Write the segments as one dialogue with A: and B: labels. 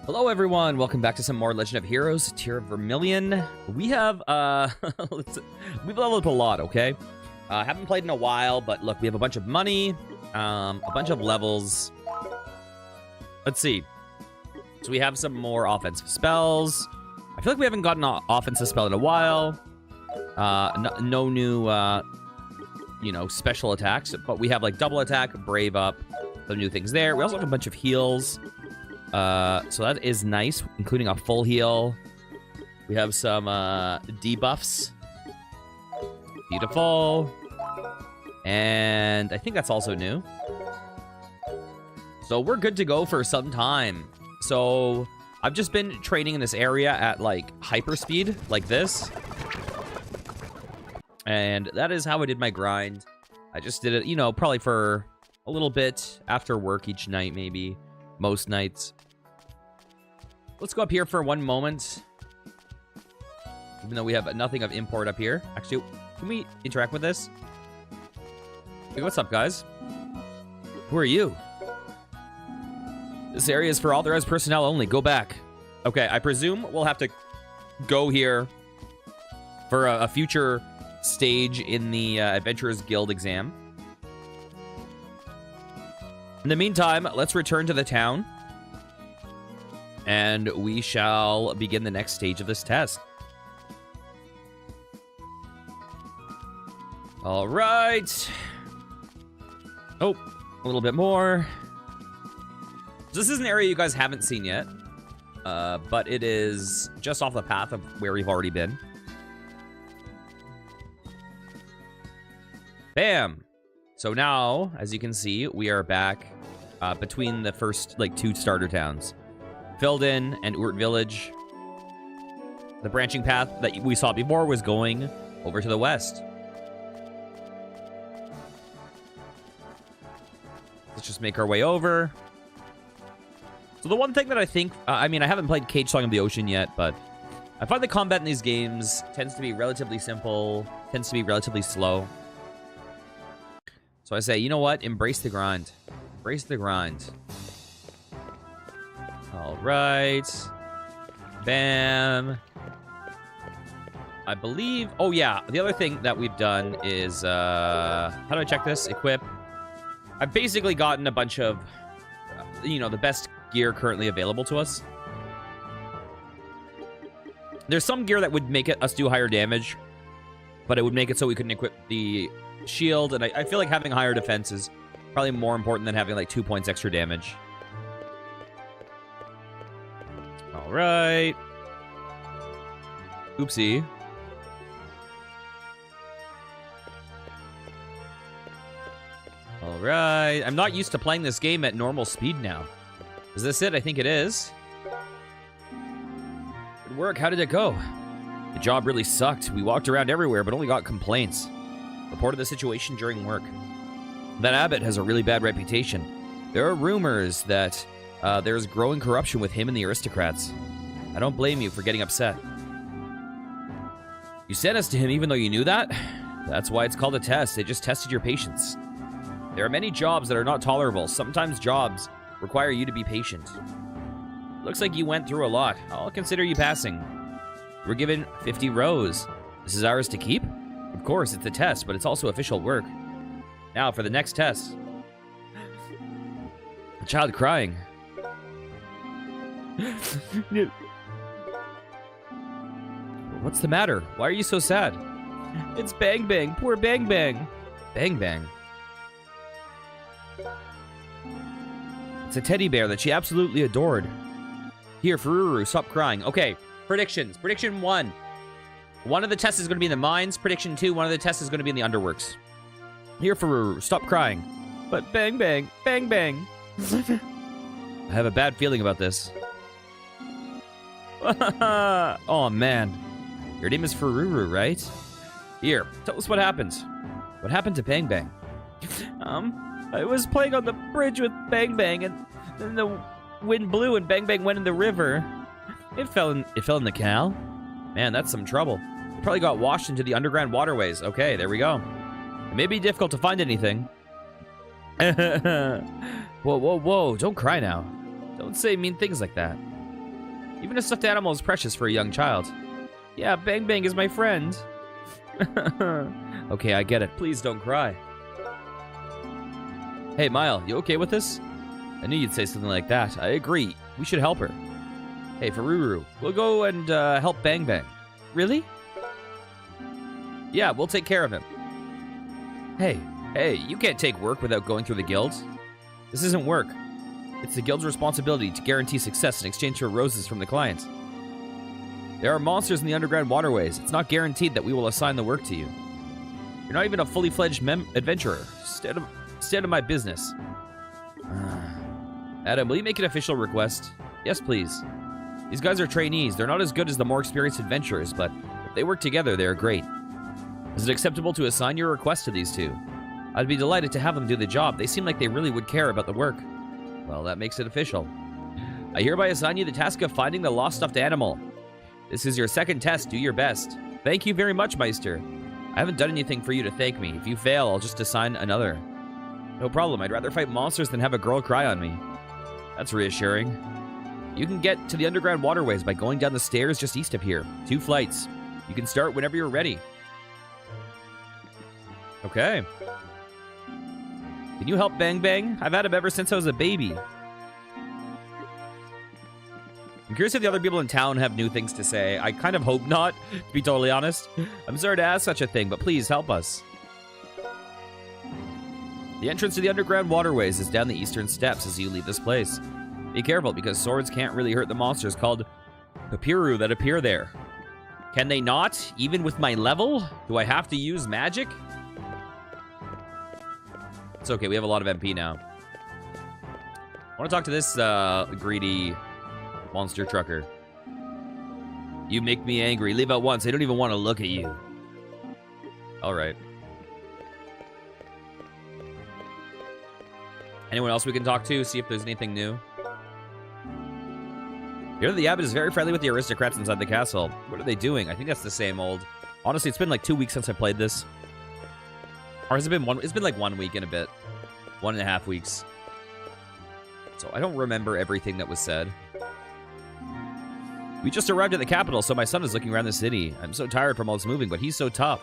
A: Hello everyone, welcome back to some more Legend of Heroes, tier of Vermillion. We have, we've leveled up a lot, okay? Haven't played in a while, but look, we have a bunch of money, a bunch of levels. Let's see. So we have some more offensive spells. I feel like we haven't gotten an offensive spell in a while. No new, you know, special attacks, but we have like double attack, brave up, some new things there. We also have a bunch of heals. So that is nice, including a full heal. We have some debuffs. Beautiful. And I think that's also new. So we're good to go for some time. So I've just been training in this area at like hyper speed, like this. And that is how I did my grind. I just did it, you know, probably for a little bit after work each night, maybe. Most nights. Let's go up here for one moment. Even though we have nothing of import up here. Actually, can we interact with this? Hey, what's up, guys? Who are you? This area is for authorized personnel only. Go back. Okay, I presume we'll have to go here for a future stage in the Adventurers Guild exam. In the meantime, let's return to the town. And we shall begin the next stage of this test. All right. Oh, a little bit more. This is an area you guys haven't seen yet. But it is just off the path of where we've already been. Bam. So now, as you can see, we are back between the first, like, two starter towns. Filled-in and Urt Village. The branching path that we saw before was going over to the west. Let's just make our way over. So the one thing that I think... I mean, I haven't played Cage Song of the Ocean yet, but I find the combat in these games tends to be relatively simple, tends to be relatively slow. So I say, you know what? Embrace the grind. Embrace the grind. All right. Bam. I believe... Oh, yeah. The other thing that we've done is... how do I check this? Equip. I've basically gotten a bunch of, you know, the best gear currently available to us. There's some gear that would make us do higher damage, but it would make it so we couldn't equip the shield, and I feel like having higher defense is probably more important than having, like, 2 points extra damage. All right. Oopsie. All right. I'm not used to playing this game at normal speed now. Is this it? I think it is. Good work. How did it go? The job really sucked. We walked around everywhere, but only got complaints. Reported the situation during work. That abbot has a really bad reputation. There are rumors that there's growing corruption with him and the aristocrats. I don't blame you for getting upset. You sent us to him even though you knew that? That's why it's called a test. They just tested your patience. There are many jobs that are not tolerable. Sometimes jobs require you to be patient. Looks like you went through a lot. I'll consider you passing. We're given 50 rows. This is ours to keep? Of course, it's a test, but it's also official work. Now, for the next test. A child crying. What's the matter? Why are you so sad? It's Bang Bang. Poor Bang Bang. Bang Bang. It's a teddy bear that she absolutely adored. Here, Fururu, stop crying. Okay, predictions. Prediction 1. One of the tests is going to be in the mines. Prediction 2, one of the tests is going to be in the underworks. Here, Fururu, stop crying. But Bang Bang, Bang Bang. I have a bad feeling about this. Oh, man. Your name is Fururu, right? Here, tell us what happened. What happened to Bang Bang? I was playing on the bridge with Bang Bang, and then the wind blew and Bang Bang went in the river. It fell in the canal. Man, that's some trouble. It probably got washed into the underground waterways. Okay, there we go. It may be difficult to find anything. Whoa, whoa, whoa. Don't cry now. Don't say mean things like that. Even a stuffed animal is precious for a young child. Yeah, Bang Bang is my friend. Okay, I get it. Please don't cry. Hey, Mile, you okay with this? I knew you'd say something like that. I agree. We should help her. Hey, Faruru, we'll go and help Bang Bang. Really? Yeah, we'll take care of him. Hey, you can't take work without going through the guild. This isn't work. It's the guild's responsibility to guarantee success in exchange for roses from the client. There are monsters in the underground waterways. It's not guaranteed that we will assign the work to you. You're not even a fully fledged adventurer. Stay out of my business. Adam, will you make an official request? Yes, please. These guys are trainees. They're not as good as the more experienced adventurers, but if they work together, they are great. Is it acceptable to assign your request to these two? I'd be delighted to have them do the job. They seem like they really would care about the work. Well, that makes it official. I hereby assign you the task of finding the lost stuffed animal. This is your second test. Do your best. Thank you very much, Meister. I haven't done anything for you to thank me. If you fail, I'll just assign another. No problem. I'd rather fight monsters than have a girl cry on me. That's reassuring. You can get to the underground waterways by going down the stairs just east of here. 2 flights. You can start whenever you're ready. Okay. Can you help Bang Bang? I've had him ever since I was a baby. I'm curious if the other people in town have new things to say. I kind of hope not, to be totally honest. I'm sorry to ask such a thing, but please help us. The entrance to the underground waterways is down the eastern steps as you leave this place. Be careful, because swords can't really hurt the monsters called Papiru that appear there. Can they not? Even with my level? Do I have to use magic? It's okay, we have a lot of MP now. I want to talk to this greedy monster trucker. You make me angry. Leave at once. I don't even want to look at you. Alright. Anyone else we can talk to? See if there's anything new. Here, the abbot is very friendly with the aristocrats inside the castle. What are they doing? I think that's the same old. Honestly, it's been like 2 weeks since I played this. Or has it been one? It's been like 1 week and a bit. 1.5 weeks. So I don't remember everything that was said. We just arrived at the capital, so my son is looking around the city. I'm so tired from all this moving, but he's so tough.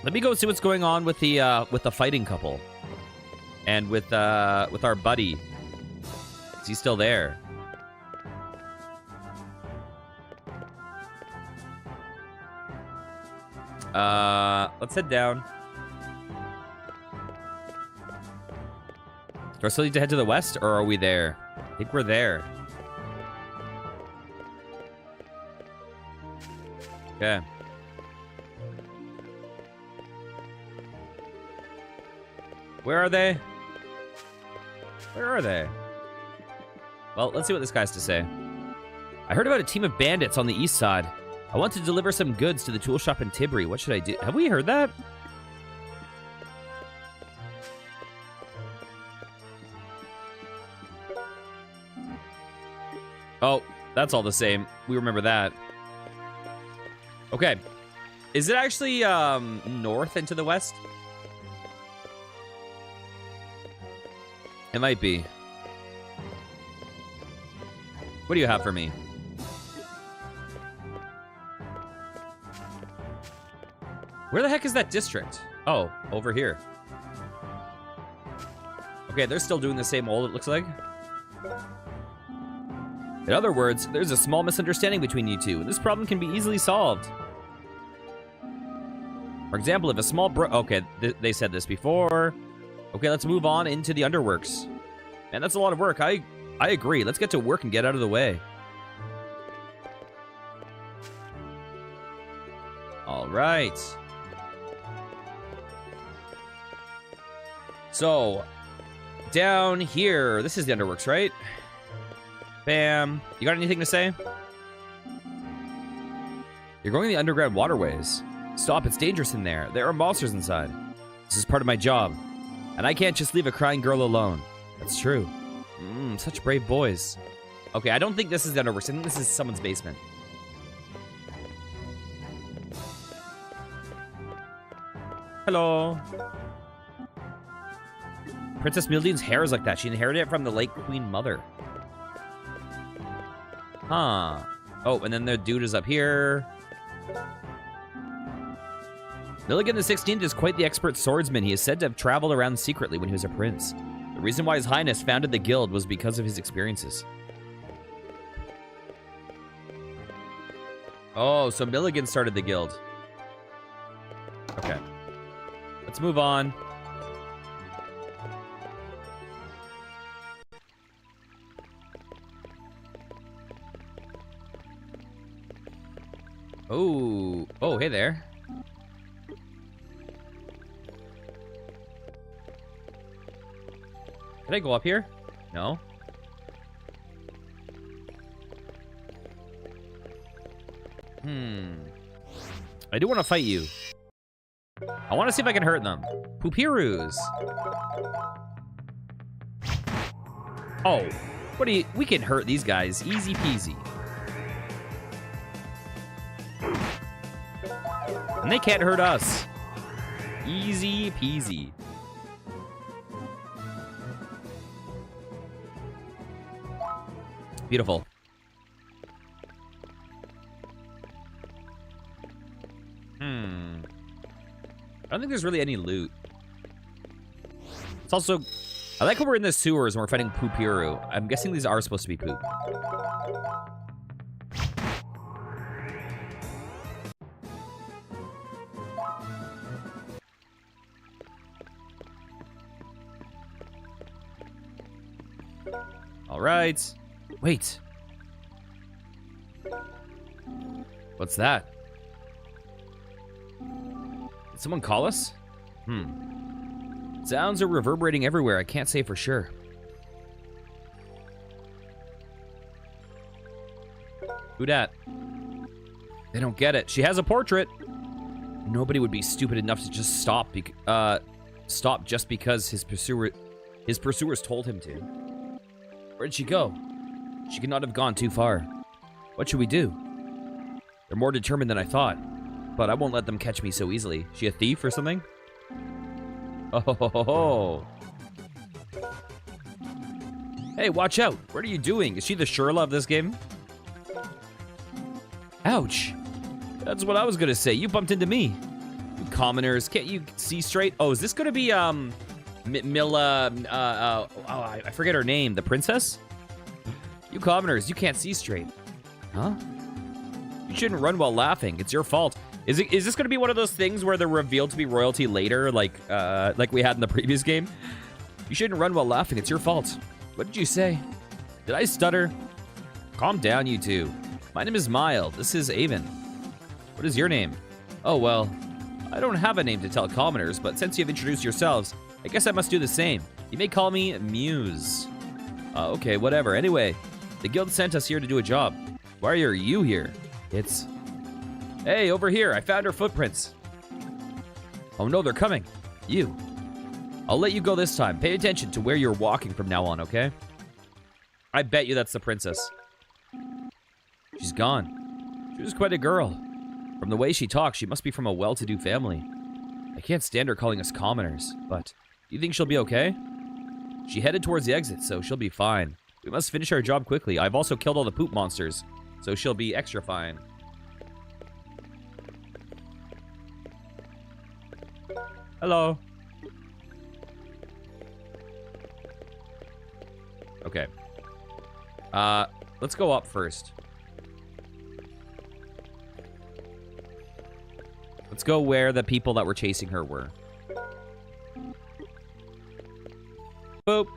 A: Let me go see what's going on with the fighting couple. And with our buddy. Is he still there? Let's head down. Do I still need to head to the west, or are we there? I think we're there. Okay. Where are they? Where are they? Well, let's see what this guy has to say. I heard about a team of bandits on the east side. I want to deliver some goods to the tool shop in Tibri. What should I do? Have we heard that? Oh, that's all the same. We remember that. Okay. Is it actually north and to the west? It might be. What do you have for me? Where the heck is that district? Oh, over here. Okay, they're still doing the same old, it looks like. In other words, there's a small misunderstanding between you two, and this problem can be easily solved. For example, if a small okay, they said this before. Okay, let's move on into the underworks. Man, that's a lot of work. I agree. Let's get to work and get out of the way. All right. So, down here, this is the underworks, right? Bam. You got anything to say? You're going the underground waterways. Stop, it's dangerous in there. There are monsters inside. This is part of my job. And I can't just leave a crying girl alone. That's true. Such brave boys. Okay, I don't think this is the underworks. I think this is someone's basement. Hello. Princess Million's hair is like that. She inherited it from the late Queen Mother. Huh. Oh, and then the dude is up here. Milligan the 16th is quite the expert swordsman. He is said to have traveled around secretly when he was a prince. The reason why His Highness founded the guild was because of his experiences. Oh, so Milligan started the guild. Okay. Let's move on. Oh, oh, hey there. Can I go up here? No. I do want to fight you. I want to see if I can hurt them. Poopirus. Oh, what do you... We can hurt these guys. Easy peasy. And they can't hurt us. Easy peasy. Beautiful. I don't think there's really any loot. It's also... I like how we're in the sewers and we're fighting Poopiru. I'm guessing these are supposed to be poop. All right. Wait. What's that? Did someone call us? Sounds are reverberating everywhere. I can't say for sure. Who dat? They don't get it. She has a portrait. Nobody would be stupid enough to just stop just because his pursuers told him to. Where'd she go? She could not have gone too far. What should we do? They're more determined than I thought. But I won't let them catch me so easily. She a thief or something? Oh, ho, ho, ho, ho. Hey, watch out. What are you doing? Is she the Shirla of this game? Ouch. That's what I was gonna say. You bumped into me. You commoners, can't you see straight? Oh, is this gonna be, Milla, I forget her name. The princess? You commoners, you can't see straight. Huh? You shouldn't run while laughing. It's your fault. Is this going to be one of those things where they're revealed to be royalty later, like we had in the previous game? You shouldn't run while laughing. It's your fault. What did you say? Did I stutter? Calm down, you two. My name is Mile. This is Avon. What is your name? Oh, well, I don't have a name to tell commoners, but since you've introduced yourselves, I guess I must do the same. You may call me Muse. Okay, whatever. Anyway, the guild sent us here to do a job. Why are you here? It's... Hey, over here. I found her footprints. Oh no, they're coming. You. I'll let you go this time. Pay attention to where you're walking from now on, okay? I bet you that's the princess. She's gone. She was quite a girl. From the way she talks, she must be from a well-to-do family. I can't stand her calling us commoners, but do you think she'll be okay? She headed towards the exit, so she'll be fine. We must finish our job quickly. I've also killed all the poop monsters, so she'll be extra fine. Hello. Okay. Let's go up first. Let's go where the people that were chasing her were. Boop.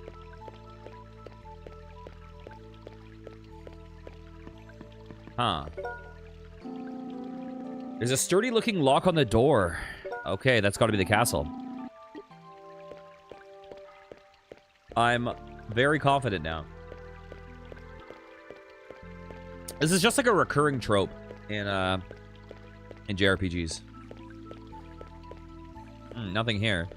A: Huh. There's a sturdy-looking lock on the door. Okay, that's got to be the castle. I'm very confident now. This is just like a recurring trope in JRPGs. Nothing here.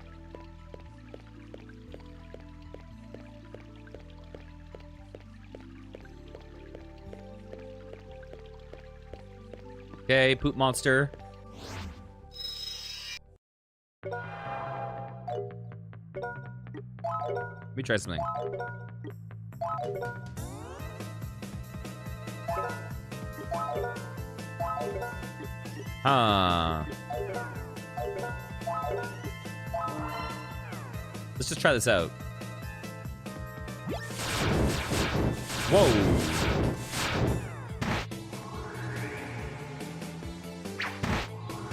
A: Okay, poop monster. Let me try something. Let's just try this out. Whoa.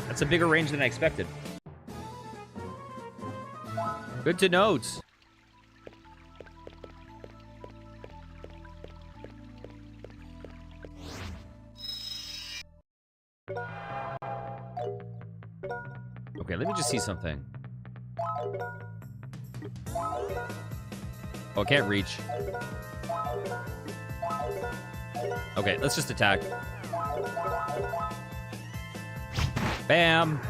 A: That's a bigger range than I expected. Good to note. Okay, let me just see something. Oh, I can't reach. Okay, let's just attack. Bam!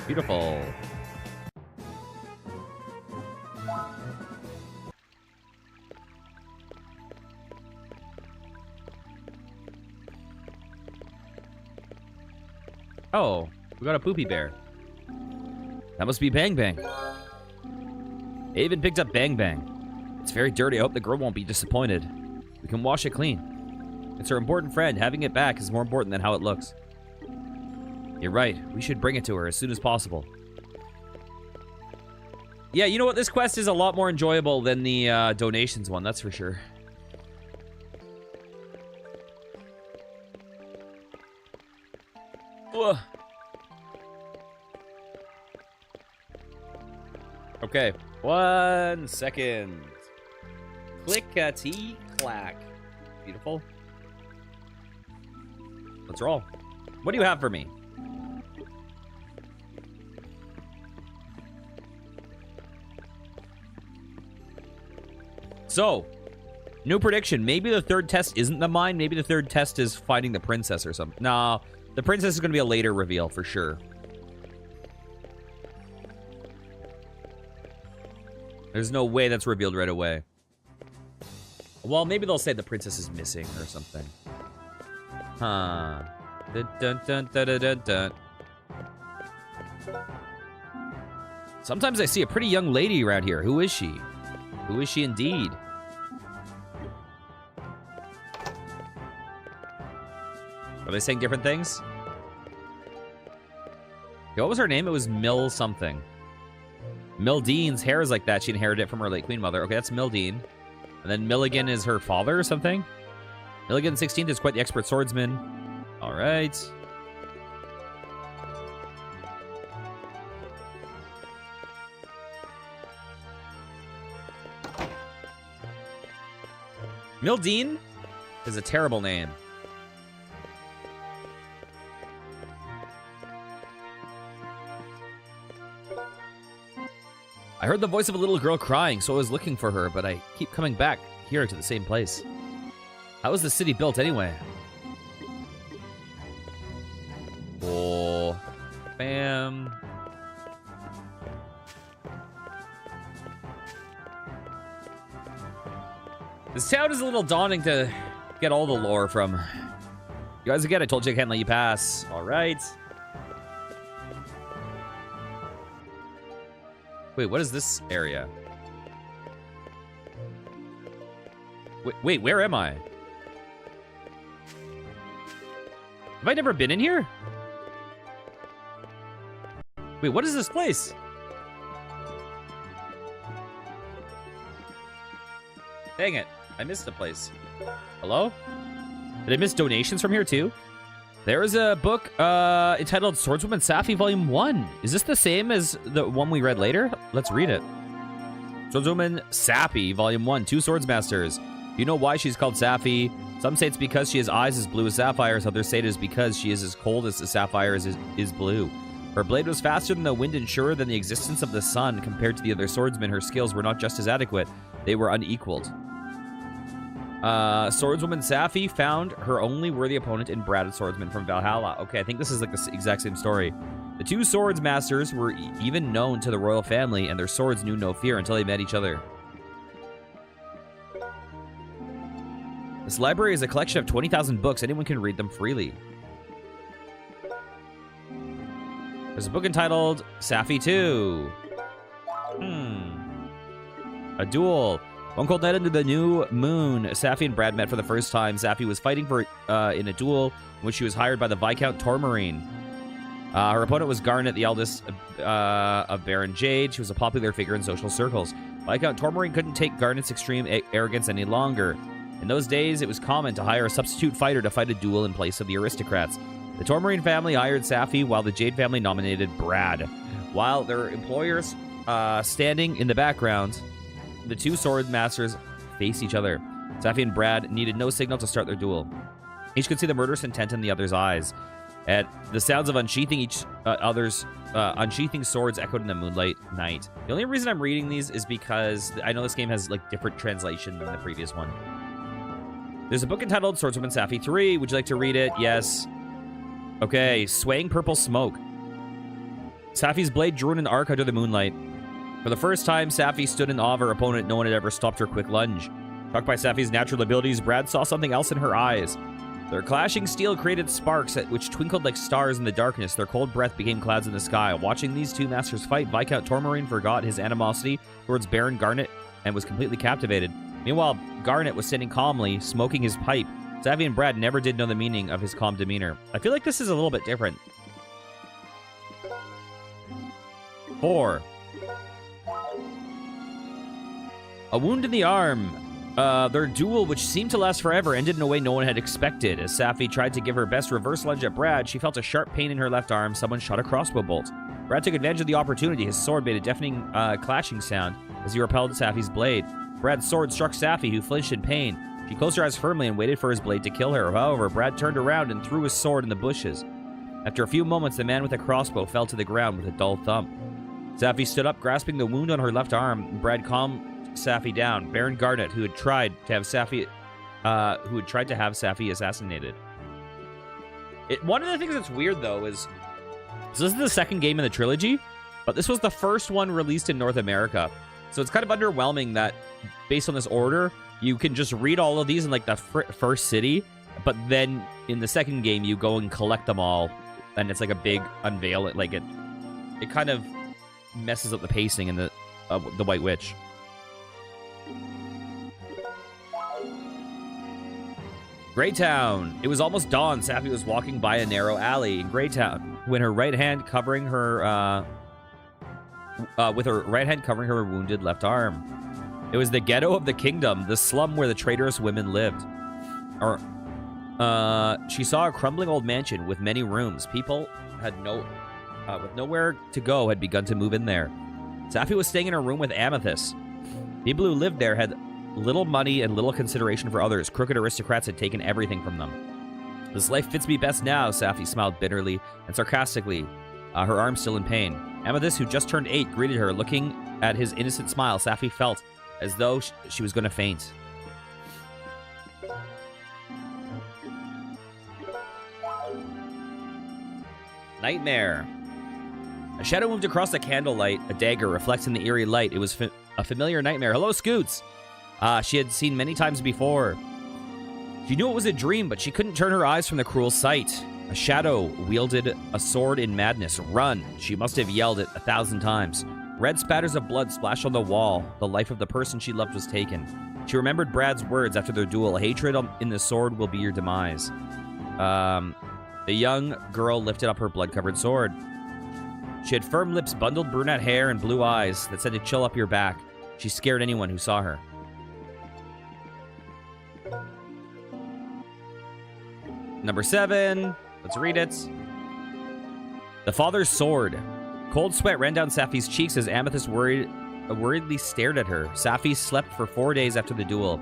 A: Beautiful. Oh, we got a poopy bear. That must be Bang Bang. I even picked up Bang Bang. It's very dirty. I hope the girl won't be disappointed. We can wash it clean. It's her important friend. Having it back is more important than how it looks. You're right. We should bring it to her as soon as possible. Yeah, you know what? This quest is a lot more enjoyable than the donations one. That's for sure. Ugh. Okay, 1 second. Clickety clack. Beautiful. Let's roll. What do you have for me? So, new prediction. Maybe the third test isn't the mine. Maybe the third test is finding the princess or something. No, the princess is going to be a later reveal for sure. There's no way that's revealed right away. Well, maybe they'll say the princess is missing or something. Huh. Dun, dun, dun, dun, dun, dun, dun. Sometimes I see a pretty young lady around here. Who is she? Who is she indeed? Are they saying different things? What was her name? It was Mill something. Mildean's hair is like that. She inherited it from her late queen mother. Okay, that's Mildean. And then Milligan is her father or something? Milligan 16th is quite the expert swordsman. All right. Mildean is a terrible name. I heard the voice of a little girl crying, so I was looking for her, but I keep coming back here to the same place. How was the city built anyway? Oh, bam. This town is a little daunting to get all the lore from. You guys, again, I told you I can't let you pass. All right. Wait, what is this area? Wait, where am I? Have I never been in here? Wait, what is this place? Dang it, I missed a place. Hello? Did I miss donations from here too? There is a book entitled Swordswoman Safi Volume 1. Is this the same as the one we read later? Let's read it. Swordswoman Safi Volume 1, 2 Swordsmasters. Do you know why she's called Safi? Some say it's because she has eyes as blue as sapphires. Others say it is because she is as cold as the sapphire is blue. Her blade was faster than the wind and surer than the existence of the sun. Compared to the other swordsmen, her skills were not just as adequate. They were unequaled. Swordswoman Safi found her only worthy opponent in Bratted Swordsman from Valhalla. Okay, I think this is like the exact same story. The two swords masters were even known to the royal family, and their swords knew no fear until they met each other. This library is a collection of 20,000 books. Anyone can read them freely. There's a book entitled Safi 2. A duel. One cold night under the new moon, Safi and Brad met for the first time. Safi was fighting for in a duel in which she was hired by the Viscount Tourmaline. Her opponent was Garnet, the eldest of Baron Jade. She was a popular figure in social circles. Viscount Tourmaline couldn't take Garnet's extreme arrogance any longer. In those days, it was common to hire a substitute fighter to fight a duel in place of the aristocrats. The Tourmaline family hired Safi, while the Jade family nominated Brad. While their employers standing in the background, the two sword masters faced each other. Safi and Brad needed no signal to start their duel. Each could see the murderous intent in the other's eyes. At the sounds of unsheathing unsheathing swords echoed in the moonlight night. The only reason I'm reading these is because I know this game has like different translation than the previous one. There's a book entitled Swordswoman Safi 3. Would you like to read it? Yes. Okay. Swaying purple smoke. Safi's blade drew in an arc under the moonlight. For the first time, Safi stood in awe of her opponent. No one had ever stopped her quick lunge. Struck by Safi's natural abilities, Brad saw something else in her eyes. Their clashing steel created sparks which twinkled like stars in the darkness. Their cold breath became clouds in the sky. Watching these two masters fight, Viscount Tourmaline forgot his animosity towards Baron Garnet and was completely captivated. Meanwhile, Garnet was sitting calmly, smoking his pipe. Safi and Brad never did know the meaning of his calm demeanor. I feel like this is a little bit different. 4. A wound in the arm. Their duel, which seemed to last forever, ended in a way no one had expected. As Safi tried to give her best reverse lunge at Brad, she felt a sharp pain in her left arm. Someone shot a crossbow bolt. Brad took advantage of the opportunity. His sword made a deafening clashing sound as he repelled Safi's blade. Brad's sword struck Safi, who flinched in pain. She closed her eyes firmly and waited for his blade to kill her. However, Brad turned around and threw his sword in the bushes. After a few moments, the man with the crossbow fell to the ground with a dull thump. Safi stood up, grasping the wound on her left arm. Brad calmed Safi down. Baron Garnet, who had tried to have Safi assassinated. One of the things that's weird though is so this is the second game in the trilogy, but this was the first one released in North America. So it's kind of underwhelming that based on this order, you can just read all of these in like the first city, but then in the second game you go and collect them all, and it's like a big unveil. It kind of messes up the pacing in the White Witch. Greytown. It was almost dawn. Safi was walking by a narrow alley in Greytown when her right hand covering her wounded left arm. It was the ghetto of the kingdom, the slum where the traitorous women lived. She saw a crumbling old mansion with many rooms. People had with nowhere to go had begun to move in there. Safi was staying in her room with Amethyst. People who lived there had little money and little consideration for others. Crooked aristocrats had taken everything from them. This life fits me best now, Safi smiled bitterly and sarcastically, her arm still in pain. Amethyst, who just turned 8, greeted her. Looking at his innocent smile, Safi felt as though she was going to faint. Nightmare. A shadow moved across the candlelight, a dagger reflecting the eerie light. It was a familiar nightmare. Hello, Scoots. She had seen many times before. She knew it was a dream, but she couldn't turn her eyes from the cruel sight. A shadow wielded a sword in madness. Run! She must have yelled it 1,000 times. Red spatters of blood splashed on the wall. The life of the person she loved was taken. She remembered Brad's words after their duel. Hatred in the sword will be your demise. The young girl lifted up her blood-covered sword. She had firm lips, bundled brunette hair, and blue eyes that sent a chill up your back. She scared anyone who saw her. Number 7. Let's read it. The Father's Sword. Cold sweat ran down Safi's cheeks as Amethyst worriedly stared at her. Safi slept for 4 days after the duel.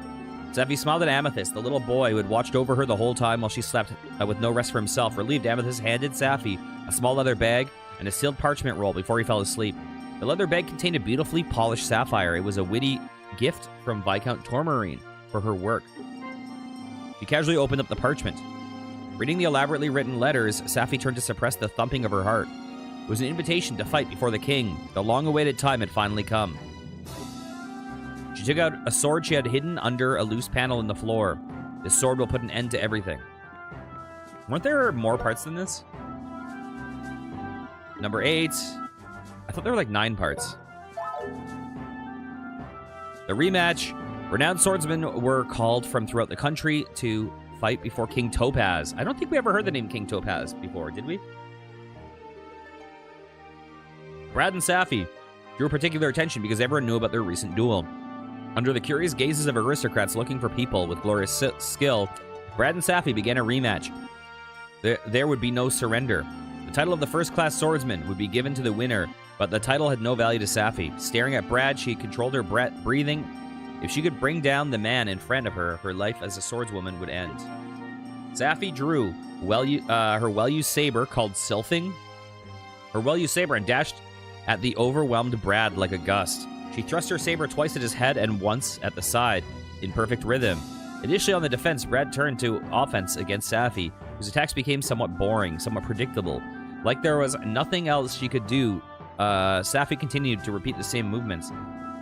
A: Safi smiled at Amethyst, the little boy who had watched over her the whole time while she slept with no rest for himself. Relieved, Amethyst handed Safi a small leather bag and a sealed parchment roll before he fell asleep. The leather bag contained a beautifully polished sapphire. It was a witty gift from Viscount Tourmaline for her work. She casually opened up the parchment. Reading the elaborately written letters, Safi turned to suppress the thumping of her heart. It was an invitation to fight before the king. The long-awaited time had finally come. She took out a sword she had hidden under a loose panel in the floor. This sword will put an end to everything. Weren't there more parts than this? Number 8. I thought there were like 9 parts. The rematch. Renowned swordsmen were called from throughout the country to fight before King Topaz. I don't think we ever heard the name King Topaz before, did we? Brad and Safi drew particular attention because everyone knew about their recent duel. Under the curious gazes of aristocrats looking for people with glorious skill, Brad and Safi began a rematch. There would be no surrender. The title of the first-class swordsman would be given to the winner, but the title had no value to Safi. Staring at Brad, she controlled her breathing. If she could bring down the man in front of her, her life as a swordswoman would end. Safi drew her well-used saber called Sylphing. Her well-used saber and dashed at the overwhelmed Brad like a gust. She thrust her saber twice at his head and once at the side, in perfect rhythm. Initially on the defense, Brad turned to offense against Safi, whose attacks became somewhat boring, somewhat predictable. Like there was nothing else she could do, Safi continued to repeat the same movements.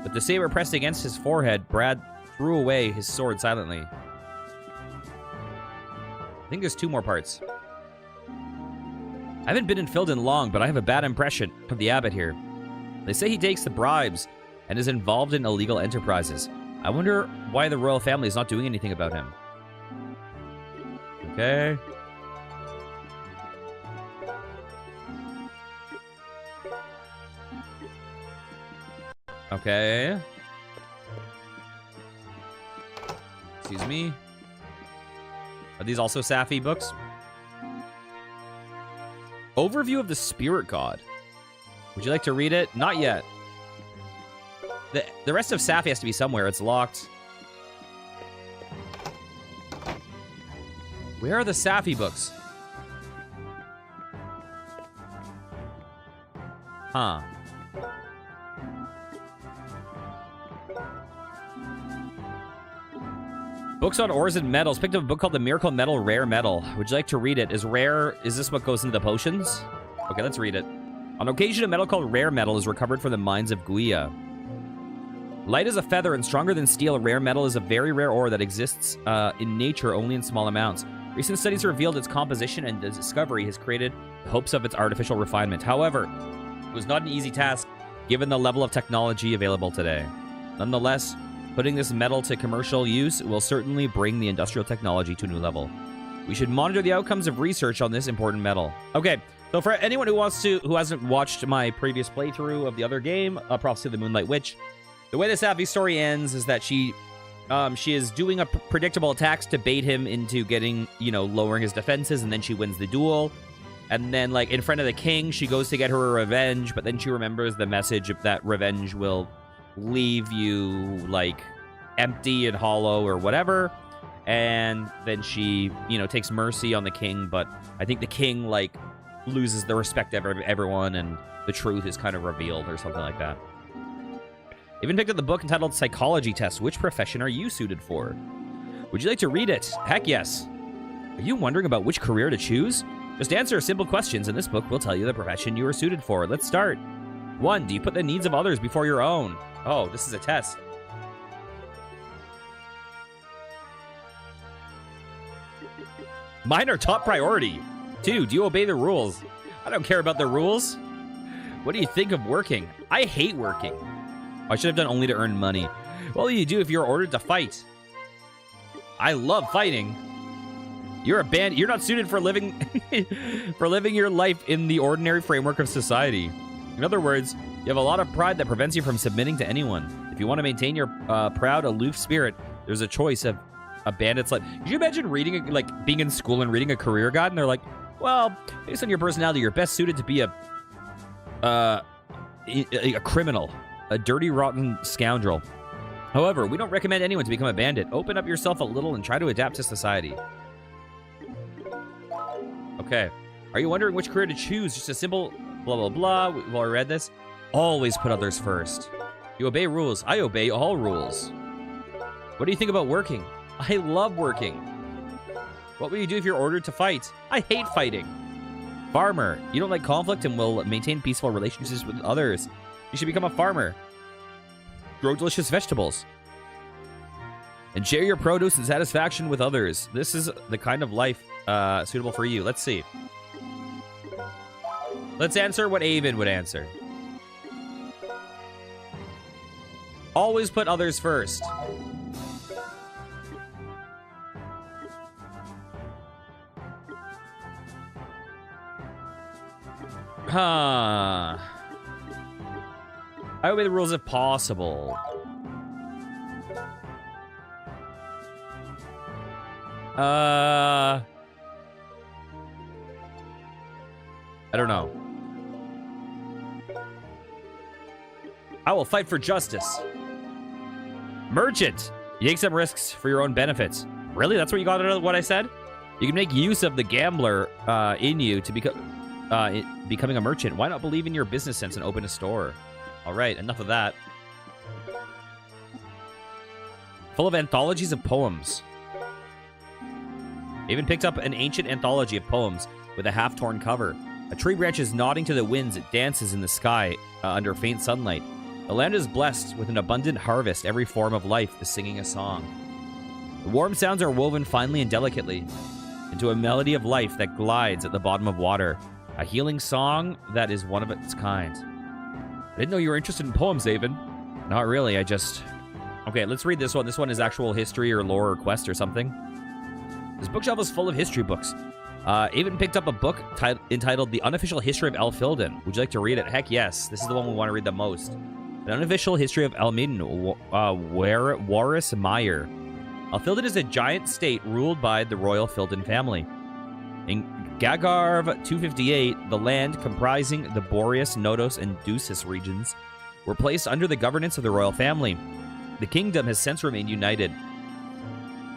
A: With the saber pressed against his forehead, Brad threw away his sword silently. I think there's 2 more parts. I haven't been in Filden long, but I have a bad impression of the abbot here. They say he takes the bribes and is involved in illegal enterprises. I wonder why the royal family is not doing anything about him. Okay. Okay. Excuse me. Are these also Safi books? Overview of the Spirit God. Would you like to read it? Not yet. The rest of Safi has to be somewhere. It's locked. Where are the Safi books? Huh. Books on ores and metals. Picked up a book called The Miracle Metal Rare Metal. Would you like to read it? Is this what goes into the potions? Okay, let's read it. On occasion, a metal called rare metal is recovered from the mines of Guia. Light as a feather and stronger than steel, rare metal is a very rare ore that exists in nature only in small amounts. Recent studies revealed its composition, and the discovery has created the hopes of its artificial refinement. However, it was not an easy task given the level of technology available today. Nonetheless, putting this metal to commercial use will certainly bring the industrial technology to a new level. We should monitor the outcomes of research on this important metal. Okay, so for anyone who hasn't watched my previous playthrough of the other game, Prophecy of the Moonlight Witch, the way the Safi story ends is that she is doing a predictable attacks to bait him into getting, lowering his defenses, and then she wins the duel. And then, like, in front of the king, she goes to get her revenge, but then she remembers the message of that revenge will leave you, like, empty and hollow or whatever. And then she, takes mercy on the king, but I think the king, like, loses the respect of everyone, and the truth is kind of revealed or something like that. Even picked up the book entitled Psychology Test. Which profession are you suited for? Would you like to read it? Heck yes. Are you wondering about which career to choose? Just answer simple questions, and this book will tell you the profession you are suited for. Let's start. 1. Do you put the needs of others before your own? Oh, this is a test. Mine are top priority. 2. Do you obey the rules? I don't care about the rules. What do you think of working? I hate working. I should have done only to earn money. What will you do if you're ordered to fight? I love fighting. You're a band. You're not suited for living your life in the ordinary framework of society. In other words, you have a lot of pride that prevents you from submitting to anyone. If you want to maintain your proud, aloof spirit, there's a choice of a bandit's life. Could you imagine being in school and reading a career guide, and they're like, well, based on your personality, you're best suited to be a criminal. A dirty, rotten scoundrel. However, we don't recommend anyone to become a bandit. Open up yourself a little and try to adapt to society. Okay. Are you wondering which career to choose? Just a simple blah, blah, blah. We've already read this. Always put others first. You obey rules. I obey all rules. What do you think about working? I love working. What will you do if you're ordered to fight? I hate fighting. Farmer. You don't like conflict and will maintain peaceful relationships with others. You should become a farmer. Grow delicious vegetables. And share your produce and satisfaction with others. This is the kind of life suitable for you. Let's see. Let's answer what Avon would answer. Always put others first. Huh. I obey the rules if possible. I don't know. I will fight for justice. Merchant. You take some risks for your own benefits. Really? That's what you got out of what I said? You can make use of the gambler in you to becoming a merchant. Why not believe in your business sense and open a store? All right, enough of that. Full of anthologies of poems. I even picked up an ancient anthology of poems with a half-torn cover. A tree branch is nodding to the winds. It dances in the sky under faint sunlight. The land is blessed with an abundant harvest. Every form of life is singing a song. The warm sounds are woven finely and delicately into a melody of life that glides at the bottom of water. A healing song that is one of its kind. I didn't know you were interested in poems, Avon. Not really, I just... Okay, let's read this one. This one is actual history or lore or quest or something. This bookshelf is full of history books. Avon picked up a book entitled The Unofficial History of Elfilden. Would you like to read it? Heck yes. This is the one we want to read the most. An Unofficial History of Elmiden, Warris Meyer. Elfilden is a giant state ruled by the royal Filden family. In Gagarv 258, the land comprising the Boreas, Nodos, and Ducis regions were placed under the governance of the royal family. The kingdom has since remained united.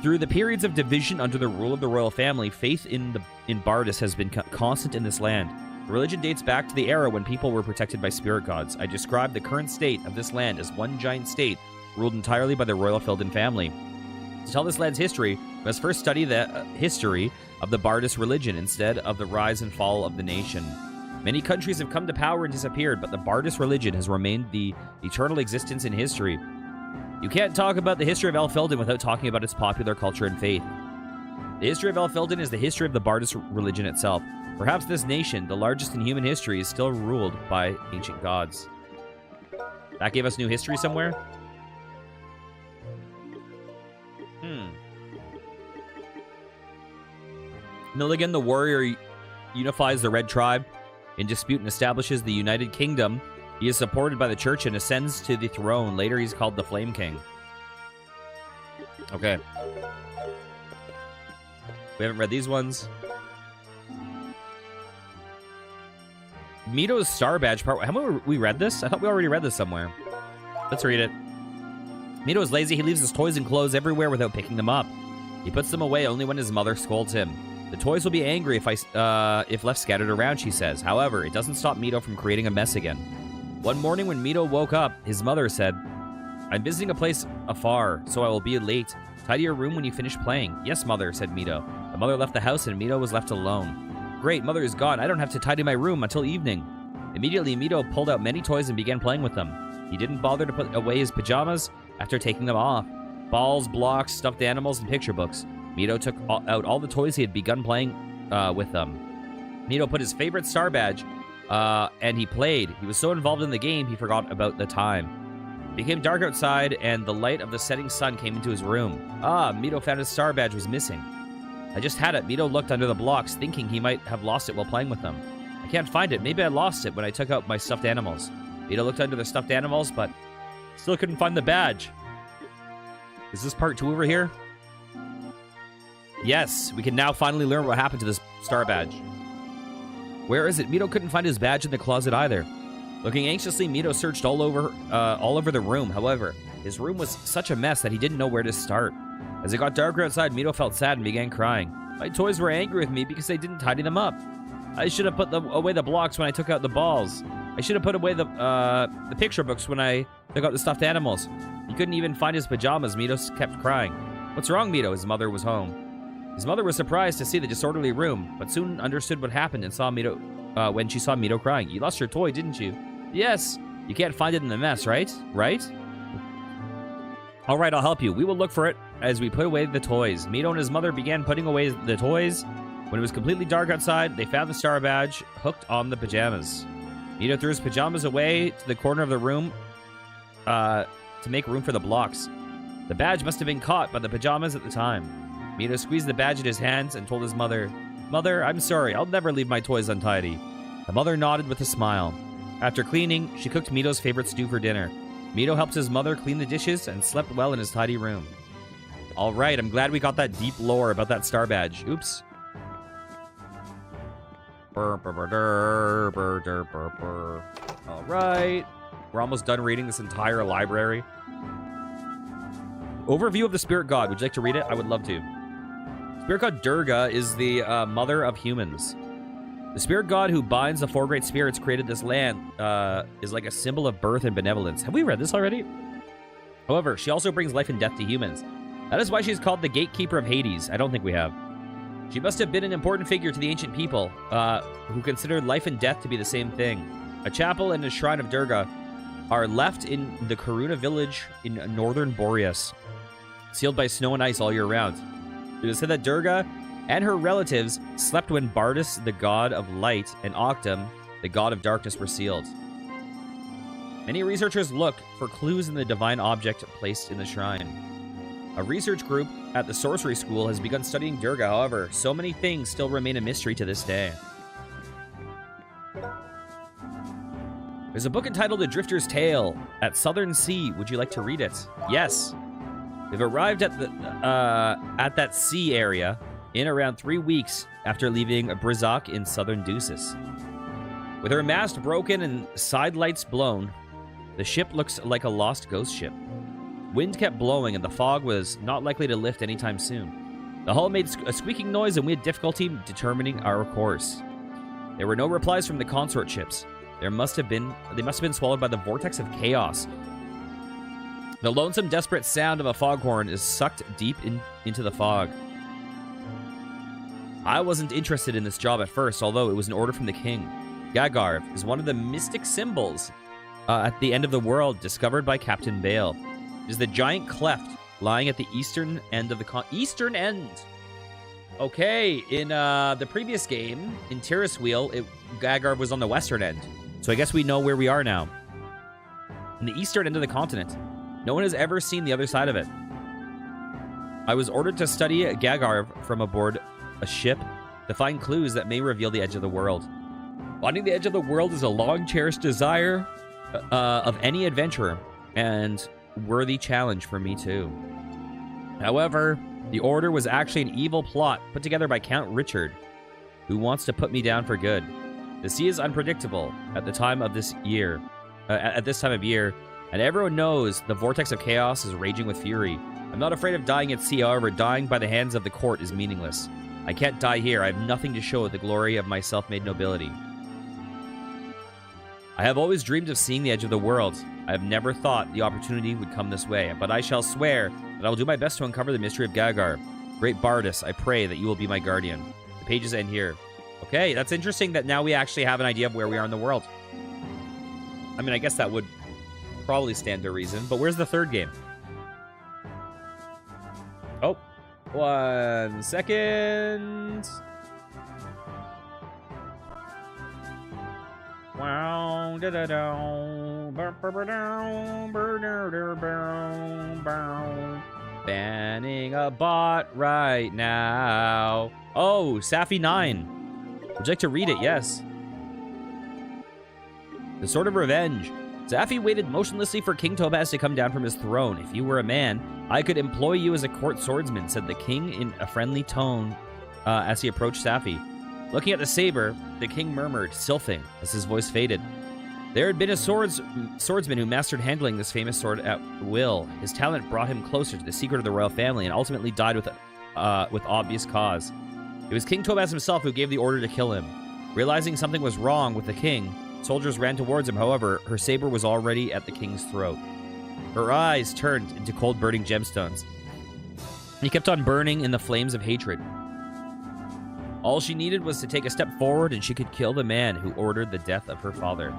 A: Through the periods of division under the rule of the royal family, faith in Bardis has been constant in this land. The religion dates back to the era when people were protected by spirit gods. I describe the current state of this land as one giant state ruled entirely by the royal Filden family. To tell this land's history, we must first study the history of the Bardis religion instead of the rise and fall of the nation. Many countries have come to power and disappeared, but the Bardis religion has remained the eternal existence in history. You can't talk about the history of Elfilden without talking about its popular culture and faith. The history of Elfilden is the history of the Bardis religion itself. Perhaps this nation, the largest in human history, is still ruled by ancient gods. That gave us new history somewhere? Milligan the warrior unifies the Red Tribe in dispute and establishes the United Kingdom. He is supported by the church and ascends to the throne. Later, he's called the Flame King. Okay. We haven't read these ones. Mito's Star Badge part. How about we read this? I thought we already read this somewhere. Let's read it. Mito is lazy. He leaves his toys and clothes everywhere without picking them up. He puts them away only when his mother scolds him. The toys will be angry if left scattered around, she says. However, it doesn't stop Mito from creating a mess again. One morning when Mito woke up, his mother said, I'm visiting a place afar, so I will be late. Tidy your room when you finish playing. Yes, mother, said Mito. The mother left the house and Mito was left alone. Great, mother is gone. I don't have to tidy my room until evening. Immediately, Mito pulled out many toys and began playing with them. He didn't bother to put away his pajamas after taking them off. Balls, blocks, stuffed animals, and picture books. Mito took out all the toys he had begun playing with them. Mito put his favorite Star Badge, and he played. He was so involved in the game, he forgot about the time. It became dark outside, and the light of the setting sun came into his room. Mito found his Star Badge was missing. I just had it. Mito looked under the blocks, thinking he might have lost it while playing with them. I can't find it. Maybe I lost it when I took out my stuffed animals. Mito looked under the stuffed animals, but still couldn't find the badge. Is this part 2 over here? Yes, we can now finally learn what happened to this Star Badge. Where is it? Mito couldn't find his badge in the closet either. Looking anxiously, Mito searched all over the room. However, his room was such a mess that he didn't know where to start. As it got darker outside, Mito felt sad and began crying. My toys were angry with me because they didn't tidy them up. I should have put away the blocks when I took out the balls. I should have put away the picture books when I took out the stuffed animals. He couldn't even find his pajamas. Mito kept crying. What's wrong, Mito? His mother was home. His mother was surprised to see the disorderly room, but soon understood what happened and saw Mito when she saw Mito crying. You lost your toy, didn't you? Yes. You can't find it in the mess, right? Right? All right, I'll help you. We will look for it as we put away the toys. Mito and his mother began putting away the toys. When it was completely dark outside, they found the Star Badge hooked on the pajamas. Mito threw his pajamas away to the corner of the room to to make room for the blocks. The badge must have been caught by the pajamas at the time. Mito squeezed the badge in his hands and told his mother, "Mother, I'm sorry. I'll never leave my toys untidy." The mother nodded with a smile. After cleaning, she cooked Mito's favorite stew for dinner. Mito helped his mother clean the dishes and slept well in his tidy room. All right, I'm glad we got that deep lore about that star badge. Oops. All right. We're almost done reading this entire library. Overview of the spirit god. Would you like to read it? I would love to. Spirit god Durga is the mother of humans. The spirit god who binds the four great spirits created this land is like a symbol of birth and benevolence. Have we read this already? However, she also brings life and death to humans. That is why she's called the gatekeeper of Hades. I don't think we have. She must have been an important figure to the ancient people who considered life and death to be the same thing. A chapel and a shrine of Durga are left in the Karuna village in northern Boreas, sealed by snow and ice all year round. It is said that Durga and her relatives slept when Bardus, the god of light, and Octum, the god of darkness, were sealed. Many researchers look for clues in the divine object placed in the shrine. A research group at the sorcery school has begun studying Durga. However, so many things still remain a mystery to this day. There's a book entitled A Drifter's Tale at Southern Sea. Would you like to read it? Yes. We've arrived at that sea area in around 3 weeks after leaving Brizak in southern Deuces. With her mast broken and side lights blown, the ship looks like a lost ghost ship. Wind kept blowing and the fog was not likely to lift anytime soon. The hull made a squeaking noise and we had difficulty determining our course. There were no replies from the consort ships. They must have been swallowed by the vortex of chaos. The lonesome, desperate sound of a foghorn is sucked deep into the fog. I wasn't interested in this job at first, although it was an order from the king. Gagarv is one of the mystic symbols at the end of the world discovered by Captain Bale. It is the giant cleft lying at the eastern end of the eastern end. Okay, in the previous game, in Tiras Wheel, Gagarv was on the western end. So I guess we know where we are now. In the eastern end of the continent. No one has ever seen the other side of it. I was ordered to study Gagarv from aboard a ship to find clues that may reveal the edge of the world. Finding the edge of the world is a long-cherished desire of any adventurer, and worthy challenge for me too. However, the order was actually an evil plot put together by Count Richard, who wants to put me down for good. The sea is unpredictable at the time of this year, at this time of year, and everyone knows the vortex of chaos is raging with fury. I'm not afraid of dying at sea, however, dying by the hands of the court is meaningless. I can't die here. I have nothing to show the glory of my self-made nobility. I have always dreamed of seeing the edge of the world. I have never thought the opportunity would come this way, but I shall swear that I will do my best to uncover the mystery of Gagar. Great Bardus, I pray that you will be my guardian. The pages end here. Okay, that's interesting that now we actually have an idea of where we are in the world. I mean, I guess that would probably stand to reason, but where's the third game? Oh, 1 second. Wow, da da da. Banning a bot right now. Oh, Safi 9. Would you like to read it? Yes. The Sword of Revenge. Safi waited motionlessly for King Tobaz to come down from his throne. If you were a man, I could employ you as a court swordsman, said the king in a friendly tone as he approached Safi. Looking at the saber, the king murmured, "Sylphing," as his voice faded. There had been a swordsman who mastered handling this famous sword at will. His talent brought him closer to the secret of the royal family and ultimately died with obvious cause. It was King Tobaz himself who gave the order to kill him. Realizing something was wrong with the king, soldiers ran towards him. However, her saber was already at the king's throat. Her eyes turned into cold burning gemstones. He kept on burning in the flames of hatred. All she needed was to take a step forward and she could kill the man who ordered the death of her father.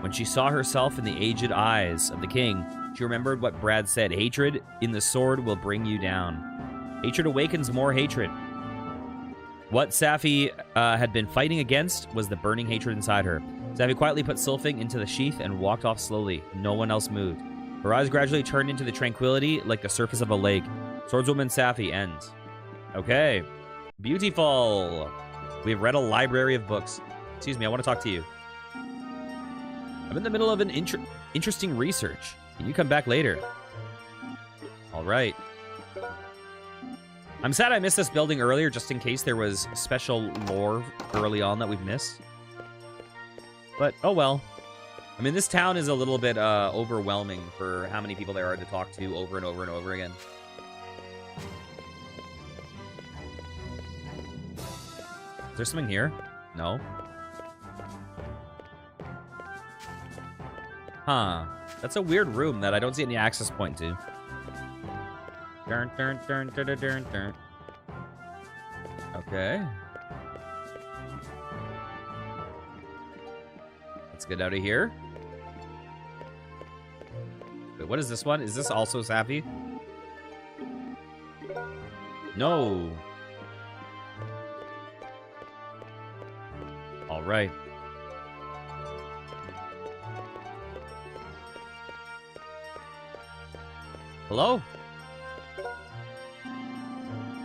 A: When she saw herself in the aged eyes of the king, she remembered what Brad said, "Hatred in the sword will bring you down." Hatred awakens more hatred. What Safi had been fighting against was the burning hatred inside her. Safi quietly put Sylphing into the sheath and walked off slowly. No one else moved. Her eyes gradually turned into the tranquility like the surface of a lake. Swordswoman Safi ends. Okay. Beautiful. We have read a library of books. Excuse me, I want to talk to you. I'm in the middle of an interesting research. Can you come back later? All right. I'm sad I missed this building earlier just in case there was special lore early on that we've missed. But, oh well. I mean, this town is a little bit overwhelming for how many people there are to talk to over and over and over again. Is there something here? No. Huh. That's a weird room that I don't see any access point to. Dun, dun, dun, dun, dun, dun, dun. Okay. Let's get out of here. Wait, what is this one? Is this also Sappy? No. All right. Hello?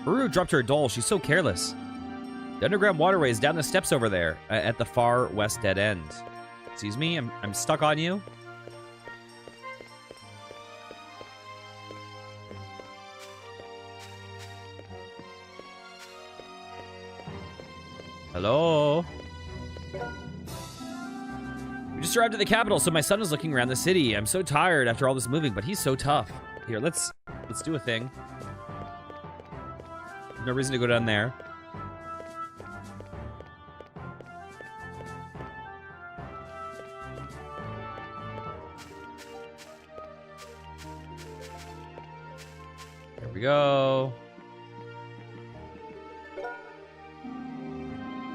A: Ruru dropped her doll. She's so careless. The underground waterway is down the steps over there, at the far west dead end. Excuse me? I'm stuck on you? Hello? We just arrived at the capital, so my son is looking around the city. I'm so tired after all this moving, but he's so tough. Here, let's do a thing. No reason to go down there. There we go.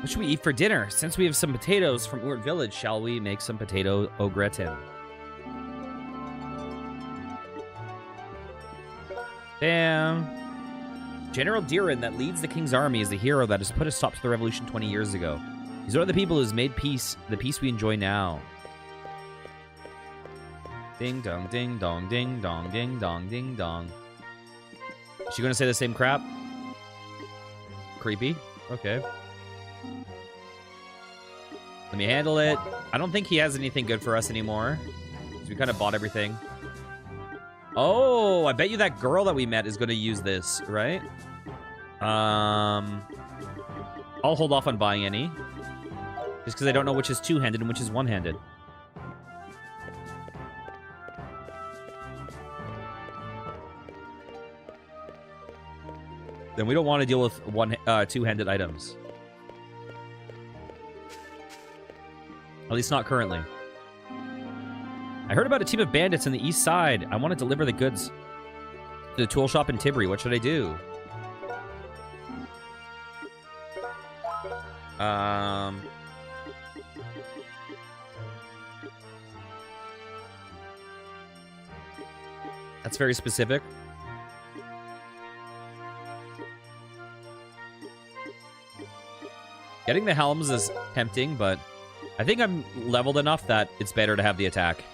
A: What should we eat for dinner? Since we have some potatoes from Urt Village, shall we make some potato au gratin? Damn. General Diran that leads the king's army is the hero that has put a stop to the revolution 20 years ago. He's one of the people who's made peace, the peace we enjoy now. Ding dong, ding dong, ding dong, ding dong, ding dong. Is she gonna say the same crap? Creepy. Okay. Let me handle it. I don't think he has anything good for us anymore. Because we kind of bought everything. Oh, I bet you that girl that we met is going to use this, right? I'll hold off on buying any. Just because I don't know which is two-handed and which is one-handed. Then we don't want to deal with two-handed items. At least not currently. I heard about a team of bandits on the east side. I want to deliver the goods to the tool shop in Tibri. What should I do? That's very specific. Getting the helms is tempting, but I think I'm leveled enough that it's better to have the attack.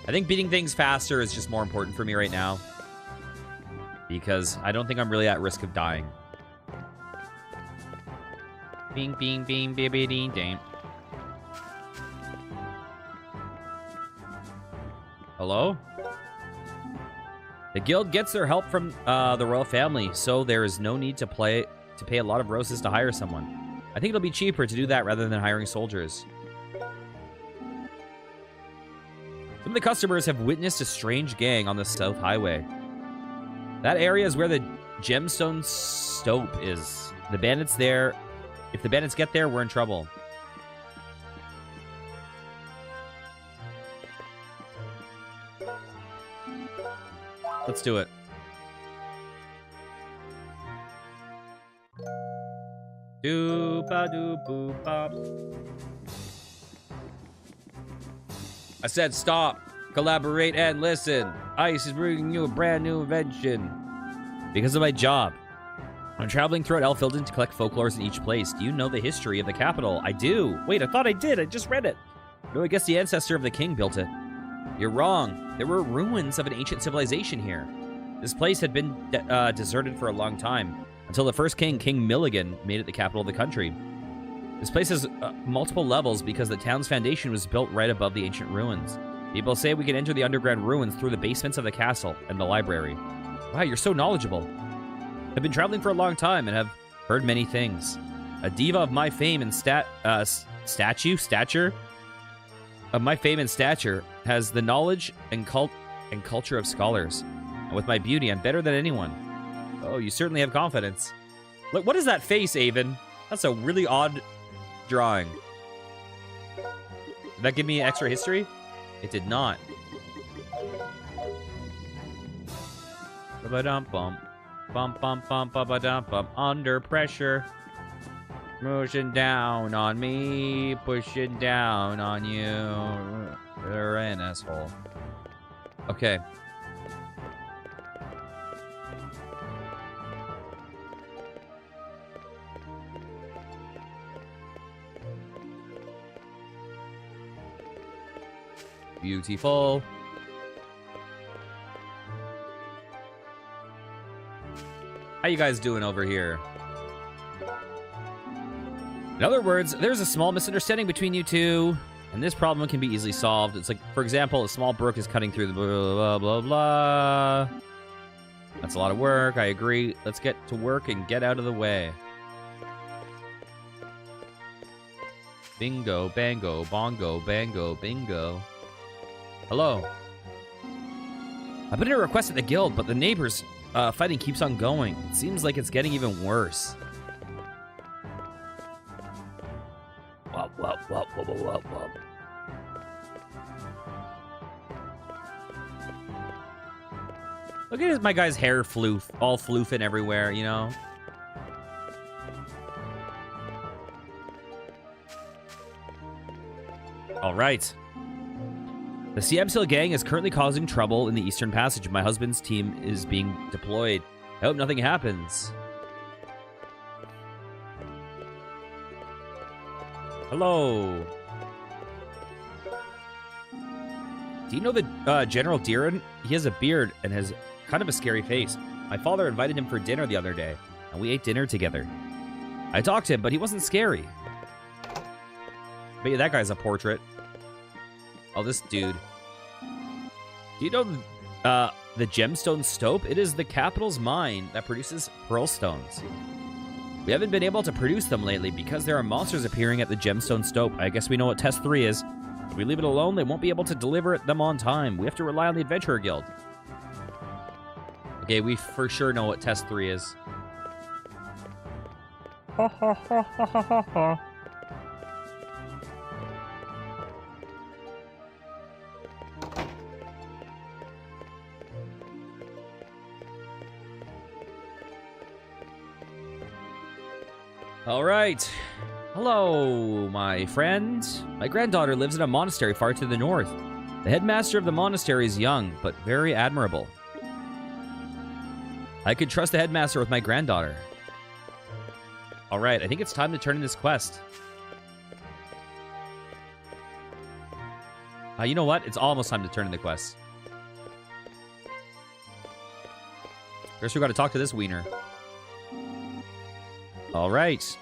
A: I think beating things faster is just more important for me right now. Because I don't think I'm really at risk of dying. Bing, bing, bing, baby, ding, ding. Hello? The guild gets their help from the royal family, so there is no need to pay a lot of roses to hire someone. I think it'll be cheaper to do that rather than hiring soldiers. Some of the customers have witnessed a strange gang on the South Highway. That area is where the gemstone stope is. The bandits there... If the bandits get there, we're in trouble. Let's do it. Doop-a-doop-boop-bop. I said stop, collaborate, and listen. ICE is bringing you a brand new invention. Because of my job. I'm traveling throughout Elfilden to collect folklores in each place. Do you know the history of the capital? I do. Wait, I thought I did. I just read it. No, I guess the ancestor of the king built it. You're wrong. There were ruins of an ancient civilization here. This place had been deserted for a long time, until the first king, King Milligan, made it the capital of the country. This place has multiple levels because the town's foundation was built right above the ancient ruins. People say we can enter the underground ruins through the basements of the castle and the library. Wow, you're so knowledgeable. I've been traveling for a long time and have heard many things. A diva of my fame and stature has the knowledge and culture of scholars. And with my beauty, I'm better than anyone. Oh, you certainly have confidence. Look, what is that face, Avon? That's a really odd drawing. Did that give me extra history? It did not. Ba-ba-dum-bum. Bum, ba-ba-dum-bum. Under pressure. Pushing down on me. Pushing down on you. You're an asshole. Okay. Beautiful. How you guys doing over here? In other words, there's a small misunderstanding between you two, and this problem can be easily solved. It's like, for example, a small brook is cutting through the blah, blah, blah, blah. That's a lot of work. I agree. Let's get to work and get out of the way. Bingo, bango, bongo, bango, bingo. Hello. I've been in a request at the guild, but the neighbors' fighting keeps on going. It seems like it's getting even worse. Wop, wop, wop, wop, wop, wop. Look at my guy's hair all floofing everywhere, you know? All right. The Siamsil gang is currently causing trouble in the Eastern Passage. My husband's team is being deployed. I hope nothing happens. Hello. Do you know the General Deeren? He has a beard and has kind of a scary face. My father invited him for dinner the other day, and we ate dinner together. I talked to him, but he wasn't scary. But yeah, that guy's a portrait. Oh, this dude. Do you know the gemstone stope? It is the capital's mine that produces pearl stones. We haven't been able to produce them lately because there are monsters appearing at the gemstone stope. I guess we know what test 3 is. If we leave it alone, they won't be able to deliver them on time. We have to rely on the Adventurer Guild. Okay, we for sure know what test 3 is. Ha ha ha ha ha ha. All right. Hello, my friend. My granddaughter lives in a monastery far to the north. The headmaster of the monastery is young, but very admirable. I could trust the headmaster with my granddaughter. All right, I think it's time to turn in this quest. You know what? It's almost time to turn in the quest. First, we got to talk to this wiener. All right.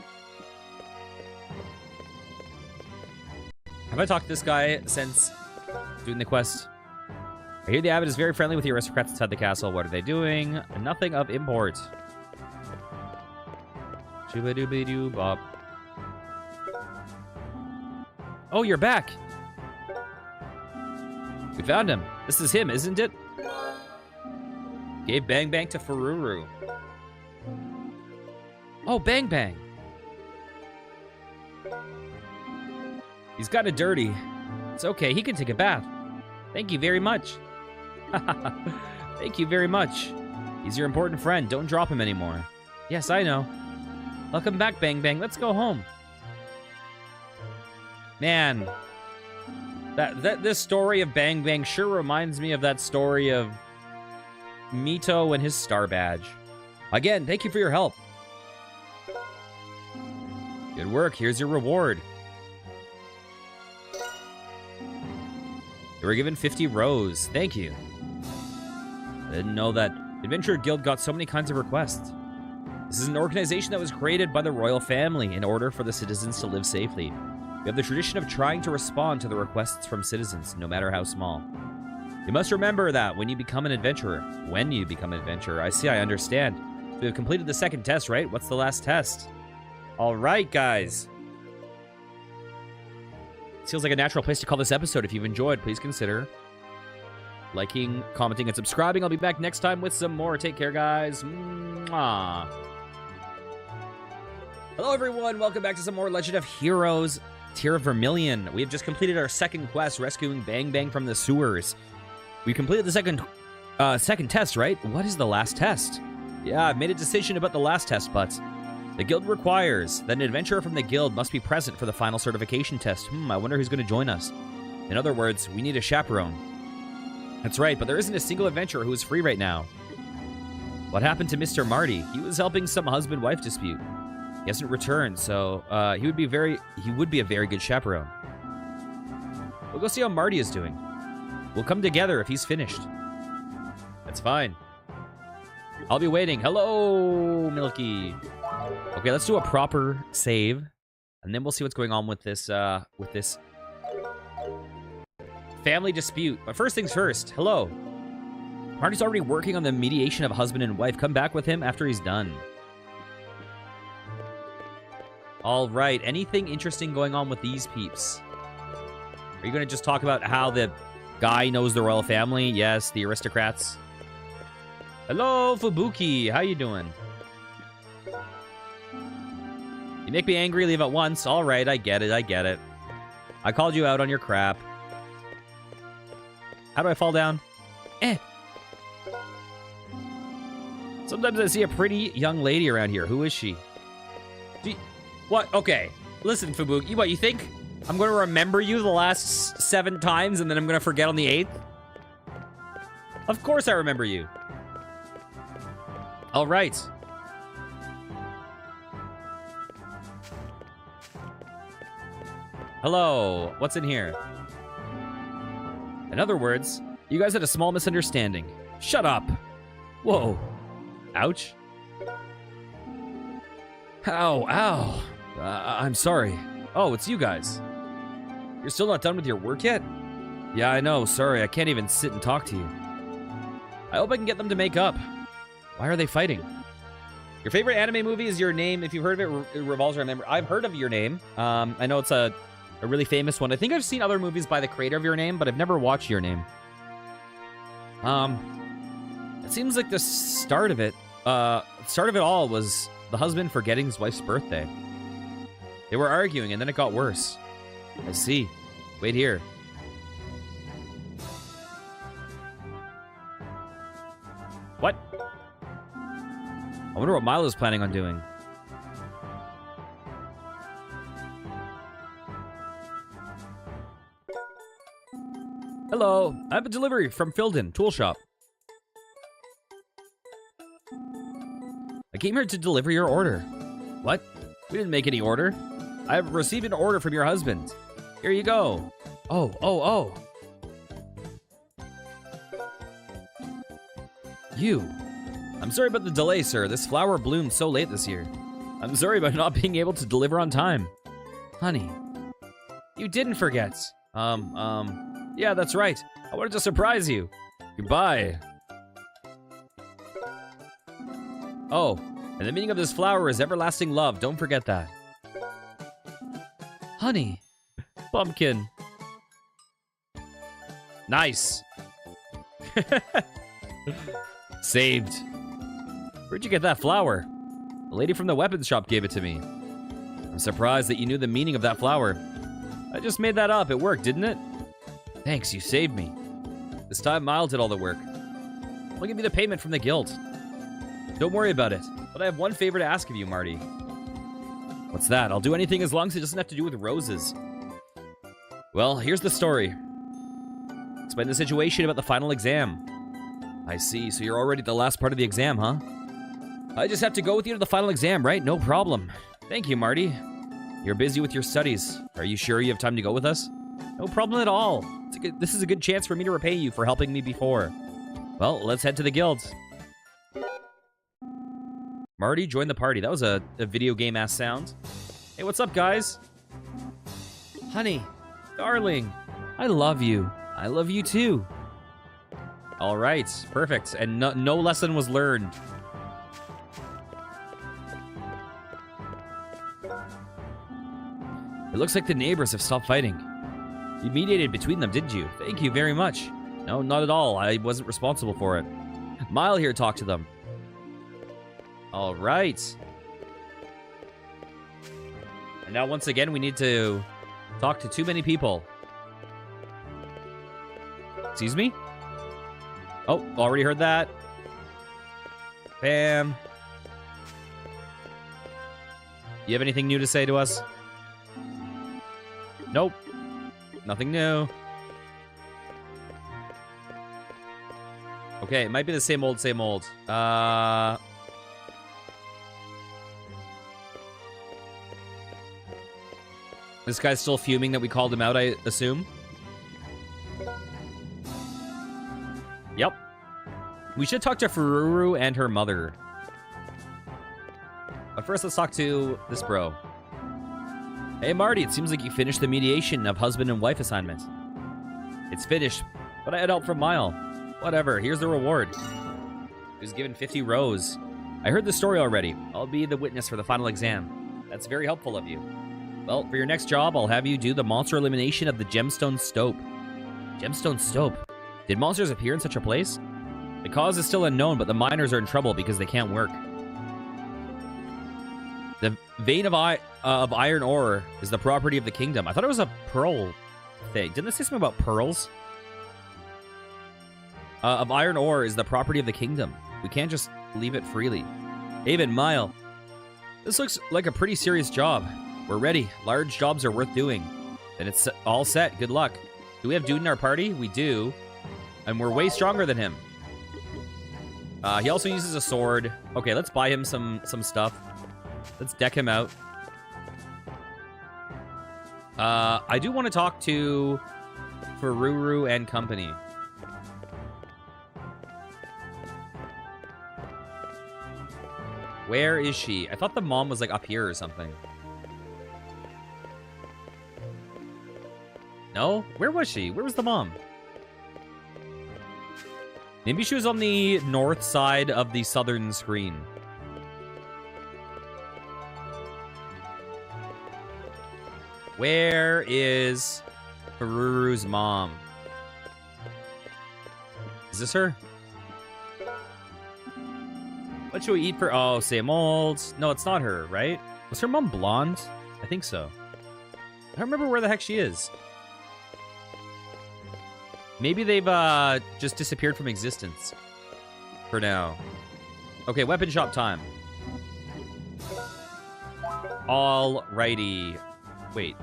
A: Have I talked to this guy since doing the quest? I hear the abbot is very friendly with the aristocrats inside the castle. What are they doing? Nothing of import. Shooba-dooby-doo-bop. Oh, you're back. We found him. This is him, isn't it? Gave Bang Bang to Fururu. Oh, Bang Bang. He's kind of dirty. It's okay. He can take a bath. Thank you very much. Thank you very much. He's your important friend. Don't drop him anymore. Yes, I know. Welcome back, Bang Bang. Let's go home. Man, this story of Bang Bang sure reminds me of that story of Mito and his star badge. Again, thank you for your help. Good work. Here's your reward. You were given 50 rows. Thank you. I didn't know that Adventurer Guild got so many kinds of requests. This is an organization that was created by the royal family in order for the citizens to live safely. We have the tradition of trying to respond to the requests from citizens, no matter how small. You must remember that when you become an adventurer. When you become an adventurer. I see, I understand. So we have completed the second test, right? What's the last test? All right, guys. Feels like a natural place to call this episode. If you've enjoyed, please consider liking, commenting, and subscribing. I'll be back next time with some more. Take care, guys. Mwah. Hello, everyone. Welcome back to some more Legend of Heroes, Tear of Vermillion. We have just completed our second quest, rescuing Bang Bang from the sewers. We completed the second test, right? What is the last test? Yeah, I've made a decision about the last test, but the guild requires that an adventurer from the guild must be present for the final certification test. I wonder who's going to join us. In other words, we need a chaperone. That's right, but there isn't a single adventurer who is free right now. What happened to Mr. Marty? He was helping some husband-wife dispute. He hasn't returned, so he would be a very good chaperone. We'll go see how Marty is doing. We'll come together if he's finished. That's fine. I'll be waiting. Hello, Milky. Okay, let's do a proper save, and then we'll see what's going on with this family dispute. But first things first. Hello. Marty's already working on the mediation of husband and wife. Come back with him after he's done. All right. Anything interesting going on with these peeps? Are you going to just talk about how the guy knows the royal family? Yes, the aristocrats. Hello, Fubuki. How you doing? You make me angry, leave at once. All right, I get it, I get it. I called you out on your crap. How do I fall down? Sometimes I see a pretty young lady around here. Who is she? What? Okay. Listen, Fubuki, what, you think I'm going to remember you the last 7 times and then I'm going to forget on the 8th? Of course I remember you. All right. Hello. What's in here? In other words, you guys had a small misunderstanding. Shut up. Whoa. Ouch. Ow, ow. I'm sorry. Oh, it's you guys. You're still not done with your work yet? Yeah, I know. Sorry, I can't even sit and talk to you. I hope I can get them to make up. Why are they fighting? Your favorite anime movie is Your Name. If you've heard of it, it revolves around memory. I've heard of Your Name. I know it's a really famous one. I think I've seen other movies by the creator of Your Name, but I've never watched Your Name. It seems like the start of it all was the husband forgetting his wife's birthday. They were arguing, and then it got worse. I see. Wait here. What? I wonder what Milo's planning on doing. Hello. I have a delivery from Filden, tool shop. I came here to deliver your order. What? We didn't make any order. I have received an order from your husband. Here you go. Oh. You. I'm sorry about the delay, sir. This flower bloomed so late this year. I'm sorry about not being able to deliver on time. Honey. You didn't forget. Yeah, that's right. I wanted to surprise you. Goodbye. Oh, and the meaning of this flower is everlasting love. Don't forget that. Honey. Pumpkin. Nice. Saved. Where'd you get that flower? The lady from the weapons shop gave it to me. I'm surprised that you knew the meaning of that flower. I just made that up. It worked, didn't it? Thanks, you saved me. This time, Mile did all the work. I'll give you the payment from the guild. Don't worry about it, but I have one favor to ask of you, Marty. What's that? I'll do anything as long as it doesn't have to do with roses. Well, here's the story. Explain the situation about the final exam. I see, so you're already at the last part of the exam, huh? I just have to go with you to the final exam, right? No problem. Thank you, Marty. You're busy with your studies. Are you sure you have time to go with us? No problem at all. It's a this is a good chance for me to repay you for helping me before. Well, let's head to the guilds. Marty joined the party. That was a video game-ass sound. Hey, what's up, guys? Honey, darling, I love you. I love you too. All right, perfect. And no lesson was learned. It looks like the neighbors have stopped fighting. You mediated between them, didn't you? Thank you very much. No, not at all. I wasn't responsible for it. Mile here talked to them. All right. And now, once again, we need to talk to too many people. Excuse me? Oh, already heard that. Bam. You have anything new to say to us? Nope. Nothing new. Okay, it might be the same old, same old. This guy's still fuming that we called him out, I assume. Yep. We should talk to Fururu and her mother. But first, let's talk to this bro. Hey, Marty, it seems like you finished the mediation of husband and wife assignment. It's finished, but I had help from Mile. Whatever, here's the reward. He was given 50 rows. I heard the story already. I'll be the witness for the final exam. That's very helpful of you. Well, for your next job, I'll have you do the monster elimination of the Gemstone Stope. Gemstone Stope? Did monsters appear in such a place? The cause is still unknown, but the miners are in trouble because they can't work. The vein of iron ore is the property of the kingdom. I thought it was a pearl thing. Didn't this say something about pearls? Of iron ore is the property of the kingdom. We can't just leave it freely. Haven, Mile. This looks like a pretty serious job. We're ready. Large jobs are worth doing. Then it's all set. Good luck. Do we have Dude in our party? We do. And we're way stronger than him. He also uses a sword. Okay, let's buy him some stuff. Let's deck him out. I do want to talk to Fururu and company. Where is she? I thought the mom was like up here or something. No? Where was she? Where was the mom? Maybe she was on the north side of the southern screen. Where is Fururu's mom? Is this her? What should we eat for... Oh, same old. No, it's not her, right? Was her mom blonde? I think so. I don't remember where the heck she is. Maybe they've just disappeared from existence for now. Okay, weapon shop time. Alrighty. Wait.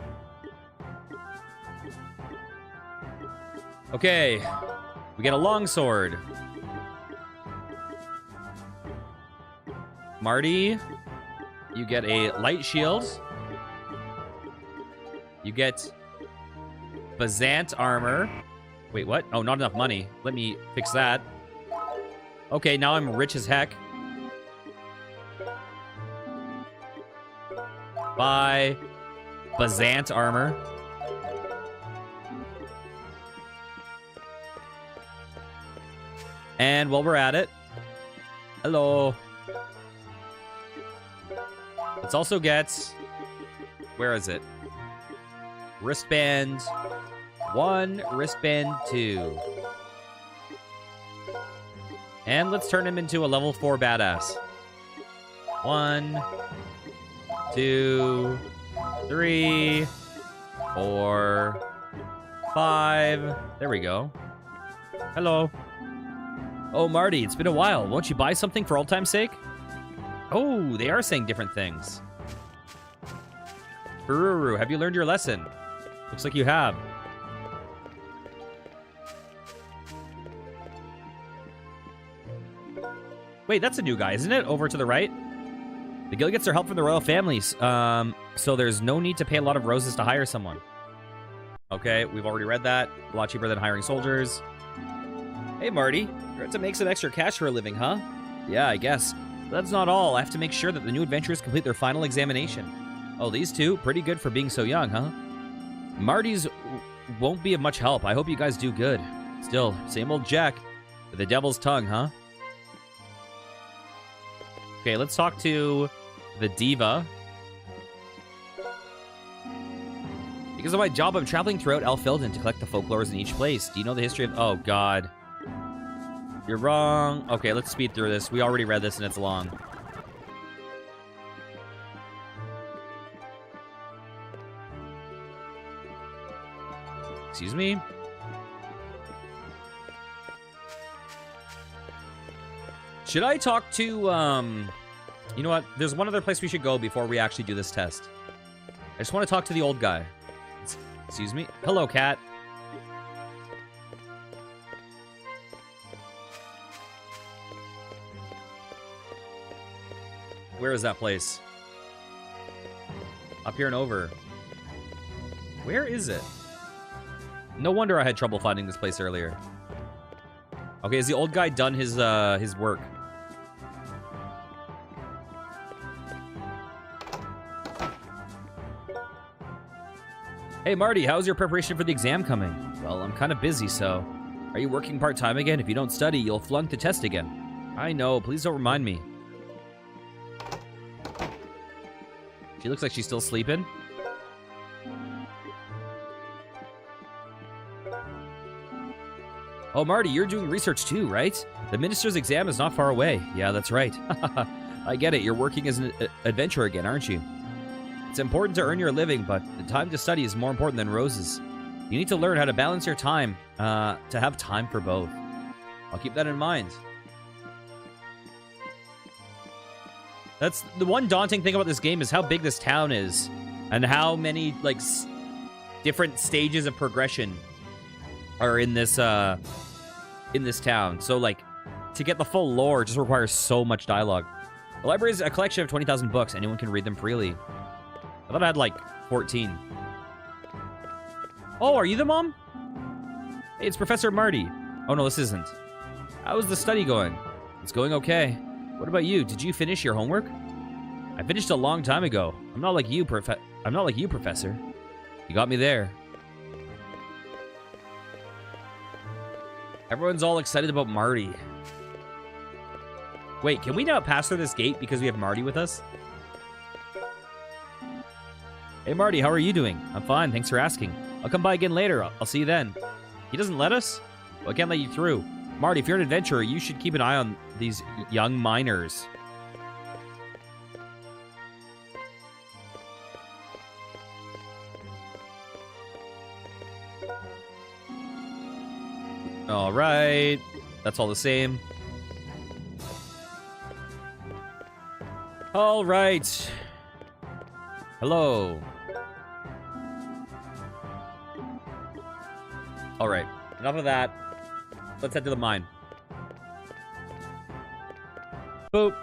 A: Okay. We get a longsword. Marty, you get a light shield. You get Bazant armor. Wait, what? Oh, not enough money. Let me fix that. Okay, now I'm rich as heck. Buy Bazant armor. And while we're at it, hello. Let's also get, where is it? Wristband 1, wristband 2. And let's turn him into a level 4 badass. 1, 2, 3, 4, 5. There we go. Hello. Oh, Marty, it's been a while. Won't you buy something for old time's sake? Oh, they are saying different things. Fururu, have you learned your lesson? Looks like you have. Wait, that's a new guy, isn't it? Over to the right? The guild gets their help from the royal families, so there's no need to pay a lot of roses to hire someone. Okay, we've already read that. A lot cheaper than hiring soldiers. Hey, Marty. You're to make some extra cash for a living, huh? Yeah, I guess. But that's not all. I have to make sure that the new adventurers complete their final examination. Oh, these two? Pretty good for being so young, huh? Marty's won't be of much help. I hope you guys do good. Still, same old Jack. With the devil's tongue, huh? Okay, let's talk to the diva. Because of my job, I'm traveling throughout Elfilden to collect the folklores in each place. Do you know the history of... Oh, God. You're wrong. Okay, let's speed through this. We already read this and it's long. Excuse me? Should I talk to, You know what? There's one other place we should go before we actually do this test. I just want to talk to the old guy. Excuse me? Hello, cat. Where is that place? Up here and over. Where is it? No wonder I had trouble finding this place earlier. Okay, has the old guy done his work? Hey, Marty, how's your preparation for the exam coming? Well, I'm kind of busy, so... Are you working part-time again? If you don't study, you'll flunk the test again. I know, please don't remind me. She looks like she's still sleeping. Oh, Marty, you're doing research too, right? The minister's exam is not far away. Yeah, that's right. I get it, you're working as an adventurer again, aren't you? It's important to earn your living, but the time to study is more important than roses. You need to learn how to balance your time, to have time for both. I'll keep that in mind. That's the one daunting thing about this game is how big this town is, and how many like different stages of progression are in this town. So like to get the full lore just requires so much dialogue. The library is a collection of 20,000 books. Anyone can read them freely. I thought I had like 14. Oh, are you the mom? Hey, it's Professor Marty. Oh no, this isn't. How's the study going? It's going okay. What about you? Did you finish your homework? I finished a long time ago. I'm not like you, Professor. You got me there. Everyone's all excited about Marty. Wait, can we not pass through this gate because we have Marty with us? Hey, Marty, how are you doing? I'm fine, thanks for asking. I'll come by again later. I'll see you then. He doesn't let us? Well, I can't let you through. Marty, if you're an adventurer, you should keep an eye on these young miners. All right. That's all the same. All right. Hello. All right. Enough of that. Let's head to the mine. Boop.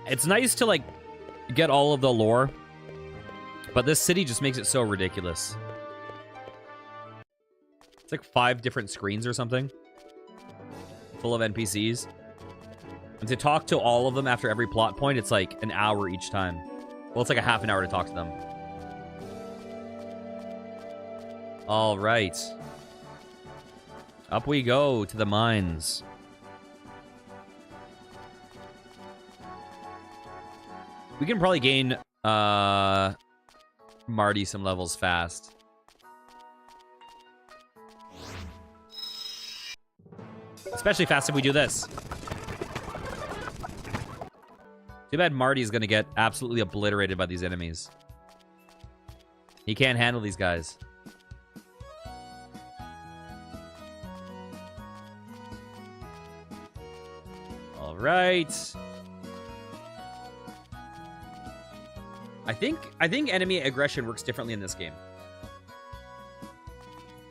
A: It's nice to, like, get all of the lore, but this city just makes it so ridiculous. It's like 5 different screens or something, full of NPCs. And to talk to all of them after every plot point, it's like an hour each time. Well, it's like a half an hour to talk to them. All right. Up we go to the mines. We can probably gain Marty some levels fast. Especially fast if we do this. Too bad Marty's gonna get absolutely obliterated by these enemies. He can't handle these guys. All right. I think enemy aggression works differently in this game.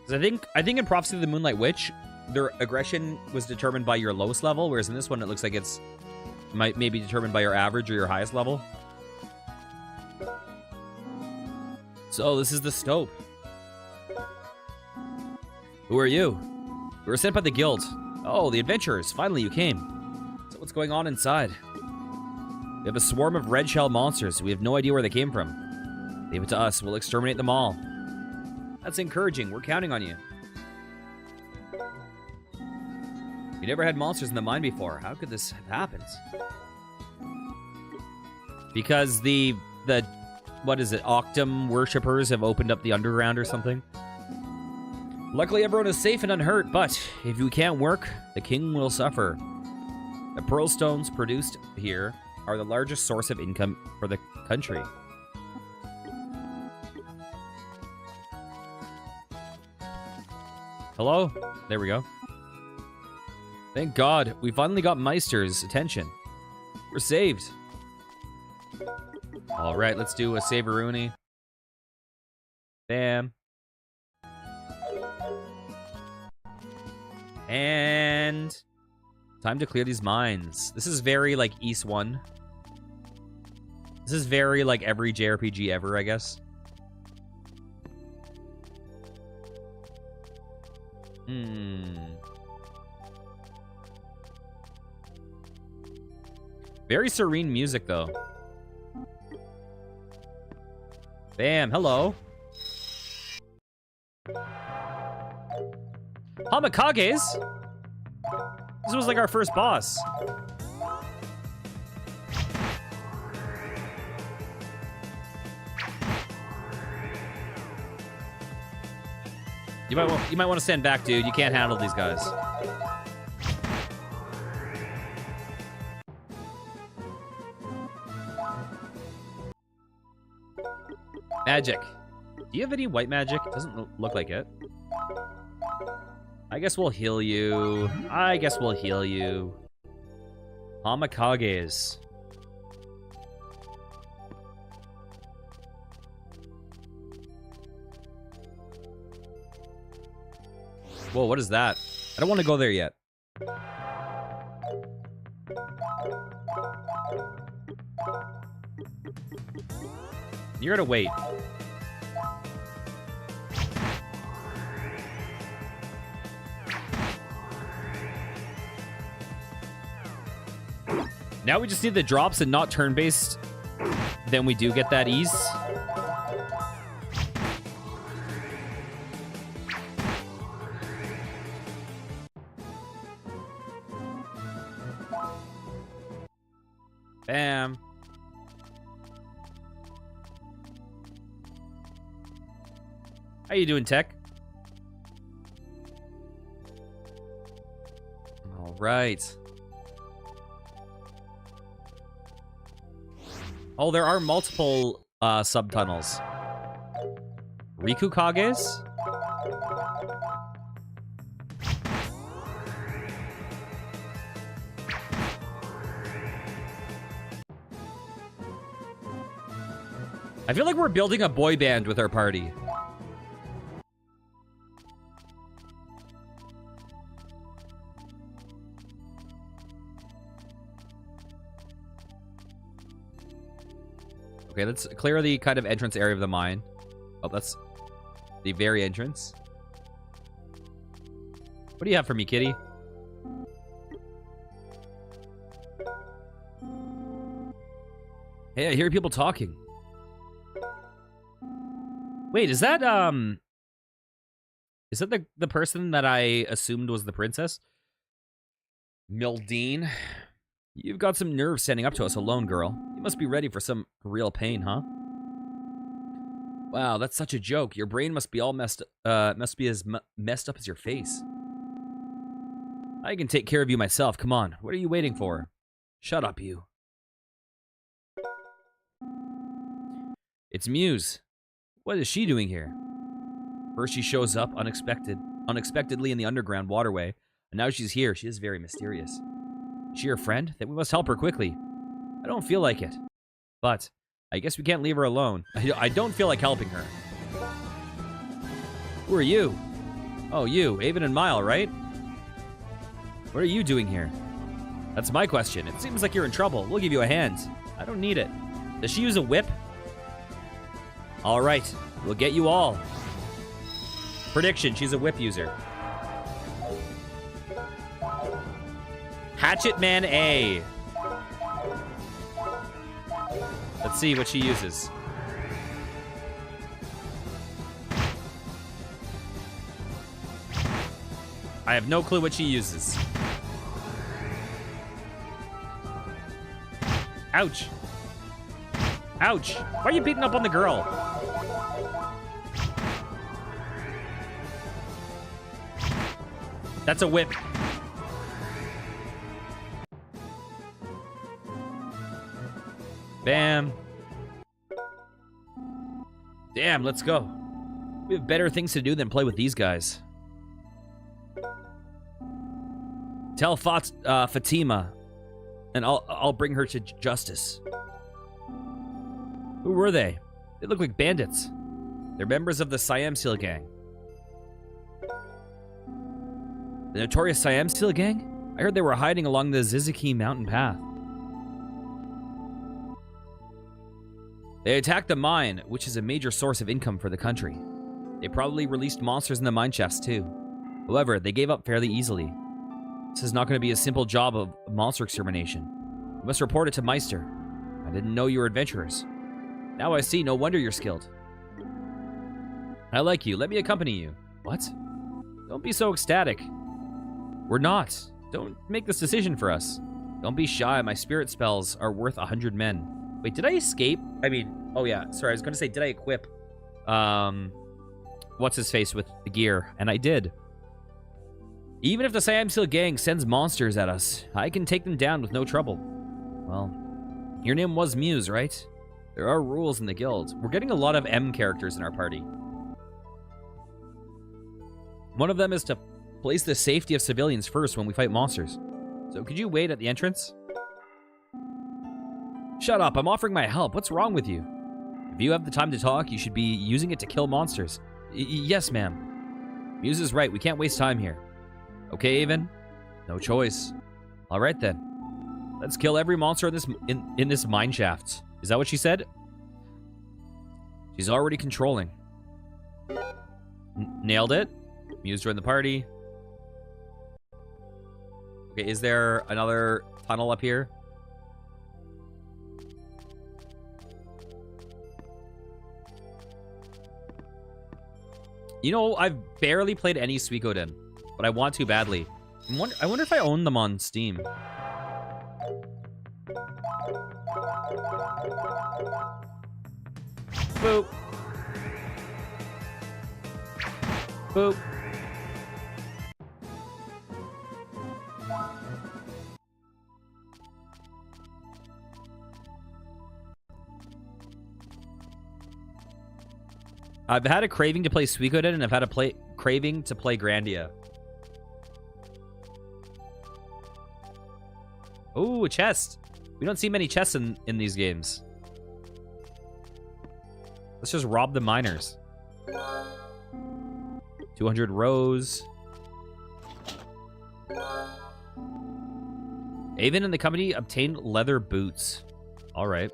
A: Because I think in Prophecy of the Moonlight Witch, their aggression was determined by your lowest level, whereas in this one it looks like it's might maybe determined by your average or your highest level. So this is the Stope. Who are you? We were sent by the guild. Oh, the adventurers. Finally, you came. So what's going on inside? We have a swarm of red shell monsters. We have no idea where they came from. Leave it to us. We'll exterminate them all. That's encouraging. We're counting on you. We never had monsters in the mine before. How could this have happened? Because the what is it, Octum worshippers have opened up the underground or something? Luckily, everyone is safe and unhurt, but if we can't work, the king will suffer. The pearl stones produced here are the largest source of income for the country. Hello? There we go. Thank God, we finally got Meister's attention. We're saved. All right, let's do a Save-A-Rooney. Bam. And time to clear these mines. This is very like East 1. This is very like every JRPG ever, I guess. Very serene music, though. Bam, hello. Hamikages? This was like our first boss. You might want to stand back, dude. You can't handle these guys. Magic. Do you have any white magic? Doesn't look like it. I guess we'll heal you. Hamikages. Whoa, what is that? I don't want to go there yet. You're gonna wait. Now we just need the drops and not turn-based. Then we do get that ease. Bam. How you doing, Tech? All right. Oh, there are multiple subtunnels. Rikukages? I feel like we're building a boy band with our party. Okay, let's clear the kind of entrance area of the mine. Oh, that's the very entrance. What do you have for me, kitty? Hey, I hear people talking. Wait, is that the person that I assumed was the princess? Mildine? You've got some nerve standing up to us alone, girl. You must be ready for some real pain, huh? Wow, that's such a joke. Your brain must be all messed up as your face. I can take care of you myself. Come on. What are you waiting for? Shut up, you. It's Muse. What is she doing here? First she shows up unexpectedly in the underground waterway, and now she's here. She is very mysterious. Is she your friend? Then we must help her quickly. I don't feel like it. But I guess we can't leave her alone. I don't feel like helping her. Who are you? Oh, you. Avon and Mile, right? What are you doing here? That's my question. It seems like you're in trouble. We'll give you a hand. I don't need it. Does she use a whip? All right. We'll get you all. Prediction, she's a whip user. Hatchet Man A. Let's see what she uses. I have no clue what she uses. Ouch. Ouch. Why are you beating up on the girl? That's a whip. Bam. Damn, let's go. We have better things to do than play with these guys. Tell Fatima, and I'll bring her to justice. Who were they? They look like bandits. They're members of the Siam Seal gang. The notorious Siam Seal gang? I heard they were hiding along the Ziziki mountain path. They attacked the mine, which is a major source of income for the country. They probably released monsters in the mine shafts too. However, they gave up fairly easily. This is not going to be a simple job of monster extermination. You must report it to Meister. I didn't know you were adventurers. Now I see, no wonder you're skilled. I like you. Let me accompany you. What? Don't be so ecstatic. We're not. Don't make this decision for us. Don't be shy. My spirit spells are worth 100 men. Wait, did I escape? I mean, oh yeah, sorry, I was going to say, did I equip, what's-his-face with the gear? And I did. Even if the Siam Seal gang sends monsters at us, I can take them down with no trouble. Well, your name was Muse, right? There are rules in the guild. We're getting a lot of M characters in our party. One of them is to place the safety of civilians first when we fight monsters. So could you wait at the entrance? Shut up, I'm offering my help. What's wrong with you? If you have the time to talk, you should be using it to kill monsters. Yes, ma'am. Muse is right, we can't waste time here. Okay, Avon? No choice. All right, then. Let's kill every monster in this mine shaft. Is that what she said? She's already controlling. Nailed it. Muse joined the party. Okay, is there another tunnel up here? You know, I've barely played any Suikoden, but I want to badly. I wonder if I own them on Steam. Boop. Boop. I've had a craving to play Suikoden, and I've had a craving to play Grandia. Ooh, a chest. We don't see many chests in these games. Let's just rob the miners. 200 rows. Avon and the company obtained leather boots. All right.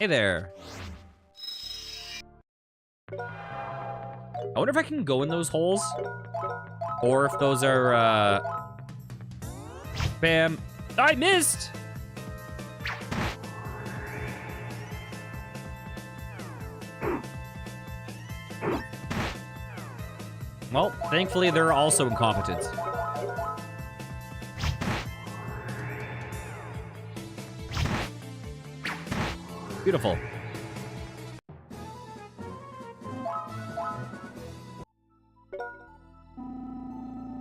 A: Hey there. I wonder if I can go in those holes. Or if those are, Bam. I missed! Well, thankfully, they're also incompetent. Beautiful.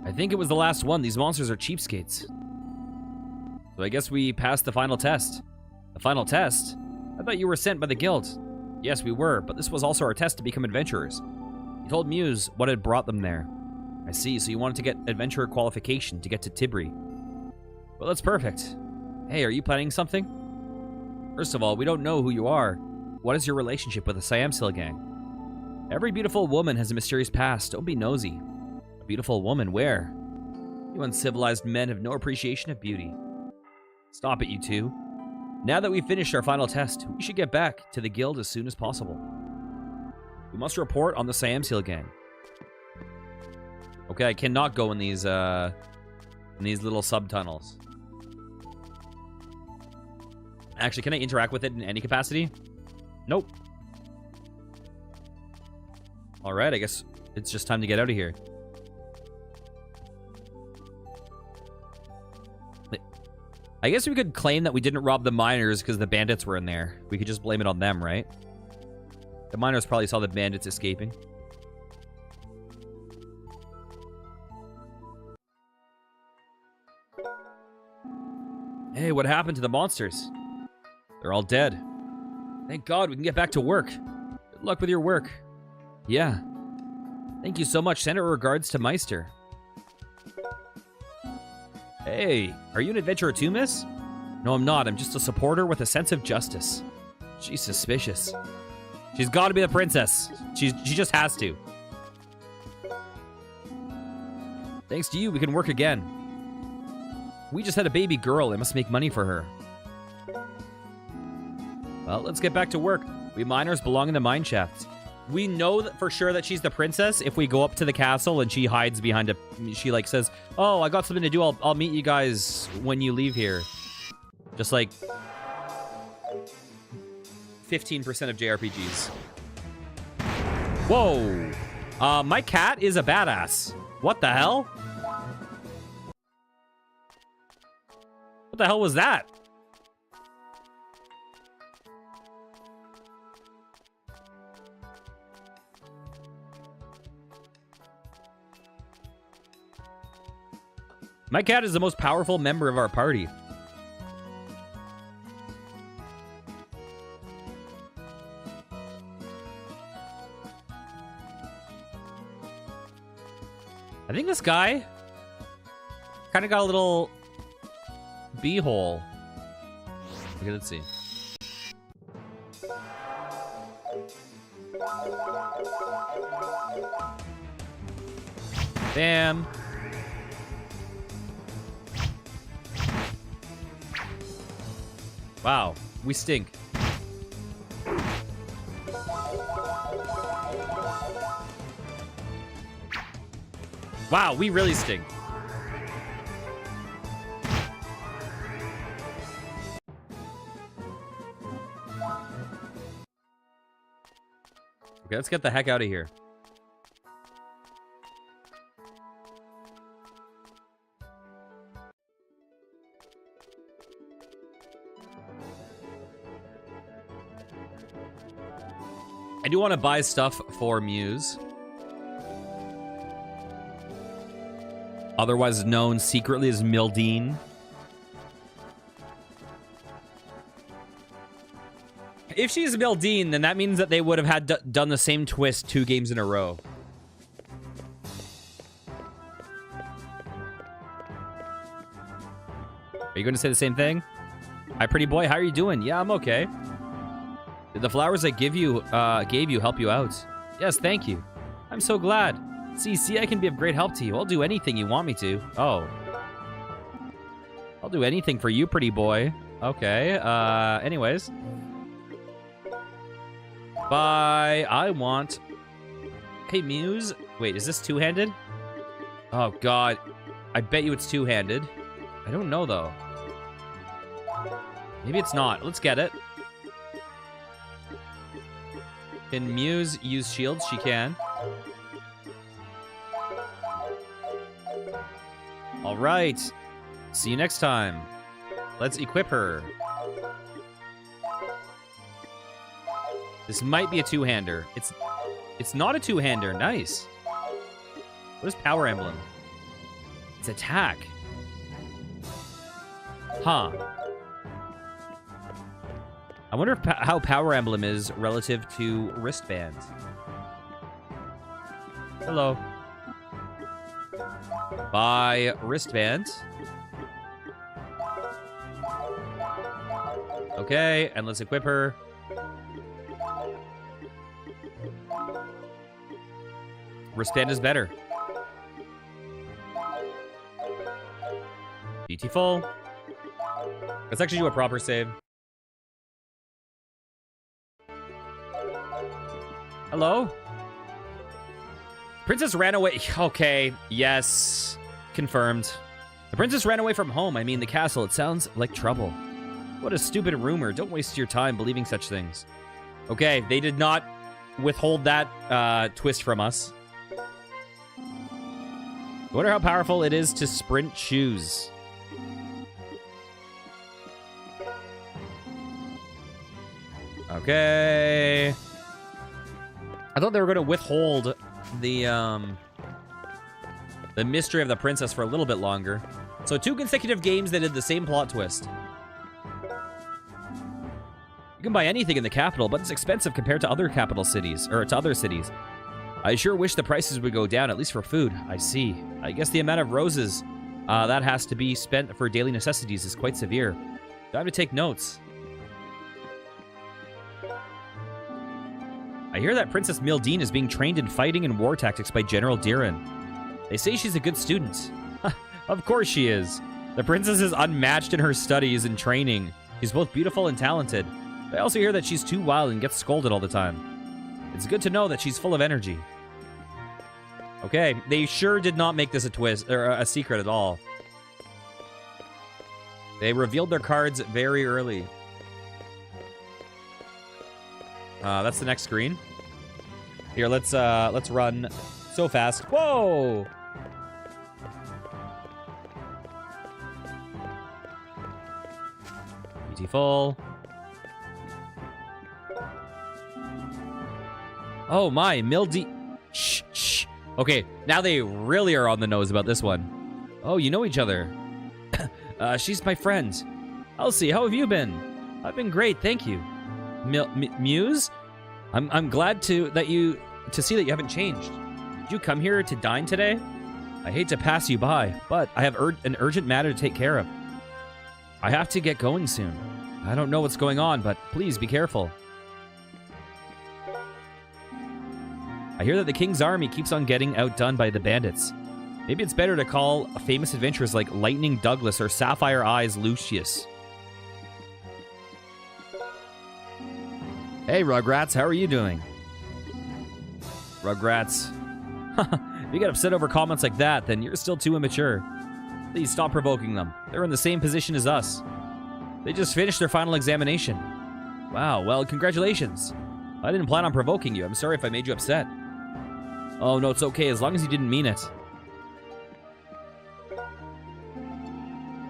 A: I think it was the last one. These monsters are cheapskates. So I guess we passed the final test. The final test? I thought you were sent by the guild. Yes, we were, but this was also our test to become adventurers. You told Muse what had brought them there. I see, so you wanted to get adventurer qualification to get to Tibri. Well, that's perfect. Hey, are you planning something? First of all, we don't know who you are. What is your relationship with the Siam Seal gang? Every beautiful woman has a mysterious past. Don't be nosy. A beautiful woman, where? You uncivilized men have no appreciation of beauty. Stop it, you two. Now that we've finished our final test, we should get back to the guild as soon as possible. We must report on the Siam Seal gang. Okay, I cannot go in these little subtunnels. Actually, can I interact with it in any capacity? Nope. Alright, I guess it's just time to get out of here. I guess we could claim that we didn't rob the miners because the bandits were in there. We could just blame it on them, right? The miners probably saw the bandits escaping. Hey, what happened to the monsters? They're all dead. Thank God we can get back to work. Good luck with your work. Yeah. Thank you so much. Send our regards to Meister. Hey, are you an adventurer too, miss? No, I'm not. I'm just a supporter with a sense of justice. She's suspicious. She's got to be the princess. She just has to. Thanks to you, we can work again. We just had a baby girl. I must make money for her. Well, let's get back to work. We miners belong in the mine shafts. We know that for sure that she's the princess if we go up to the castle and she hides behind a... She, like, says, oh, I got something to do. I'll meet you guys when you leave here. Just, like... 15% of JRPGs. Whoa. My cat is a badass. What the hell? What the hell was that? My cat is the most powerful member of our party. I think this guy kind of got a little bee-hole. Okay, let's see. Bam. Wow, we stink. Wow, we really stink. Okay, let's get the heck out of here. I do want to buy stuff for Muse. Otherwise known secretly as Mildine. If she's Mildine, then that means that they would have had done the same twist 2 games in a row. Are you going to say the same thing? Hi, pretty boy. How are you doing? Yeah, I'm okay. Did the flowers I gave you help you out? Yes, thank you. I'm so glad. See, I can be of great help to you. I'll do anything you want me to. Oh. I'll do anything for you, pretty boy. Okay, anyways. Bye. I want... Hey, Muse. Wait, is this two-handed? Oh, God. I bet you it's two-handed. I don't know, though. Maybe it's not. Let's get it. Can Muse use shields? She can. All right. See you next time. Let's equip her. This might be a two-hander. It's not a two-hander. Nice. What is Power Emblem? It's attack. Huh. I wonder if how Power Emblem is relative to wristbands. Hello. Buy wristband. Okay, and let's equip her. Wristband is better. Beautiful. Let's actually do a proper save. Hello? Princess ran away. Okay, yes. Confirmed. The princess ran away from home. I mean, the castle. It sounds like trouble. What a stupid rumor. Don't waste your time believing such things. Okay, they did not withhold that twist from us. I wonder how powerful it is to sprint shoes. Okay. I thought they were going to withhold the mystery of the princess for a little bit longer. So 2 consecutive games that did the same plot twist. You can buy anything in the capital, but it's expensive compared to other capital cities, or to other cities. I sure wish the prices would go down, at least for food. I see. I guess the amount of roses that has to be spent for daily necessities is quite severe. Time to take notes. I hear that Princess Mildine is being trained in fighting and war tactics by General Diran. They say she's a good student. Of course she is. The princess is unmatched in her studies and training. She's both beautiful and talented. I also hear that she's too wild and gets scolded all the time. It's good to know that she's full of energy. Okay, they sure did not make this a twist, or a secret at all. They revealed their cards very early. That's the next screen. Here, let's run so fast. Whoa! Beautiful. Oh my, Mildy. Shh, shh. Okay, now they really are on the nose about this one. Oh, you know each other. She's my friend. Elsie, how have you been? I've been great, thank you. Muse? I'm glad to see that you haven't changed. Did you come here to dine today? I hate to pass you by, but I have an urgent matter to take care of. I have to get going soon. I don't know what's going on, but please be careful. I hear that the king's army keeps on getting outdone by the bandits. Maybe it's better to call famous adventurers like Lightning Douglas or Sapphire Eyes Lucius. Hey, Rugrats, how are you doing? Rugrats. If you get upset over comments like that, then you're still too immature. Please stop provoking them. They're in the same position as us. They just finished their final examination. Wow, well, congratulations. I didn't plan on provoking you. I'm sorry if I made you upset. Oh, no, it's okay, as long as you didn't mean it.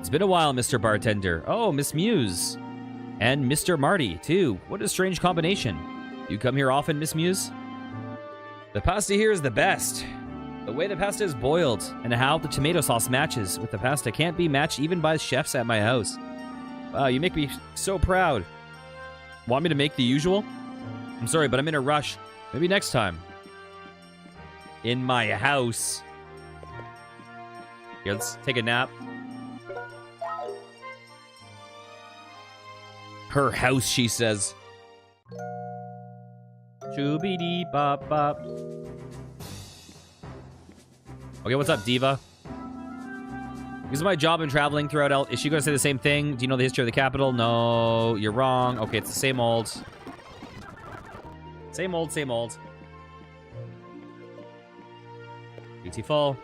A: It's been a while, Mr. Bartender. Oh, Miss Muse. And Mr. Marty, too. What a strange combination. You come here often, Miss Muse? The pasta here is the best. The way the pasta is boiled and how the tomato sauce matches with the pasta can't be matched even by chefs at my house. Wow, you make me so proud. Want me to make the usual? I'm sorry, but I'm in a rush. Maybe next time. In my house. Here, let's take a nap. Her house, she says. Shoo-be-dee-bop-bop. Okay, what's up, Diva? This is my job in traveling throughout Is she going to say the same thing? Do you know the history of the capital? No, you're wrong. Okay, it's the same old. Same old, same old. Beautiful.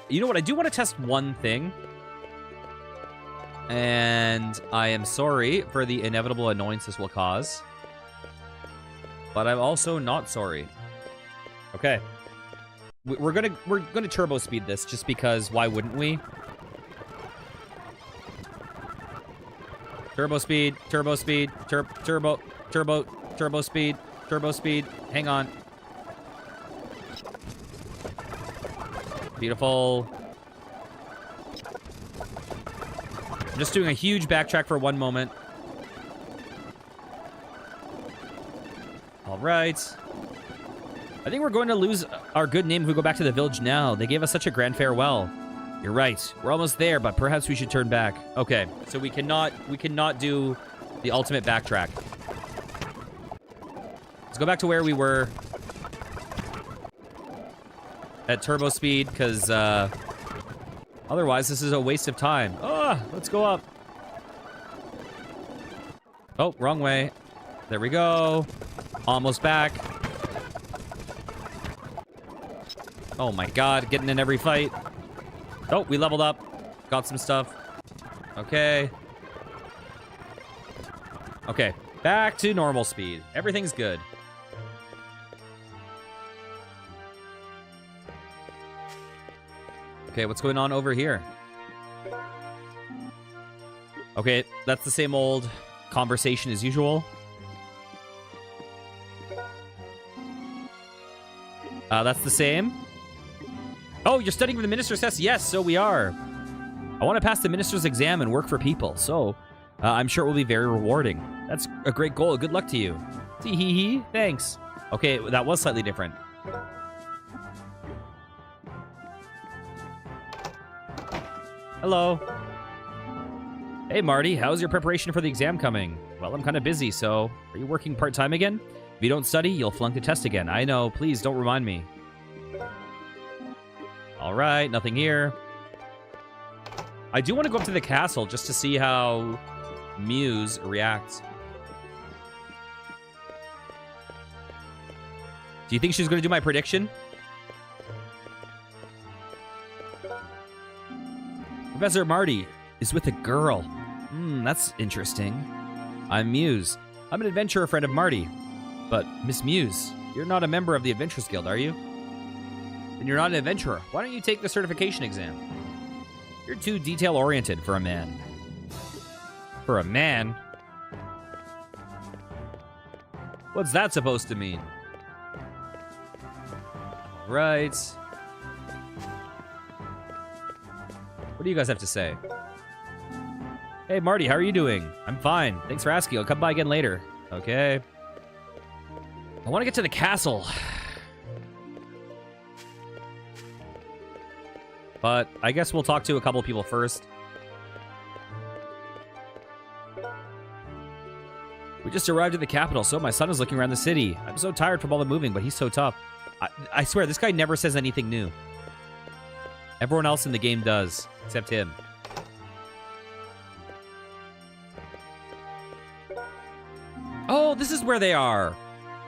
A: You know what? I do want to test one thing. And I am sorry for the inevitable annoyance this will cause. But I'm also not sorry. Okay. We're gonna turbo speed this just because why wouldn't we? Turbo speed, turbo speed, turbo speed, turbo speed. Hang on. Beautiful. I'm just doing a huge backtrack for one moment. All right. I think we're going to lose our good name if we go back to the village now. They gave us such a grand farewell. You're right. We're almost there, but perhaps we should turn back. Okay, so we cannot do the ultimate backtrack. go back to where we were at turbo speed, because otherwise this is a waste of time. Oh, let's go up. Oh, wrong way. There we go. Almost back. Oh my god, getting in every fight. Oh, we leveled up. Got some stuff. Okay. Okay, back to normal speed. Everything's good. Okay, what's going on over here? Okay, that's the same old conversation as usual. That's the same. Oh, you're studying for the minister's test? Yes, so we are. I want to pass the minister's exam and work for people, so I'm sure it will be very rewarding. That's a great goal. Good luck to you. Tee-hee-hee. Thanks. Okay, that was slightly different. Hello. Hey, Marty. How's your preparation for the exam coming? Well, I'm kind of busy, so are you working part-time again? If you don't study, you'll flunk the test again. I know. Please don't remind me. All right, nothing here. I do want to go up to the castle just to see how Muse reacts. Do you think she's going to do my prediction? Professor Marty is with a girl. That's interesting. I'm Muse. I'm an adventurer friend of Marty. But, Miss Muse, you're not a member of the Adventurers Guild, are you? And you're not an adventurer. Why don't you take the certification exam? You're too detail-oriented for a man. For a man? What's that supposed to mean? Right. What do you guys have to say? Hey, Marty, how are you doing? I'm fine. Thanks for asking. I'll come by again later. Okay. I want to get to the castle. But I guess we'll talk to a couple people first. We just arrived at the capital, so my son is looking around the city. I'm so tired from all the moving, but he's so tough. I swear, this guy never says anything new. Everyone else in the game does, except him. Oh, this is where they are.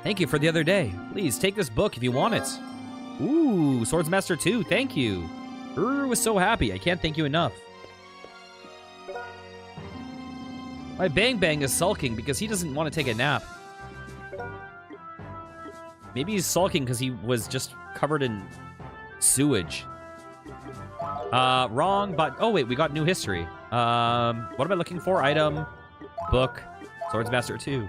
A: Thank you for the other day. Please, take this book if you want it. Ooh, Swordsmaster 2, thank you. Ur was so happy. I can't thank you enough. My Bang Bang is sulking because he doesn't want to take a nap. Maybe he's sulking because he was just covered in sewage. Wrong, but... Oh, wait, we got new history. What am I looking for? Item, book, Swordsmaster 2.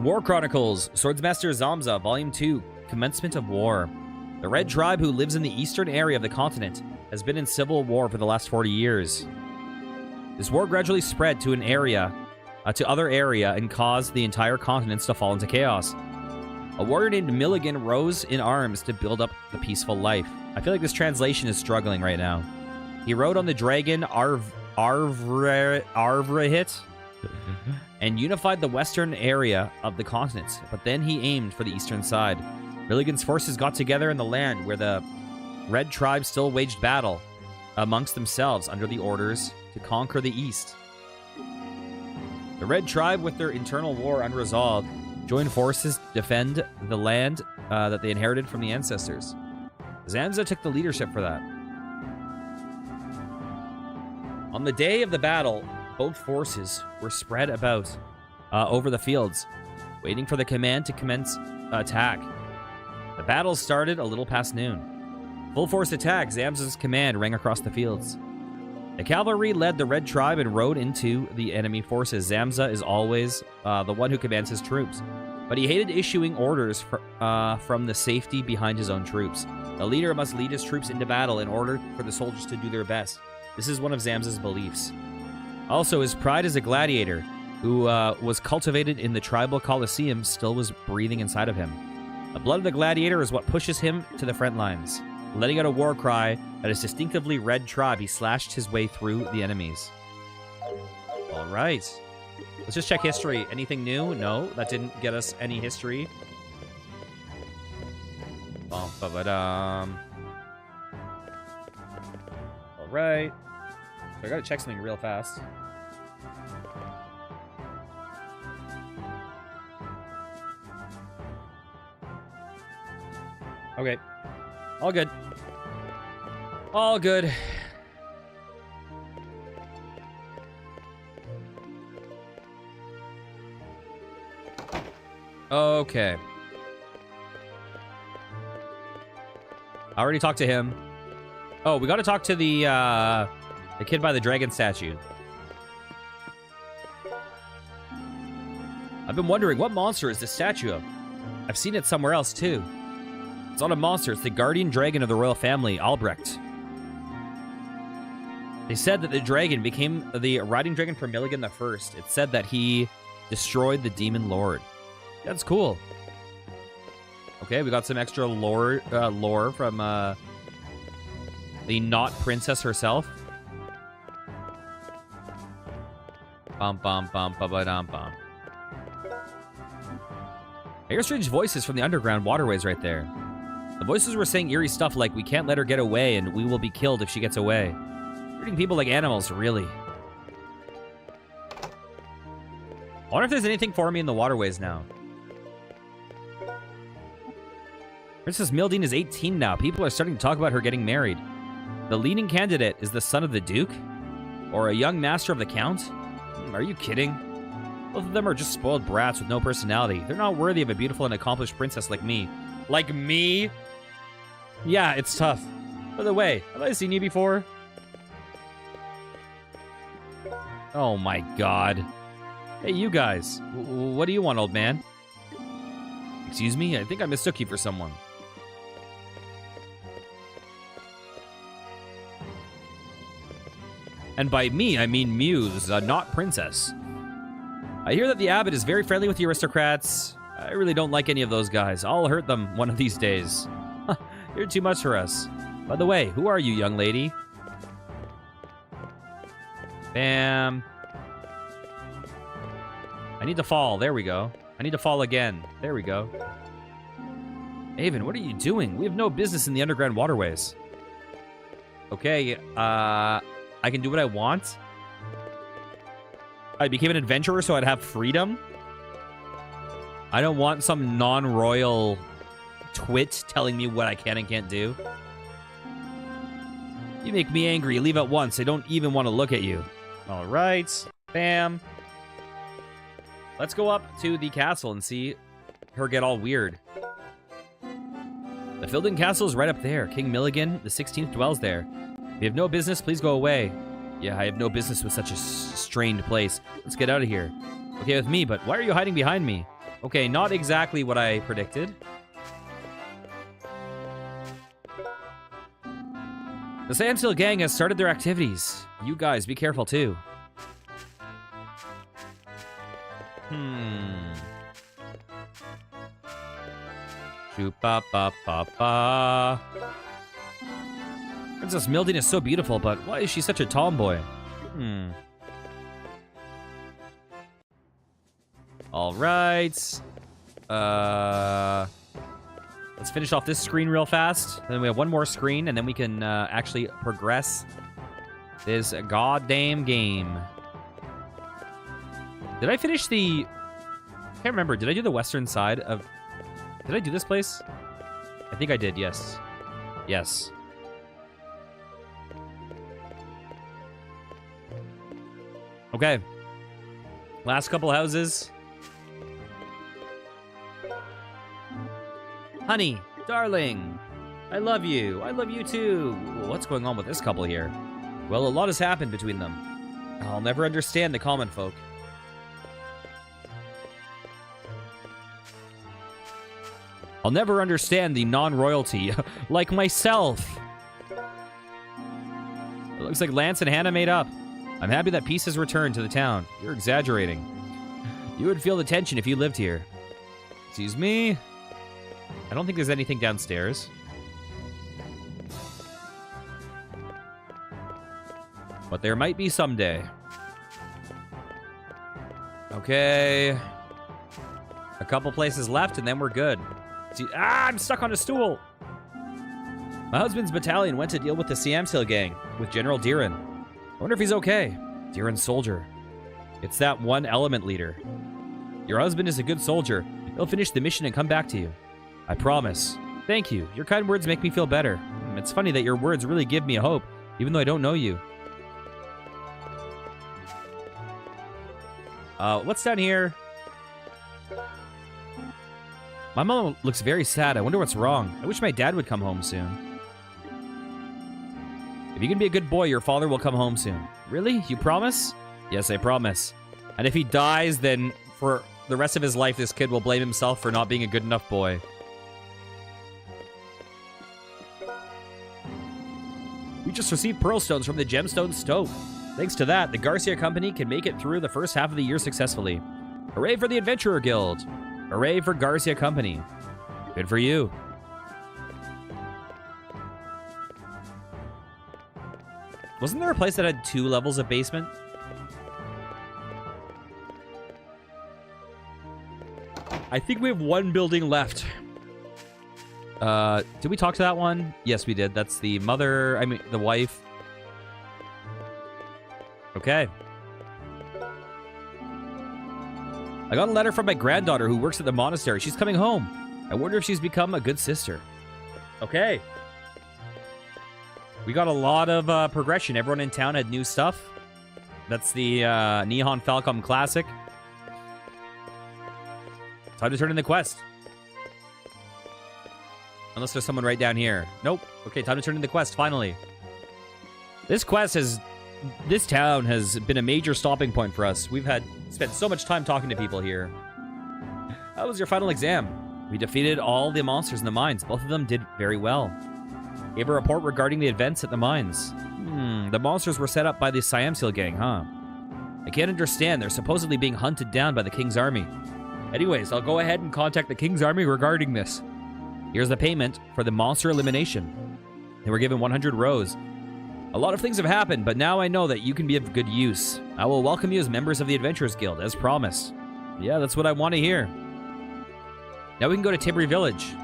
A: War Chronicles, Swordsmaster Zamza, Volume 2, Commencement of War. The Red Tribe, who lives in the eastern area of the continent, has been in civil war for the last 40 years. This war gradually spread to other area, and caused the entire continents to fall into chaos. A warrior named Milligan rose in arms to build up the peaceful life. I feel like this translation is struggling right now. He rode on the dragon Arvrahit and unified the western area of the continent, but then he aimed for the eastern side. Milligan's forces got together in the land where the Red Tribe still waged battle amongst themselves under the orders to conquer the east. The Red Tribe, with their internal war unresolved, joined forces to defend the land that they inherited from the ancestors. Zamza took the leadership for that. On the day of the battle, both forces were spread about over the fields, waiting for the command to commence attack. The battle started a little past noon. Full force attack, Zamza's command rang across the fields. The cavalry led the Red Tribe and rode into the enemy forces. Zamza is always the one who commands his troops, but he hated issuing orders from the safety behind his own troops. The leader must lead his troops into battle in order for the soldiers to do their best. This is one of Zamza's beliefs. Also, his pride as a gladiator, who was cultivated in the tribal coliseum, still was breathing inside of him. The blood of the gladiator is what pushes him to the front lines. Letting out a war cry at his distinctively red tribe, he slashed his way through the enemies. All right. Let's just check history. Anything new? No, that didn't get us any history. Bum, ba, ba, dum. All right. So I gotta check something real fast. Okay. All good. All good. Okay. I already talked to him. Oh, we got to talk to the kid by the dragon statue. I've been wondering, what monster is this statue of? I've seen it somewhere else, too. It's not a monster. It's the guardian dragon of the royal family, Albrecht. They said that the dragon became the riding dragon Vermillion the First. It said that he destroyed the demon lord. That's cool. Okay, we got some extra lore from the not princess herself. Bum bum bum ba ba dum bum. I hear strange voices from the underground waterways right there. The voices were saying eerie stuff like, we can't let her get away and we will be killed if she gets away. Treating people like animals, really. I wonder if there's anything for me in the waterways now. Princess Mildine is 18 now. People are starting to talk about her getting married. The leading candidate is the son of the Duke? Or a young master of the Count? Are you kidding? Both of them are just spoiled brats with no personality. They're not worthy of a beautiful and accomplished princess like me. Like me? Yeah, it's tough. By the way, have I seen you before? Oh my god. Hey, you guys. What do you want, old man? Excuse me? I think I mistook you for someone. And by me, I mean muse, not princess. I hear that the abbot is very friendly with the aristocrats. I really don't like any of those guys. I'll hurt them one of these days. You're too much for us. By the way, who are you, young lady? Bam. I need to fall. There we go. I need to fall again. There we go. Avon, what are you doing? We have no business in the underground waterways. Okay, I can do what I want. I became an adventurer so I'd have freedom. I don't want some non-royal twit telling me what I can and can't do. You make me angry. Leave at once. I don't even want to look at you. All right. Bam. Let's go up to the castle and see her get all weird. The Filden Castle is right up there. King Milligan, the 16th, dwells there. If you have no business, please go away. Yeah, I have no business with such a strained place. Let's get out of here. Okay with me, but why are you hiding behind me? Okay, not exactly what I predicted. The Sandsteel Gang has started their activities. You guys, be careful too. Shoo-ba-ba-ba-ba. Princess Mildine is so beautiful, but why is she such a tomboy? All right. Let's finish off this screen real fast. Then we have one more screen, and then we can actually progress this goddamn game. Did I finish the... I can't remember. Did I do the western side of... Did I do this place? I think I did, yes. Yes. Okay. Last couple houses. Honey, darling, I love you. I love you too. What's going on with this couple here? Well, a lot has happened between them. I'll never understand the common folk. I'll never understand the non-royalty, like myself. It looks like Lance and Hannah made up. I'm happy that peace has returned to the town. You're exaggerating. You would feel the tension if you lived here. Excuse me? I don't think there's anything downstairs. But there might be someday. Okay. A couple places left, and then we're good. See, I'm stuck on a stool. My husband's battalion went to deal with the Siamsil gang with General Diran. I wonder if he's okay. Diran's soldier. It's that one element leader. Your husband is a good soldier. He'll finish the mission and come back to you. I promise. Thank you. Your kind words make me feel better. It's funny that your words really give me a hope, even though I don't know you. What's down here? My mom looks very sad. I wonder what's wrong. I wish my dad would come home soon. If you can be a good boy, your father will come home soon. Really? You promise? Yes, I promise. And if he dies, then for the rest of his life, this kid will blame himself for not being a good enough boy. We just received pearl stones from the gemstone stove. Thanks to that, the Garcia Company can make it through the first half of the year successfully. Hooray for the Adventurer Guild. Hooray for Garcia Company. Good for you. Wasn't there a place that had 2 levels of basement? I think we have 1 building left. Did we talk to that one? Yes, we did. That's the mother, the wife. Okay. I got a letter from my granddaughter who works at the monastery. She's coming home. I wonder if she's become a good sister. Okay. We got a lot of progression. Everyone in town had new stuff. That's the Nihon Falcom Classic. Time to turn in the quest. Unless there's someone right down here. Nope. Okay, time to turn in the quest, finally. This town has been a major stopping point for us. We've spent so much time talking to people here. How was your final exam? We defeated all the monsters in the mines. Both of them did very well. Gave a report regarding the events at the mines. The monsters were set up by the Siamsil gang, huh? I can't understand. They're supposedly being hunted down by the King's army. Anyways, I'll go ahead and contact the King's army regarding this. Here's the payment for the monster elimination. They were given 100 rows. A lot of things have happened, but now I know that you can be of good use. I will welcome you as members of the Adventurers Guild, as promised. Yeah, that's what I want to hear. Now we can go to Tibri Village.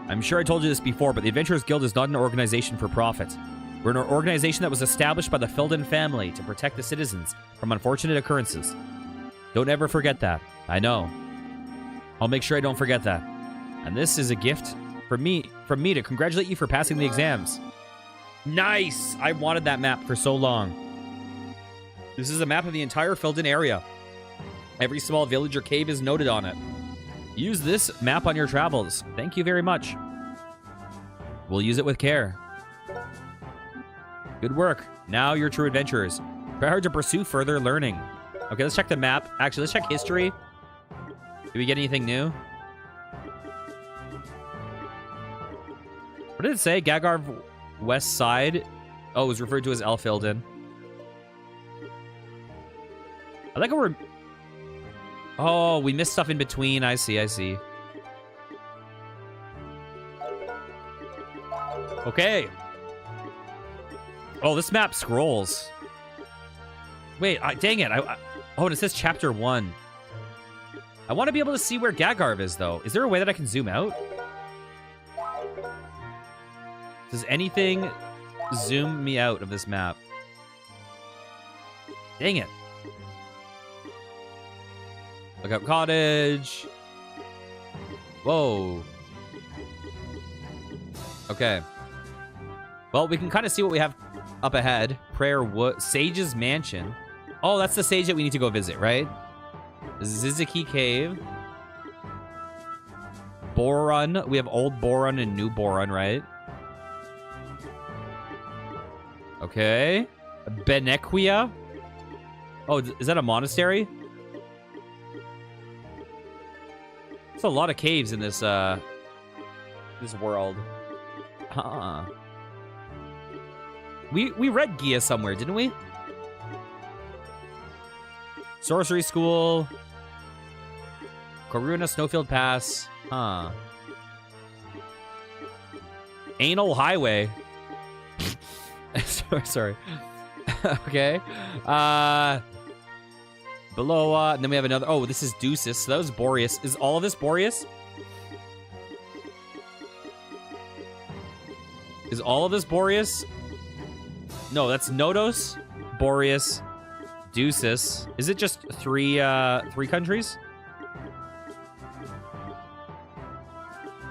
A: I'm sure I told you this before, but the Adventurers Guild is not an organization for profit. We're an organization that was established by the Filden family to protect the citizens from unfortunate occurrences. Don't ever forget that. I know. I'll make sure I don't forget that. And this is a gift from me to congratulate you for passing the exams. Nice! I wanted that map for so long. This is a map of the entire Filden area. Every small village or cave is noted on it. Use this map on your travels. Thank you very much. We'll use it with care. Good work. Now you're true adventurers. Try hard to pursue further learning. Okay, let's check the map. Actually, let's check history. Did we get anything new? What did it say? Gagarv West Side? Oh, it was referred to as Elfilden. I like how we're... Oh, we missed stuff in between. I see, I see. Okay. Oh, this map scrolls. Wait, dang it. Oh, it says Chapter 1. I want to be able to see where Gagarv is, though. Is there a way that I can zoom out? Does anything zoom me out of this map? Dang it. Lookout Cottage. Whoa. Okay. Well, we can kind of see what we have up ahead. Prayer Wood. Sage's Mansion. Oh, that's the sage that we need to go visit, right? Ziziki Cave. Borun. We have Old Borun and New Borun, right? Okay. Benequia. Oh, is that a monastery? There's a lot of caves in this this world. We read Gia somewhere, didn't we? Sorcery School. Karuna Snowfield Pass. Huh. Anal Highway. Sorry. Okay. Below, and then we have another. Oh, this is Deuces. So that was Boreas. Is all of this Boreas? Is all of this Boreas? No, that's Nodos, Boreas, Deuces. Is it just three countries?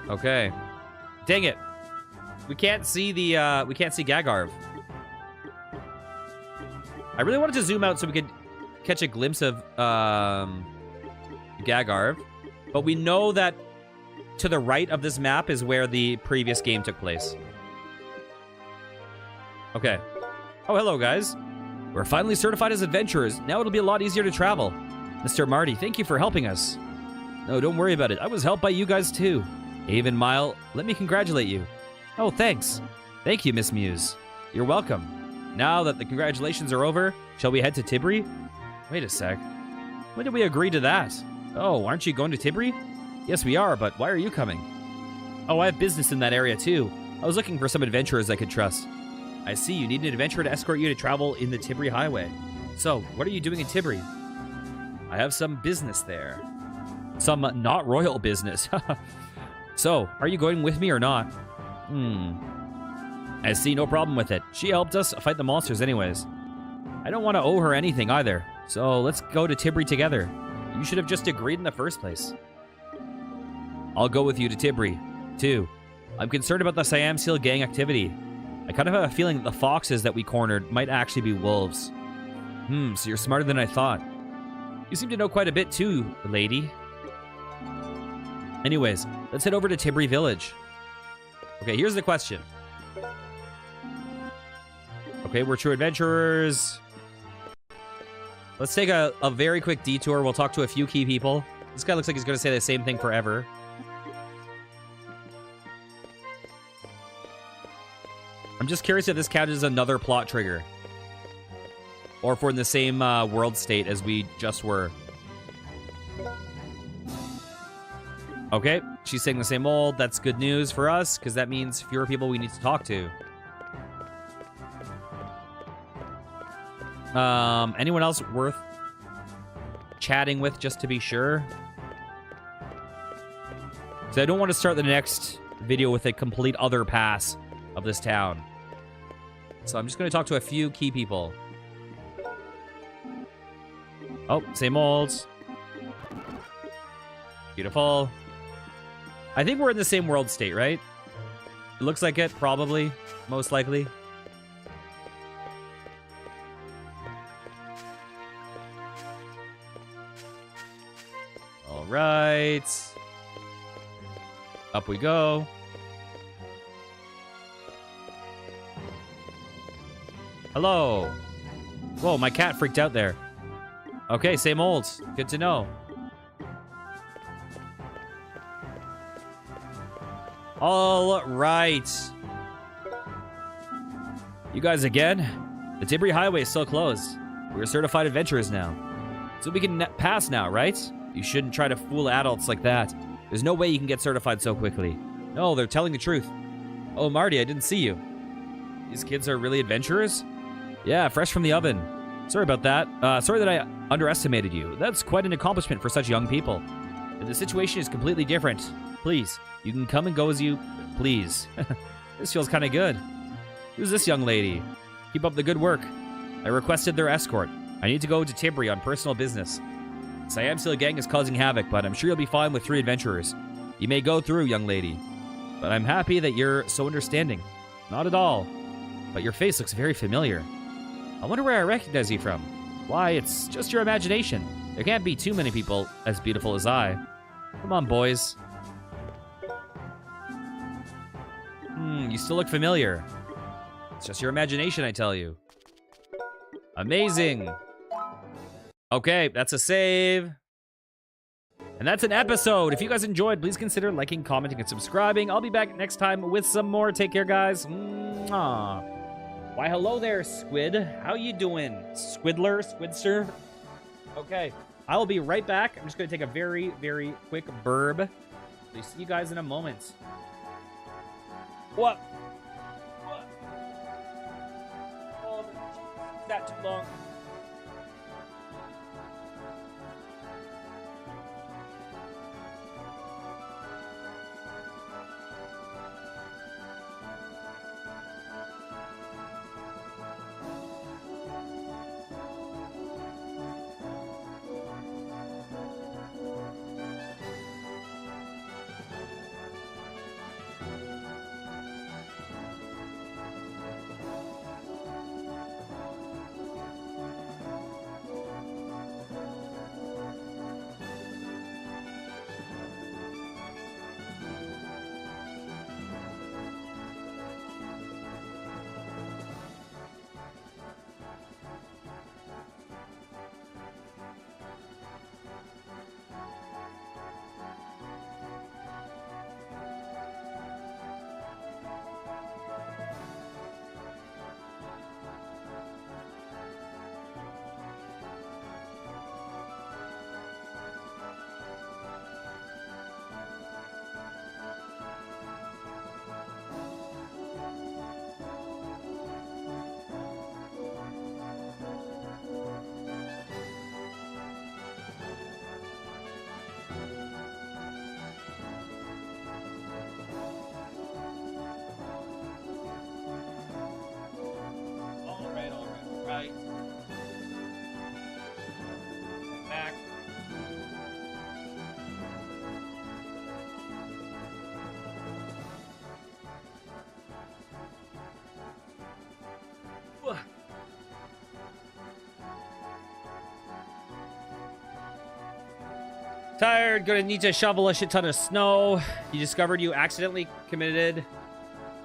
A: Okay. Dang it. We can't see the, we can't see Gagarv. I really wanted to zoom out so we could catch a glimpse of, Gagarv. But we know that to the right of this map is where the previous game took place. Okay. Oh, hello, guys. We're finally certified as adventurers. Now it'll be a lot easier to travel. Mr. Marty, thank you for helping us. No, don't worry about it. I was helped by you guys, too. Ave and Mile, let me congratulate you. Oh, thanks. Thank you, Miss Muse. You're welcome. Now that the congratulations are over, shall we head to Tibri? Wait a sec. When did we agree to that? Oh, aren't you going to Tibri? Yes, we are, but why are you coming? Oh, I have business in that area, too. I was looking for some adventurers I could trust. I see you need an adventurer to escort you to travel in the Tibri Highway. So, what are you doing in Tibri? I have some business there. Some not royal business. So, are you going with me or not? I see no problem with it. She helped us fight the monsters anyways. I don't want to owe her anything either. So, let's go to Tibri together. You should have just agreed in the first place. I'll go with you to Tibri, too. I'm concerned about the Siam Seal gang activity. I kind of have a feeling that the foxes that we cornered might actually be wolves. So you're smarter than I thought. You seem to know quite a bit too, lady. Anyways, let's head over to Tibri Village. Okay, here's the question. Okay, we're true adventurers. Let's take a very quick detour. We'll talk to a few key people. This guy looks like he's going to say the same thing forever. I'm just curious if this counts as another plot trigger. Or if we're in the same world state as we just were. Okay, she's saying the same old. That's good news for us, because that means fewer people we need to talk to. Anyone else worth chatting with, just to be sure? So I don't want to start the next video with a complete other pass of this town. So I'm just going to talk to a few key people. Oh, same old. Beautiful. I think we're in the same world state, right? It looks like it, probably. Most likely. All right. Up we go. Hello. Whoa, my cat freaked out there. Okay, same old. Good to know. All right. You guys again? The Tibri Highway is still closed. We're certified adventurers now. So we can pass now, right? You shouldn't try to fool adults like that. There's no way you can get certified so quickly. No, they're telling the truth. Oh, Marty, I didn't see you. These kids are really adventurers? Yeah, fresh from the oven. Sorry about that. Sorry that I underestimated you. That's quite an accomplishment for such young people. And the situation is completely different. Please, you can come and go as you please. This feels kind of good. Who's this young lady? Keep up the good work. I requested their escort. I need to go to Tibri on personal business. Siam Seal gang is causing havoc, but I'm sure you'll be fine with 3 adventurers. You may go through, young lady. But I'm happy that you're so understanding. Not at all. But your face looks very familiar. I wonder where I recognize you from. Why, it's just your imagination. There can't be too many people as beautiful as I. Come on, boys. You still look familiar. It's just your imagination, I tell you. Amazing. Okay, that's a save. And that's an episode. If you guys enjoyed, please consider liking, commenting, and subscribing. I'll be back next time with some more. Take care, guys. Mwah. Why, hello there, Squid. How you doing? Squidler? Squidster? Okay, I will be right back. I'm just going to take a very, very quick burb. So see you guys in a moment. What? Oh, not too long. Tired, gonna need to shovel a shit ton of snow. You discovered you accidentally committed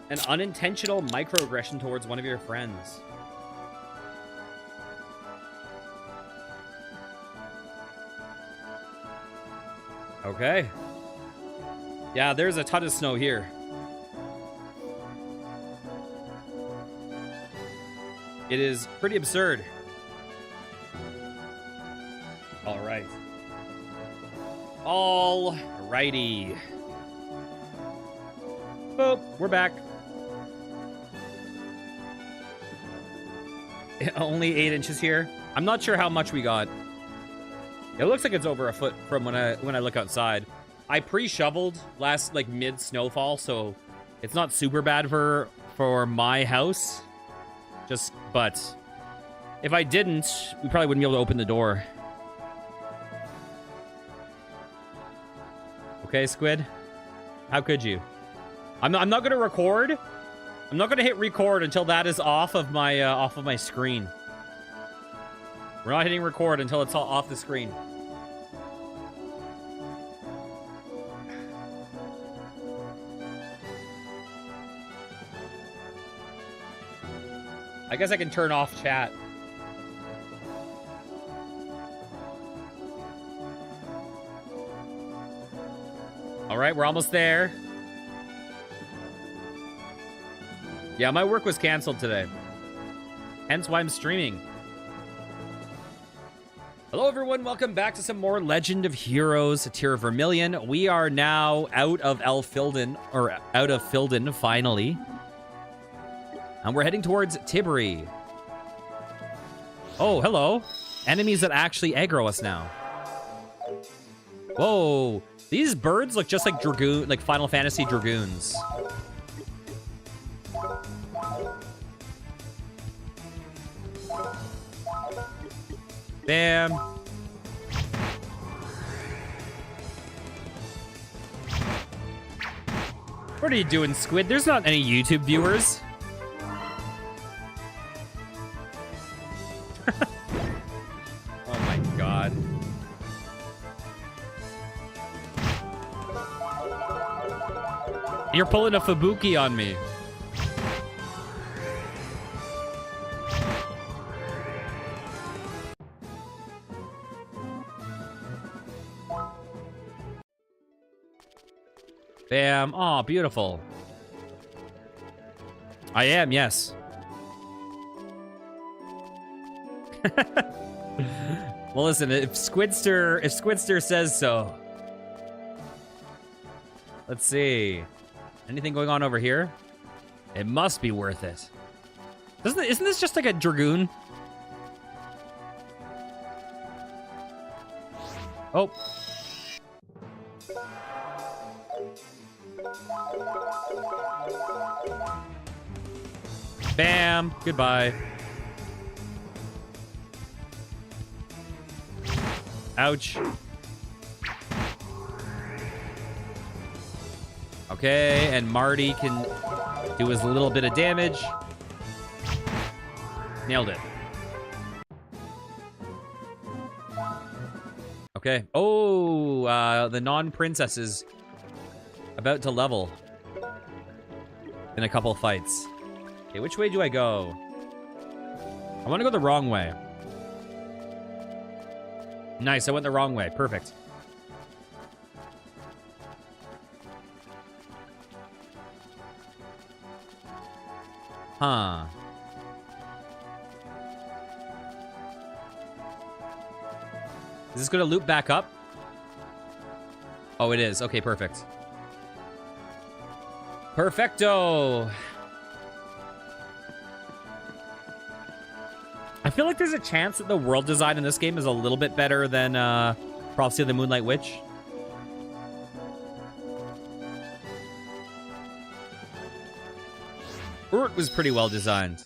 A: an unintentional microaggression towards one of your friends. Okay. Yeah, there's a ton of snow here. It is pretty absurd. All right. All righty. Boop, we're back. Only 8 inches here. I'm not sure how much we got. It looks like it's over a foot from when I look outside. I pre-shoveled last like mid snowfall, so it's not super bad for my house. But if I didn't, we probably wouldn't be able to open the door. Okay, Squid. How could you? I'm not going to record. I'm not going to hit record until that is off of my screen. We're not hitting record until it's all off the screen. I guess I can turn off chat. All right, we're almost there. Yeah, my work was canceled today. Hence why I'm streaming. Hello, everyone. Welcome back to some more Legend of Heroes, a tier of Vermillion. We are now out of Filden, finally. And we're heading towards Tiberi. Oh, hello. Enemies that actually aggro us now. Whoa. These birds look just like Final Fantasy Dragoons. Bam. What are you doing, Squid? There's not any YouTube viewers. Oh my god. You're pulling a Fubuki on me. Bam. Oh, beautiful. I am, yes. Well, listen, if Squidster says so. Let's see. Anything going on over here? It must be worth it. Isn't this just like a Dragoon? Oh. Bam. Goodbye. Ouch. Okay, and Marty can do his little bit of damage. Nailed it. Okay. Oh, the non-princess is about to level in a couple fights. Okay, which way do I go? I want to go the wrong way. Nice, I went the wrong way. Perfect. Huh. Is this going to loop back up? Oh, it is. Okay, perfect. Perfecto. I feel like there's a chance that the world design in this game is a little bit better than Prophecy of the Moonlight Witch. Urt was pretty well designed.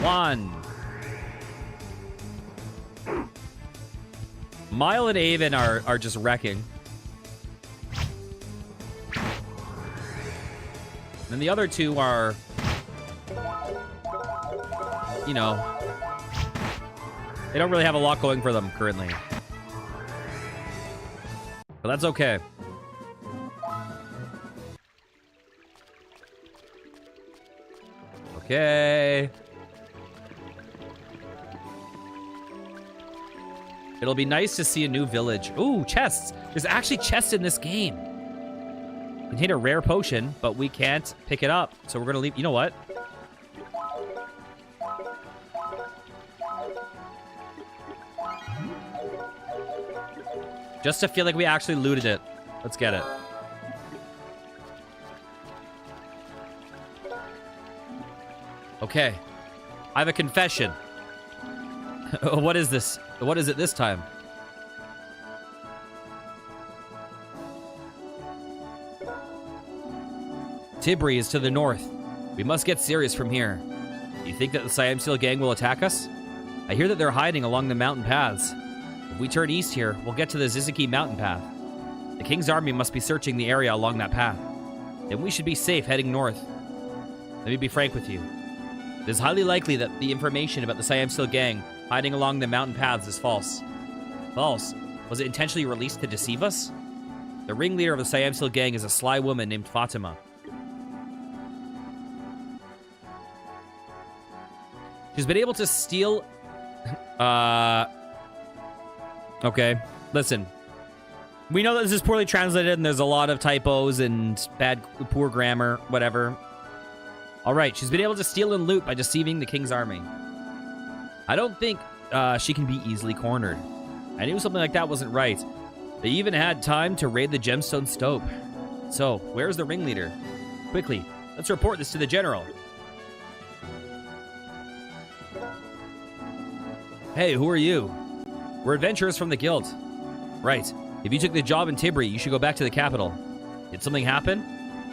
A: One. Mile and Avon are just wrecking. And the other two are... you know, they don't really have a lot going for them currently. But that's okay. Okay. It'll be nice to see a new village. Ooh, chests. There's actually chests in this game. Contain a rare potion, but we can't pick it up. So we're going to leave. You know what? Just to feel like we actually looted it. Let's get it. Okay. I have a confession. What is this? What is it this time? Tibri is to the north. We must get serious from here. You think that the Siam Steel gang will attack us? I hear that they're hiding along the mountain paths. If we turn east here, we'll get to the Ziziki mountain path. The king's army must be searching the area along that path. Then we should be safe heading north. Let me be frank with you. It is highly likely that the information about the Siam Steel gang hiding along the mountain paths is false. False? Was it intentionally released to deceive us? The ringleader of the Siam Steel gang is a sly woman named Fatima. She's been able to steal... Okay, listen. We know that this is poorly translated and there's a lot of typos and poor grammar, whatever. All right, she's been able to steal and loot by deceiving the king's army. I don't think she can be easily cornered. I knew something like that wasn't right. They even had time to raid the gemstone stope. So, where's the ringleader? Quickly, let's report this to the general. Hey, who are you? We're adventurers from the guild. Right. If you took the job in Tibri, you should go back to the capital. Did something happen?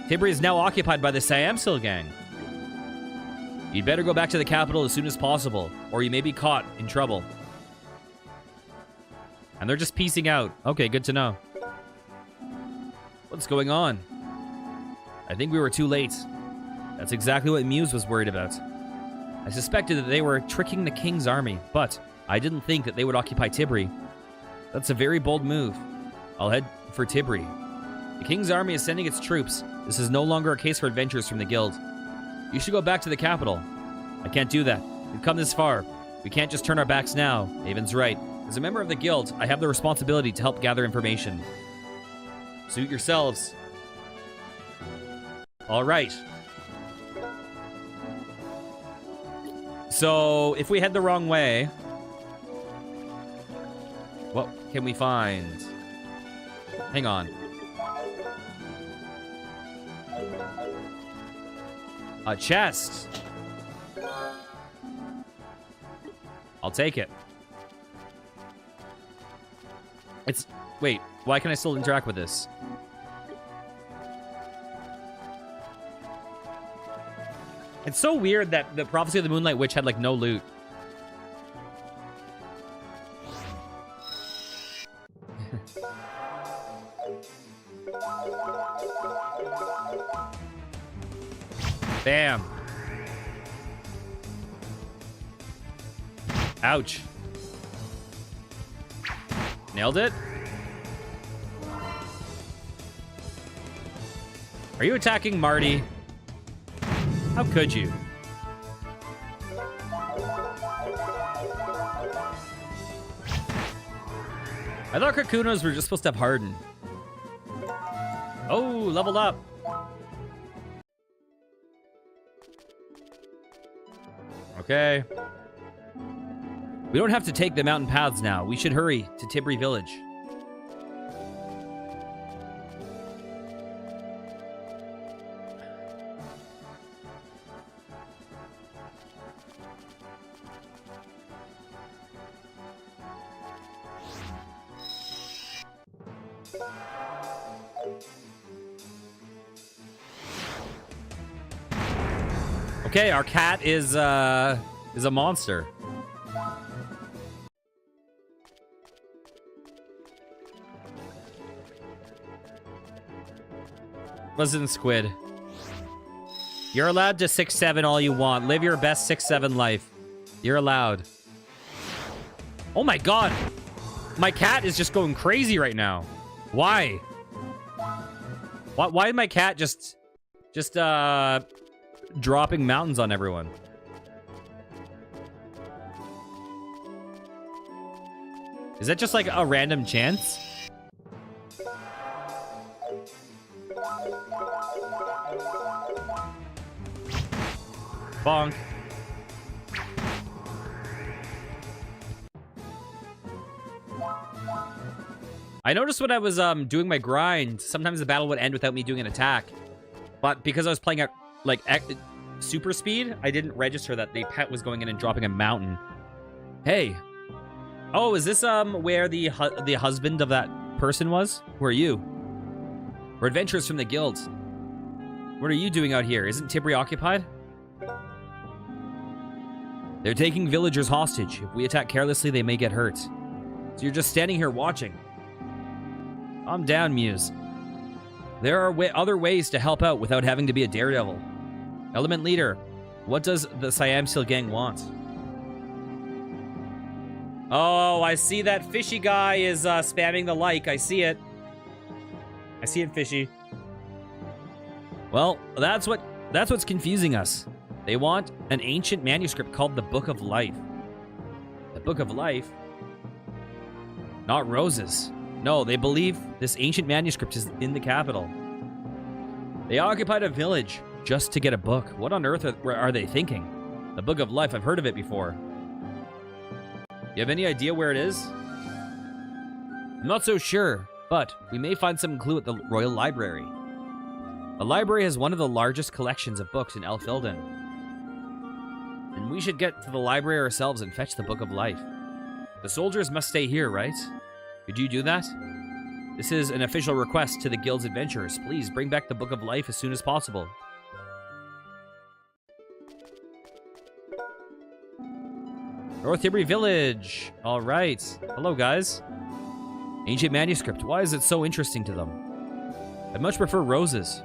A: Tibri is now occupied by the Siam Steel gang. You'd better go back to the capital as soon as possible, or you may be caught in trouble. And they're just piecing out. Okay, good to know. What's going on? I think we were too late. That's exactly what Muse was worried about. I suspected that they were tricking the king's army, but I didn't think that they would occupy Tibri. That's a very bold move. I'll head for Tibri. The king's army is sending its troops. This is no longer a case for adventurers from the guild. You should go back to the capital. I can't do that. We've come this far. We can't just turn our backs now. Avon's right. As a member of the guild, I have the responsibility to help gather information. Suit yourselves. All right. So, if we head the wrong way, what can we find? Hang on. A chest. I'll take it. Wait, why can I still interact with this? It's so weird that the Prophecy of the Moonlight Witch had, like, no loot. Bam. Ouch. Nailed it? Are you attacking Marty? How could you? I thought Kakunas were just supposed to have Harden. Oh, leveled up. Okay. We don't have to take the mountain paths now. We should hurry to Tibri village. Okay, our cat is a monster. Listen, Squid. You're allowed to 6'7" all you want. Live your best 6'7" life. You're allowed. Oh my god. My cat is just going crazy right now. Why? Why is my cat just dropping mountains on everyone? Is that just like a random chance? Bonk. I noticed when I was doing my grind, sometimes the battle would end without me doing an attack. But because I was playing at like super speed, I didn't register that the pet was going in and dropping a mountain. Hey. Oh, is this where the husband of that person was? Who are you? We're adventurers from the guild. What are you doing out here? Isn't Tibri occupied? They're taking villagers hostage. If we attack carelessly, they may get hurt. So you're just standing here watching. Calm down, Muse. There are other ways to help out without having to be a daredevil. Element leader, what does the Siam Steel gang want? Oh, I see that fishy guy is spamming the like. I see it. I see it, fishy. Well, that's what's confusing us. They want an ancient manuscript called the Book of Life. The Book of Life? Not roses. No, they believe this ancient manuscript is in the capital. They occupied a village just to get a book. What on earth are they thinking? The Book of Life, I've heard of it before. You have any idea where it is? I'm not so sure, but we may find some clue at the Royal Library. The library has one of the largest collections of books in Elfilden. And we should get to the library ourselves and fetch the Book of Life. The soldiers must stay here, right? Could you do that? This is an official request to the guild's adventurers. Please bring back the Book of Life as soon as possible. North Tibri Village. All right. Hello, guys. Ancient manuscript. Why is it so interesting to them? I much prefer roses.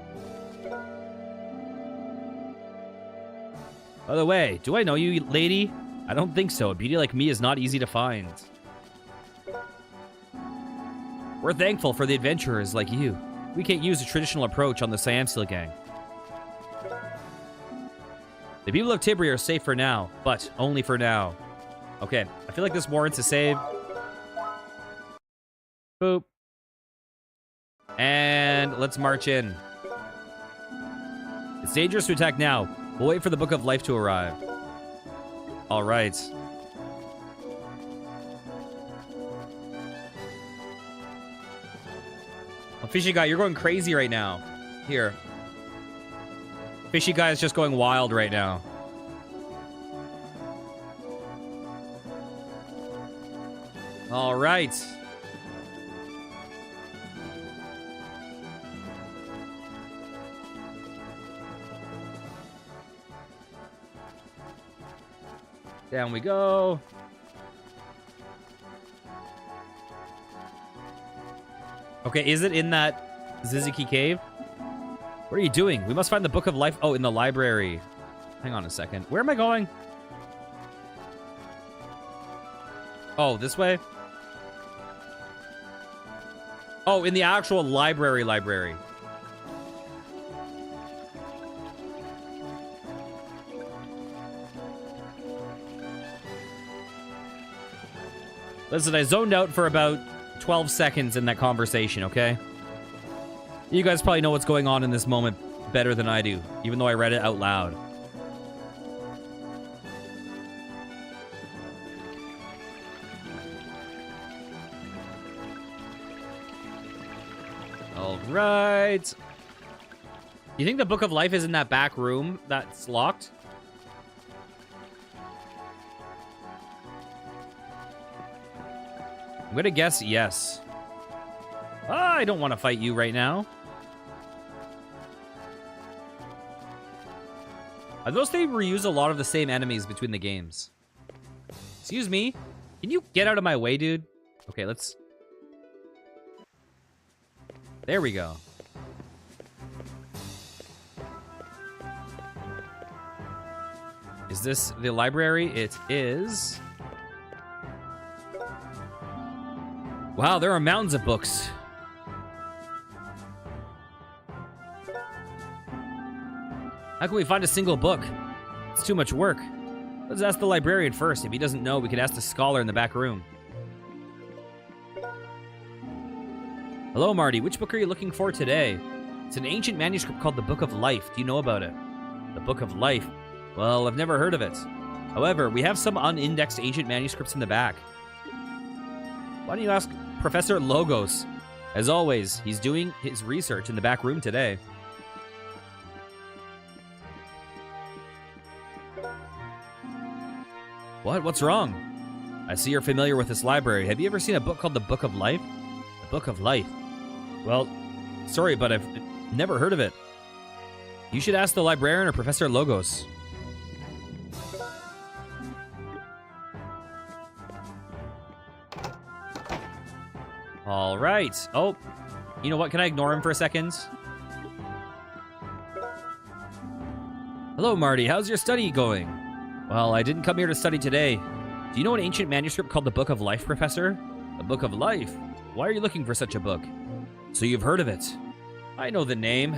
A: By the way, do I know you, lady? I don't think so. A beauty like me is not easy to find. We're thankful for the adventurers like you. We can't use a traditional approach on the Siam Steel gang. The people of Tibri are safe for now, but only for now. Okay, I feel like this warrants a save. Boop. And let's march in. It's dangerous to attack now. We'll wait for the Book of Life to arrive. All right. Oh, fishy guy, you're going crazy right now. Here. Fishy guy is just going wild right now. All right. Down we go. Okay, is it in that Ziziki cave? What are you doing? We must find the Book of Life. Oh, in the library. Hang on a second. Where am I going? Oh, this way? Oh, in the actual library. Listen, I zoned out for about 12 seconds in that conversation, okay? You guys probably know what's going on in this moment better than I do, even though I read it out loud. All right. You think the Book of Life is in that back room that's locked? I'm gonna guess yes. I don't want to fight you right now. I noticed they reuse a lot of the same enemies between the games. Excuse me. Can you get out of my way, dude? Okay, let's... There we go. Is this the library? It is. Wow, there are mountains of books. How can we find a single book? It's too much work. Let's ask the librarian first. If he doesn't know, we can ask the scholar in the back room. Hello, Marty. Which book are you looking for today? It's an ancient manuscript called the Book of Life. Do you know about it? The Book of Life? Well, I've never heard of it. However, we have some unindexed ancient manuscripts in the back. Why don't you ask Professor Logos? As always, he's doing his research in the back room today. What? What's wrong? I see you're familiar with this library. Have you ever seen a book called the Book of Life? The Book of Life? Well, sorry, but I've never heard of it. You should ask the librarian or Professor Logos. All right. Oh, you know what? Can I ignore him for a second? Hello, Marty. How's your study going? Well, I didn't come here to study today. Do you know an ancient manuscript called the Book of Life, Professor? The Book of Life? Why are you looking for such a book? So you've heard of it. I know the name.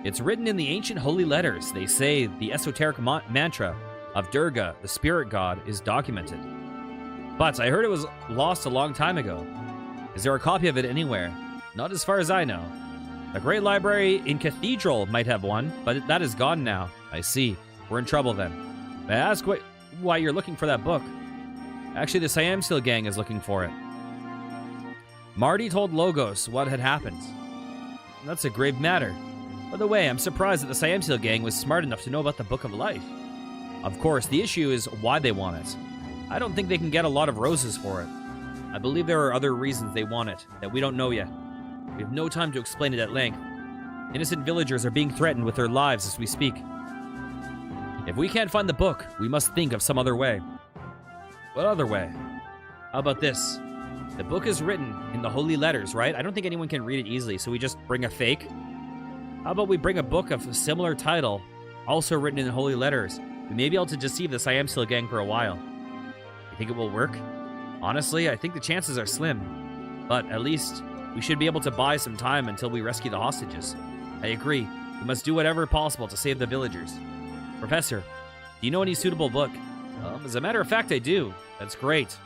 A: It's written in the ancient holy letters. They say the esoteric mantra of Durga, the spirit god, is documented. But I heard it was lost a long time ago. Is there a copy of it anywhere? Not as far as I know. The Great Library in Cathedral might have one, but that is gone now. I see. We're in trouble then. May I ask why you're looking for that book? Actually, the Siam Seal gang is looking for it. Marty told Logos what had happened. That's a grave matter. By the way, I'm surprised that the Siam Seal gang was smart enough to know about the Book of Life. Of course, the issue is why they want it. I don't think they can get a lot of roses for it. I believe there are other reasons they want it that we don't know yet. We have no time to explain it at length. Innocent villagers are being threatened with their lives as we speak. If we can't find the book, we must think of some other way. What other way? How about this? The book is written in the holy letters, right? I don't think anyone can read it easily, so we just bring a fake. How about we bring a book of a similar title, also written in holy letters? We may be able to deceive the Siam Seal gang for a while. You think it will work? Honestly, I think the chances are slim. But at least, we should be able to buy some time until we rescue the hostages. I agree. We must do whatever possible to save the villagers. Professor, do you know any suitable book? As a matter of fact, I do. That's great.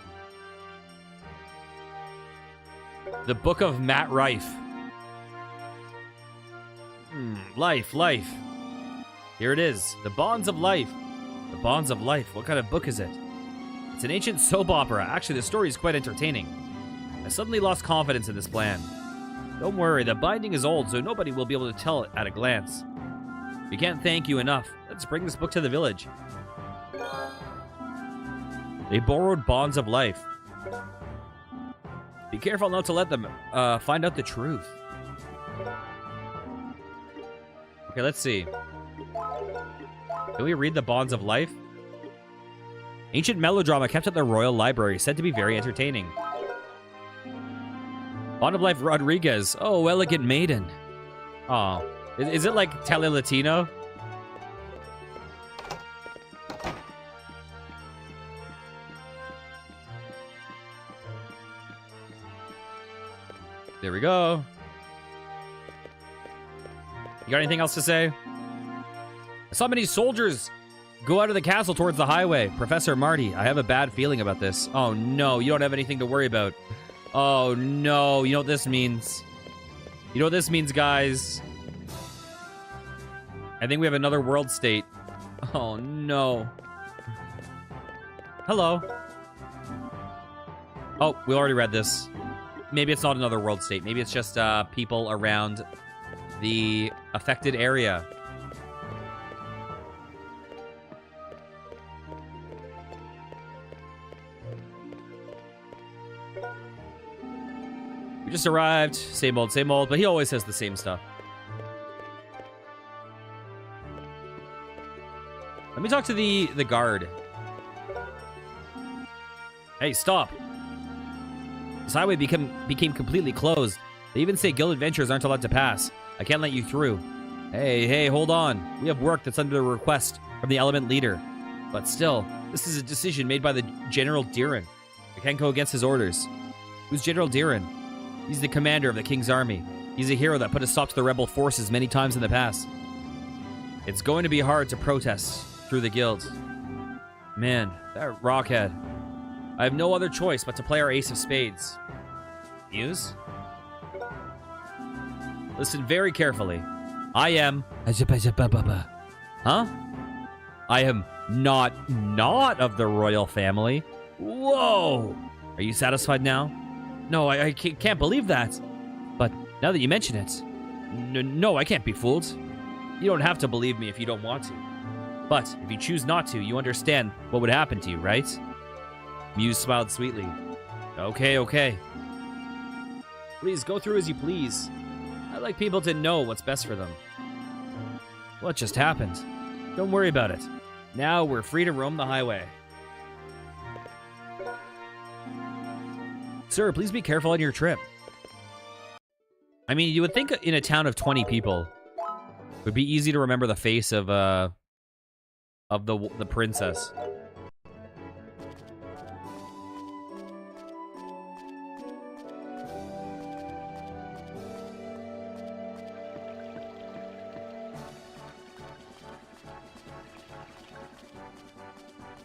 A: The Book of Matt Rife. Life. Here it is. The Bonds of Life. The Bonds of Life. What kind of book is it? It's an ancient soap opera. Actually, the story is quite entertaining. I suddenly lost confidence in this plan. Don't worry, the binding is old, so nobody will be able to tell it at a glance. We can't thank you enough. Let's bring this book to the village. They borrowed Bonds of Life. Be careful not to let them find out the truth. Okay, let's see. Can we read the Bonds of Life? Ancient melodrama kept at the Royal Library, said to be very entertaining. Bond of Life Rodriguez. Oh, elegant maiden. Oh, is it like Tele Latino? There we go. You got anything else to say? I saw many soldiers go out of the castle towards the highway. Professor Marty, I have a bad feeling about this. Oh no, you don't have anything to worry about. Oh no, you know what this means? You know what this means, guys? I think we have another world state. Oh no. Hello. Oh, we already read this. Maybe it's not another world state. Maybe it's just people around the affected area. We just arrived. Same old, but he always says the same stuff. Let me talk to the guard. Hey, stop. This highway became completely closed. They even say guild adventurers aren't allowed to pass. I can't let you through. Hey, hold on. We have work that's under a request from the element leader. But still, this is a decision made by the General Diran. I can't go against his orders. Who's General Diran? He's the commander of the king's army. He's a hero that put a stop to the rebel forces many times in the past. It's going to be hard to protest through the guild. Man, that rockhead. I have no other choice but to play our ace of spades. Muse? Listen very carefully. I am... Huh? I am not of the royal family. Whoa! Are you satisfied now? No, I can't believe that. But now that you mention it... No, I can't be fooled. You don't have to believe me if you don't want to. But if you choose not to, you understand what would happen to you, right? Muse smiled sweetly. Okay. Please, go through as you please. I like people to know what's best for them. What just happened? Don't worry about it. Now we're free to roam the highway. Sir, please be careful on your trip. I mean, you would think in a town of 20 people, it would be easy to remember the face of the princess.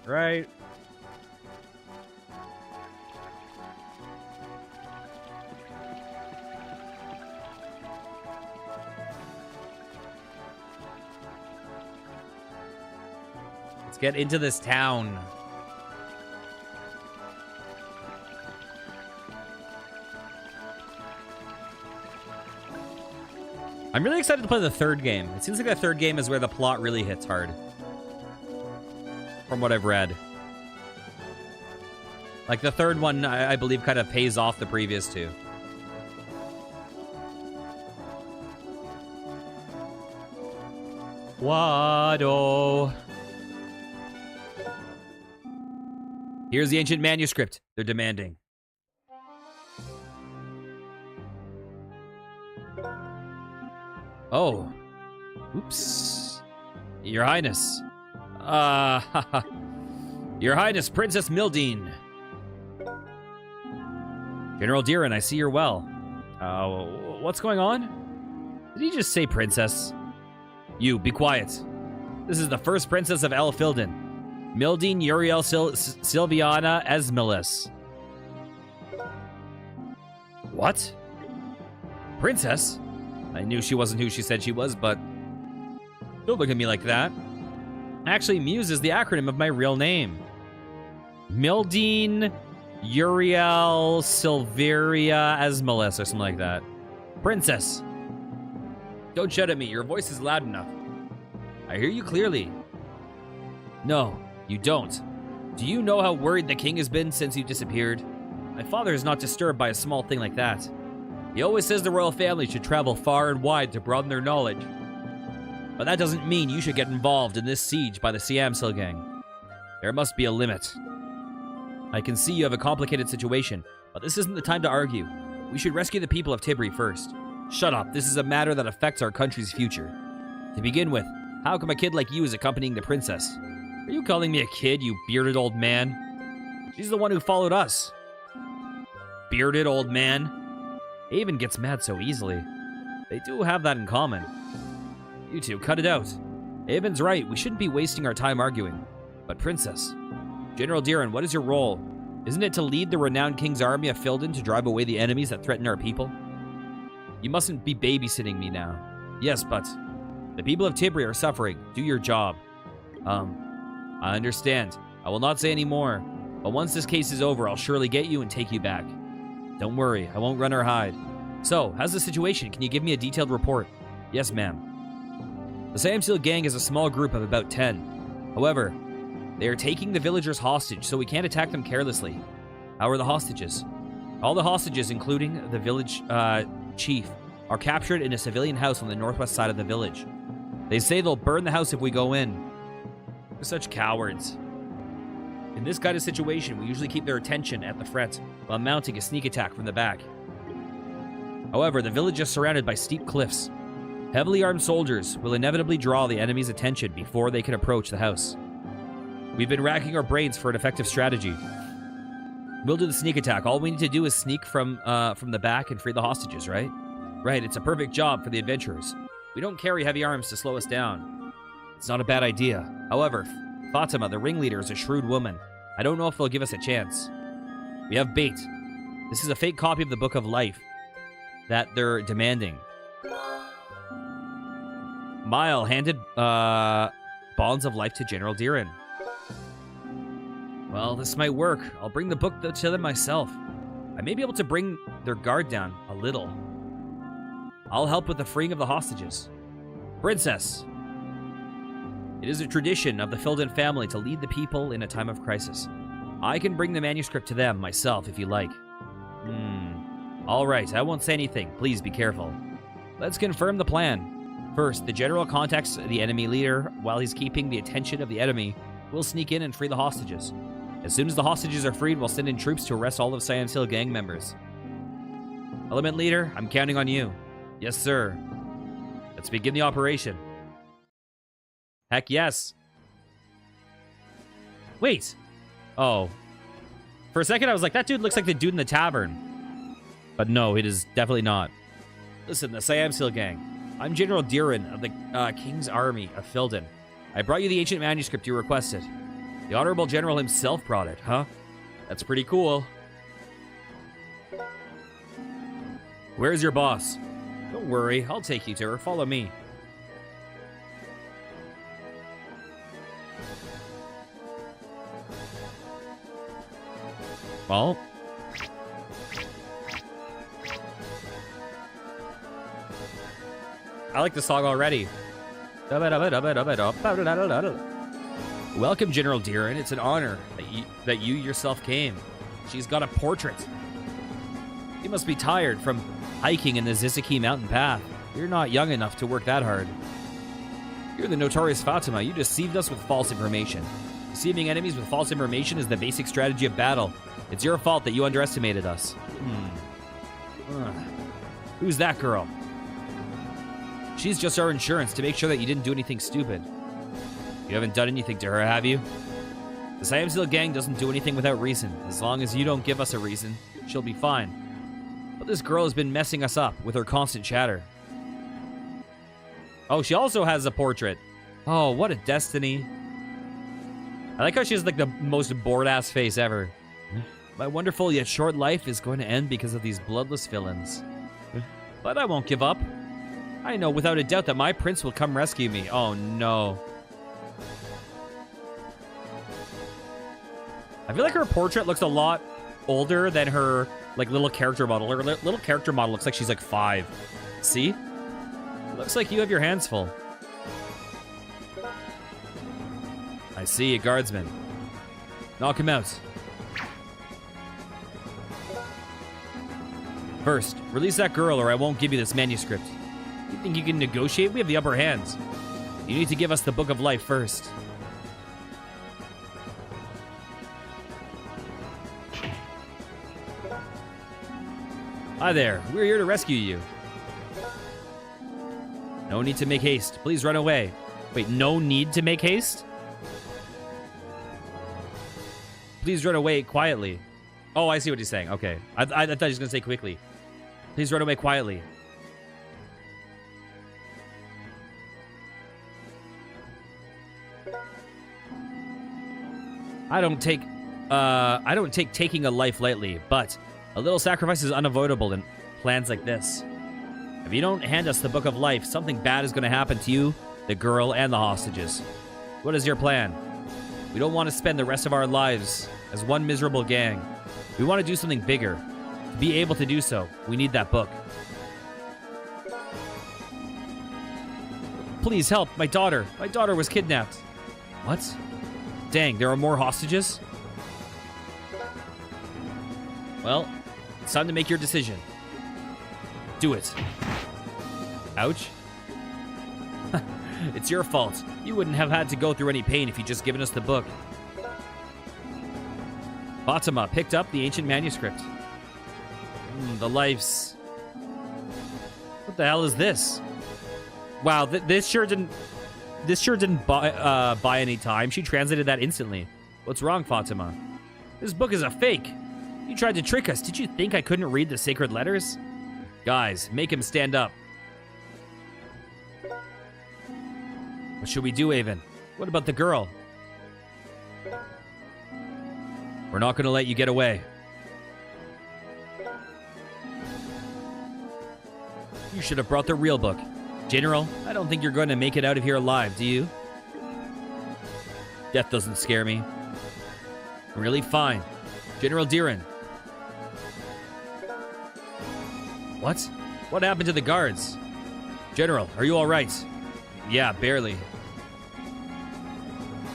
A: Right. Let's get into this town. I'm really excited to play the third game. It seems like the third game is where the plot really hits hard. From what I've read. Like, the third one, I believe, kind of pays off the previous two. Wado. Here's the ancient manuscript they're demanding. Oh. Oops. Your Highness. Your Highness, Princess Mildine. General Diran, I see you're well. What's going on? Did he just say princess? You, be quiet. This is the first princess of Elfilden. Mildine Uriel Silviana Esmelis. What? Princess? I knew she wasn't who she said she was, but... Don't look at me like that. Actually, Muse is the acronym of my real name. Mildine Uriel Silveria Esmelis, or something like that. Princess. Don't shout at me. Your voice is loud enough. I hear you clearly. No, you don't. Do you know how worried the king has been since you disappeared? My father is not disturbed by a small thing like that. He always says the royal family should travel far and wide to broaden their knowledge. But that doesn't mean you should get involved in this siege by the Siamsil gang. There must be a limit. I can see you have a complicated situation, but this isn't the time to argue. We should rescue the people of Tibri first. Shut up, this is a matter that affects our country's future. To begin with, how come a kid like you is accompanying the princess? Are you calling me a kid, you bearded old man? She's the one who followed us. Bearded old man? Aven gets mad so easily. They do have that in common. You two, cut it out. Aven's right, we shouldn't be wasting our time arguing. But Princess, General Diran, what is your role? Isn't it to lead the renowned king's army of Filden to drive away the enemies that threaten our people? You mustn't be babysitting me now. Yes, but the people of Tibri are suffering. Do your job. I understand. I will not say any more. But once this case is over, I'll surely get you and take you back. Don't worry, I won't run or hide. So, how's the situation? Can you give me a detailed report? Yes, ma'am. The Siamsil gang is a small group of about 10. However, they are taking the villagers hostage, so we can't attack them carelessly. How are the hostages? All the hostages, including the village chief, are captured in a civilian house on the northwest side of the village. They say they'll burn the house if we go in. They're such cowards. In this kind of situation, we usually keep their attention at the front while mounting a sneak attack from the back. However, the village is surrounded by steep cliffs. Heavily armed soldiers will inevitably draw the enemy's attention before they can approach the house. We've been racking our brains for an effective strategy. We'll do the sneak attack. All we need to do is sneak from the back and free the hostages, right? Right, it's a perfect job for the adventurers. We don't carry heavy arms to slow us down. It's not a bad idea. However, Fatima, the ringleader, is a shrewd woman. I don't know if they'll give us a chance. We have bait. This is a fake copy of the Book of Life that they're demanding. Mile handed bonds of life to General Diran. Well, this might work. I'll bring the book to them myself. I may be able to bring their guard down a little. I'll help with the freeing of the hostages. Princess! It is a tradition of the Filden family to lead the people in a time of crisis. I can bring the manuscript to them myself if you like. All right, I won't say anything. Please be careful. Let's confirm the plan. First, the general contacts the enemy leader while he's keeping the attention of the enemy. We'll sneak in and free the hostages. As soon as the hostages are freed, we'll send in troops to arrest all of Siam's Hill gang members. Element leader, I'm counting on you. Yes, sir. Let's begin the operation. Heck yes. Wait. Oh. For a second, I was like, that dude looks like the dude in the tavern. But no, it is definitely not. Listen, the Siam's Hill gang. I'm General Diran of the King's Army of Filden. I brought you the ancient manuscript you requested. The Honorable General himself brought it, huh? That's pretty cool. Where's your boss? Don't worry, I'll take you to her. Follow me. Well. I like the song already. Welcome, General Diran. It's an honor that you yourself came. She's got a portrait. You must be tired from hiking in the Ziziki mountain path. You're not young enough to work that hard. You're the notorious Fatima. You deceived us with false information. Deceiving enemies with false information is the basic strategy of battle. It's your fault that you underestimated us. Who's that girl? She's just our insurance to make sure that you didn't do anything stupid. You haven't done anything to her, have you? The Siam's Hill gang doesn't do anything without reason. As long as you don't give us a reason, she'll be fine. But this girl has been messing us up with her constant chatter. Oh, she also has a portrait. Oh, what a destiny. I like how she has like the most bored-ass face ever. My wonderful yet short life is going to end because of these bloodless villains. But I won't give up. I know without a doubt that my prince will come rescue me. Oh, no. I feel like her portrait looks a lot older than her like little character model. Her little character model looks like she's like 5. See? Looks like you have your hands full. I see a guardsman. Knock him out. First, release that girl or I won't give you this manuscript. You think you can negotiate? We have the upper hand. You need to give us the Book of Life first. Hi there. We're here to rescue you. No need to make haste. Please run away. Wait, no need to make haste? Please run away quietly. Oh, I see what he's saying. Okay. I thought he was going to say quickly. Please run away quietly. I don't take taking a life lightly, but a little sacrifice is unavoidable in plans like this. If you don't hand us the Book of Life, something bad is going to happen to you, the girl, and the hostages. What is your plan? We don't want to spend the rest of our lives as one miserable gang. We want to do something bigger. To be able to do so, we need that book. Please help, my daughter. My daughter was kidnapped. What? Dang, there are more hostages? Well, it's time to make your decision. Do it. Ouch. It's your fault. You wouldn't have had to go through any pain if you'd just given us the book. Fatima picked up the ancient manuscript. The lives. What the hell is this? Wow, this sure didn't... This sure didn't buy any time. She translated that instantly. What's wrong, Fatima? This book is a fake. You tried to trick us. Did you think I couldn't read the sacred letters? Guys, make him stand up. What should we do, Avon? What about the girl? We're not going to let you get away. You should have brought the real book. General, I don't think you're going to make it out of here alive, do you? Death doesn't scare me. Really? Fine. General Deeren. What? What happened to the guards? General, are you all right? Yeah, barely.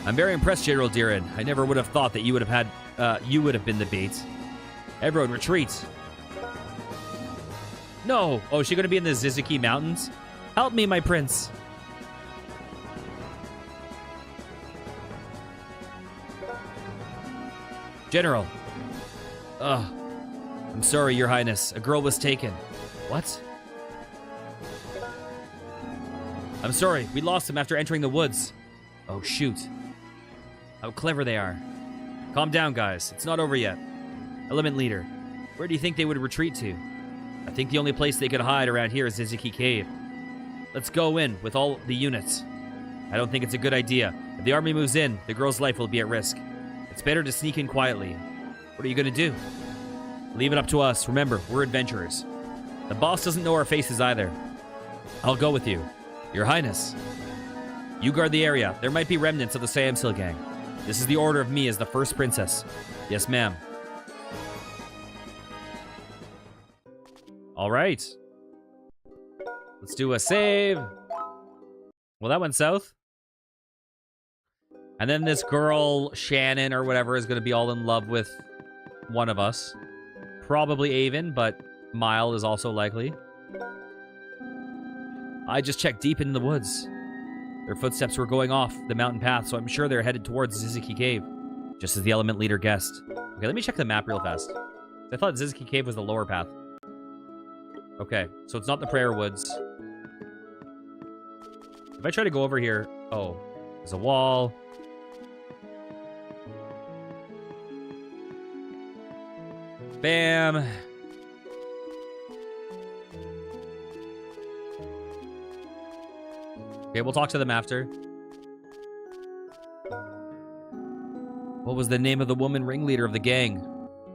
A: I'm very impressed, General Deeren. I never would have thought that you would have been the bait. Everyone, retreat. No. Oh, is she going to be in the Ziziki Mountains? Help me, my prince. General. Ugh. I'm sorry, Your Highness. A girl was taken. What? I'm sorry. We lost him after entering the woods. Oh, shoot. How clever they are. Calm down, guys. It's not over yet. Element Leader, where do you think they would retreat to? I think the only place they could hide around here is Ziziki Cave. Let's go in with all the units. I don't think it's a good idea. If the army moves in, the girl's life will be at risk. It's better to sneak in quietly. What are you going to do? Leave it up to us. Remember, we're adventurers. The boss doesn't know our faces either. I'll go with you. Your Highness. You guard the area. There might be remnants of the Samsil gang. This is the order of me as the first princess. Yes, ma'am. All right. Let's do a save. Well, that went south. And then this girl, Shannon or whatever, is going to be all in love with one of us. Probably Avon, but Mile is also likely. I just checked deep in the woods. Their footsteps were going off the mountain path, so I'm sure they're headed towards Ziziki Cave, just as the Element Leader guessed. Okay, let me check the map real fast. I thought Ziziki Cave was the lower path. Okay, so it's not the Prayer Woods. If I try to go over here... Oh, there's a wall. Bam. Okay, we'll talk to them after. What was the name of the woman ringleader of the gang?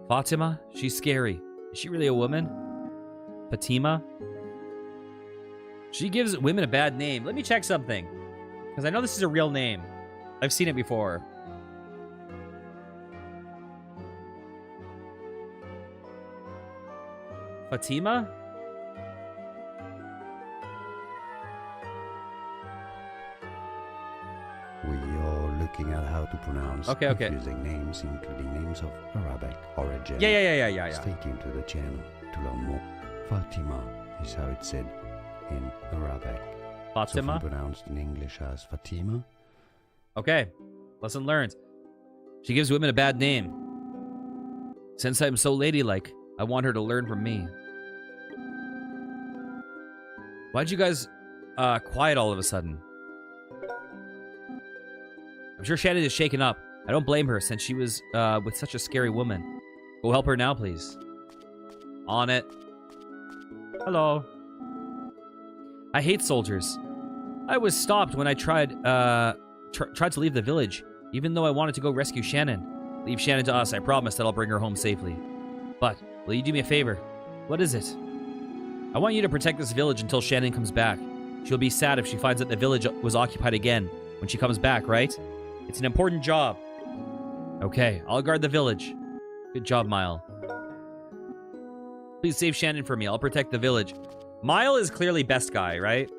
A: Fatima? She's scary. Is she really a woman? Fatima? She gives women a bad name. Let me check something. Because I know this is a real name. I've seen it before. Fatima?
B: We are looking at how to pronounce confusing names, including names of Arabic origin.
A: Yeah.
B: Stay tuned to the channel to learn more. Fatima is how it's said in Arabic.
A: Fatima?
B: Often pronounced in English as Fatima.
A: Okay. Lesson learned. She gives women a bad name. Since I'm so ladylike, I want her to learn from me. Why'd you guys quiet all of a sudden? I'm sure Shannon is shaken up. I don't blame her since she was with such a scary woman. Go help her now, please. On it. Hello. I hate soldiers. I was stopped when I tried to leave the village, even though I wanted to go rescue Shannon. Leave Shannon to us. I promise that I'll bring her home safely. But will you do me a favor? What is it? I want you to protect this village until Shannon comes back. She'll be sad if she finds that the village was occupied again when she comes back, right? It's an important job. Okay, I'll guard the village. Good job, Mile. Please save Shannon for me. I'll protect the village. Mile is clearly best guy, right?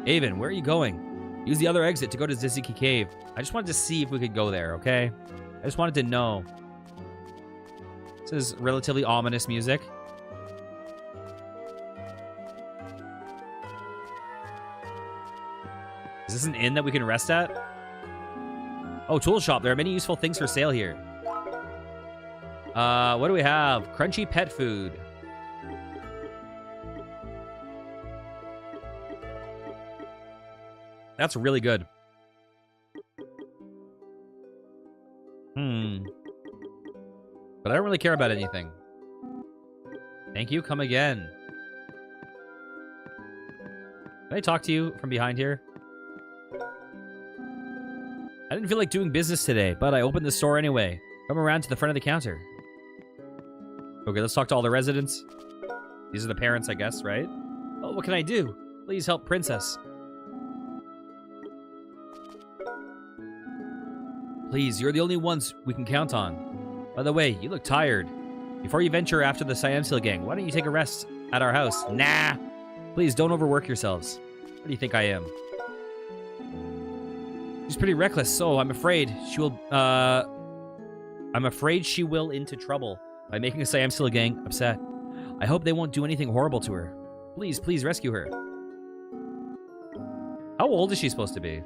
A: Avon, where are you going? Use the other exit to go to Ziziki Cave. I just wanted to see if we could go there, okay? I just wanted to know. This is relatively ominous music. Is this an inn that we can rest at? Oh, tool shop. There are many useful things for sale here. What do we have? Crunchy pet food. That's really good. But I don't really care about anything. Thank you. Come again. Can I talk to you from behind here? I didn't feel like doing business today, but I opened the store anyway. Come around to the front of the counter. Okay, let's talk to all the residents. These are the parents, I guess, right? Oh, what can I do? Please help Princess. Please, you're the only ones we can count on. By the way, you look tired. Before you venture after the Siam Seal gang, why don't you take a rest at our house? Nah. Please, don't overwork yourselves. What do you think I am? She's pretty reckless, so I'm afraid she will, into trouble by making the Siam Seal gang upset. I hope they won't do anything horrible to her. Please, please rescue her. How old is she supposed to be?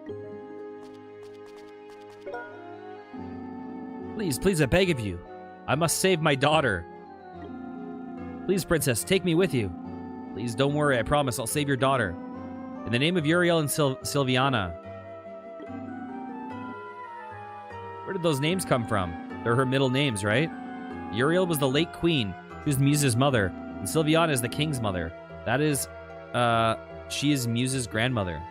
A: Please, please, I beg of you. I must save my daughter. Please, Princess, take me with you. Please, don't worry. I promise I'll save your daughter. In the name of Uriel and Sylviana. Where did those names come from? They're her middle names, right? Uriel was the late queen. She was Muse's mother. And Sylviana is the king's mother. That is, she is Muse's grandmother.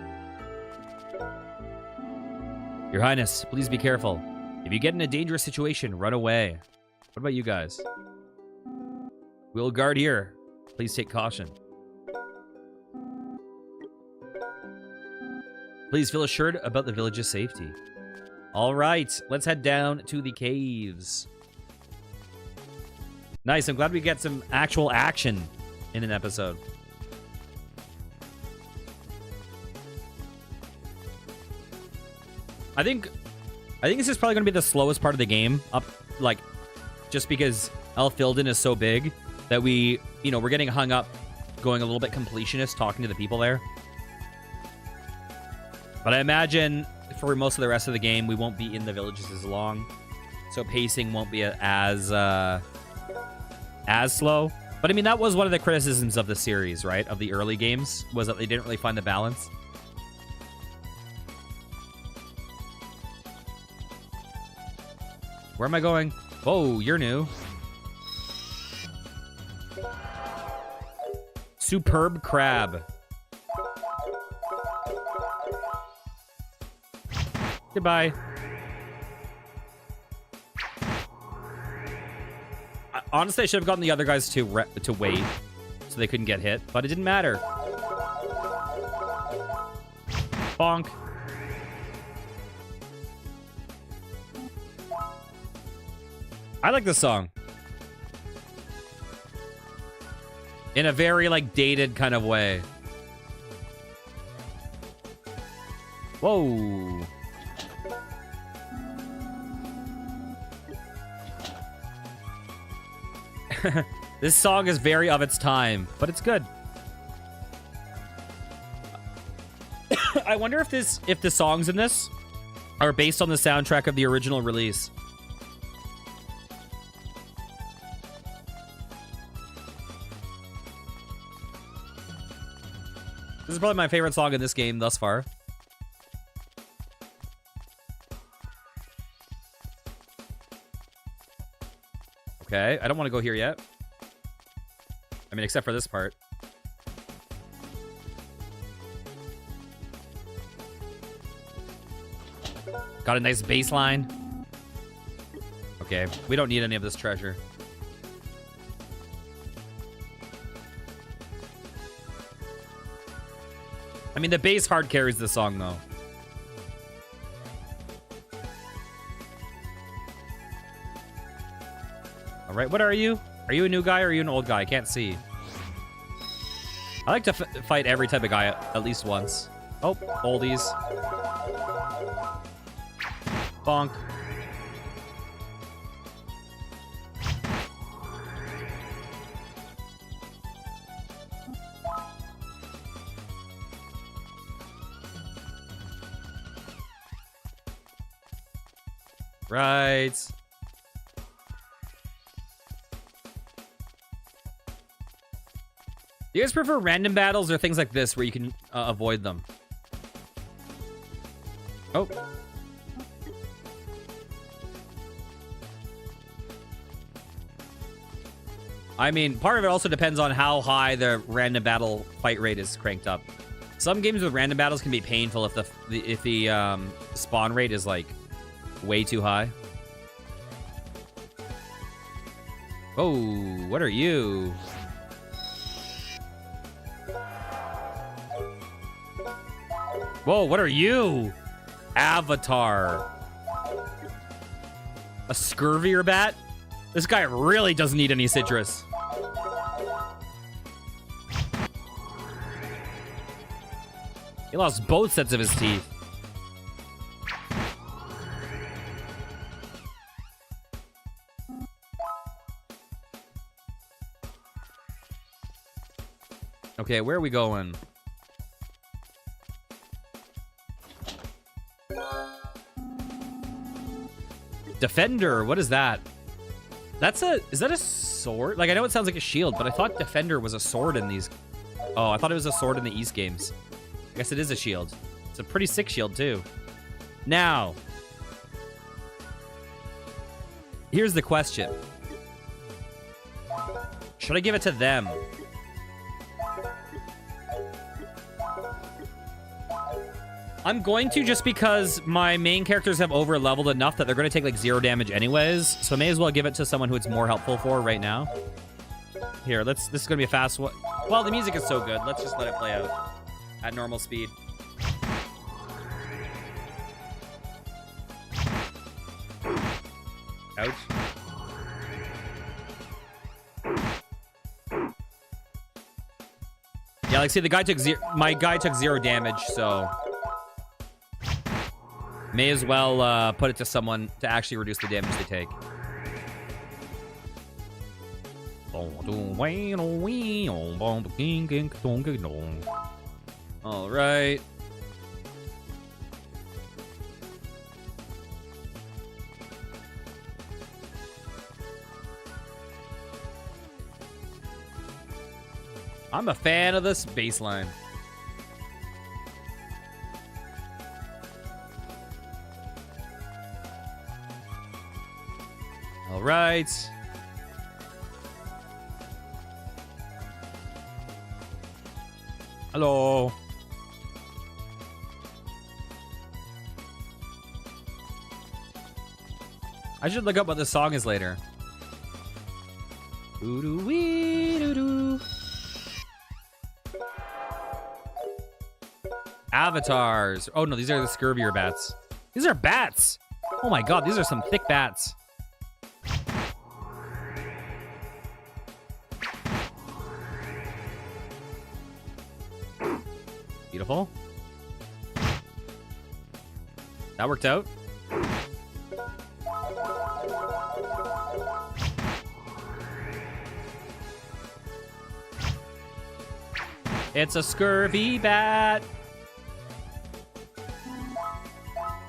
A: Your Highness, please be careful. If you get in a dangerous situation, run away. What about you guys? We'll guard here. Please take caution. Please feel assured about the village's safety. All right, let's head down to the caves. Nice, I'm glad we get some actual action in an episode. I think this is probably going to be the slowest part of the game, just because Elfilden is so big that we're getting hung up going a little bit completionist, talking to the people there. But I imagine for most of the rest of the game, we won't be in the villages as long, so pacing won't be as slow. But I mean, that was one of the criticisms of the series, right? Of the early games, was that they didn't really find the balance. Where am I going? Whoa, you're new. Superb crab. Goodbye. Honestly, I should have gotten the other guys to wait so they couldn't get hit, but it didn't matter. Bonk. I like this song. In a very, dated kind of way. Whoa. This song is very of its time, but it's good. I wonder if the songs in this are based on the soundtrack of the original release. This is probably my favorite song in this game thus far. Okay, I don't want to go here yet. I mean, except for this part. Got a nice baseline. Okay, we don't need any of this treasure. I mean, the bass hard carries the song, though. All right, what are you? Are you a new guy or are you an old guy? I can't see. I like to fight every type of guy at least once. Oh, oldies. Bonk. Right. Do you guys prefer random battles or things like this where you can avoid them? Oh. I mean, part of it also depends on how high the random battle fight rate is cranked up. Some games with random battles can be painful if the spawn rate is like way too high. Oh, what are you? Whoa, what are you? Avatar. A scurvier bat? This guy really doesn't need any citrus. He lost both sets of his teeth. Okay, where are we going? Defender, what is that? Is that a sword? Like, I know it sounds like a shield, but I thought Defender was a sword in these. Oh, I thought it was a sword in the East games. I guess it is a shield. It's a pretty sick shield, too. Now, here's the question. Should I give it to them? I'm going to, just because my main characters have over-leveled enough that they're going to take, like, 0 damage anyways. So I may as well give it to someone who it's more helpful for right now. Here, this is going to be a fast one. Well, the music is so good. Let's just let it play out at normal speed. Ouch. Yeah, like, see, the guy took my guy took 0 damage, so may as well put it to someone to actually reduce the damage they take. All right. I'm a fan of this bass line. All right. Hello. I should look up what this song is later. Doo-doo-wee-doo-doo. Avatars. Oh, no, these are the scurvier bats. These are bats. Oh, my God. These are some thick bats. Beautiful. That worked out. It's a scurvy bat.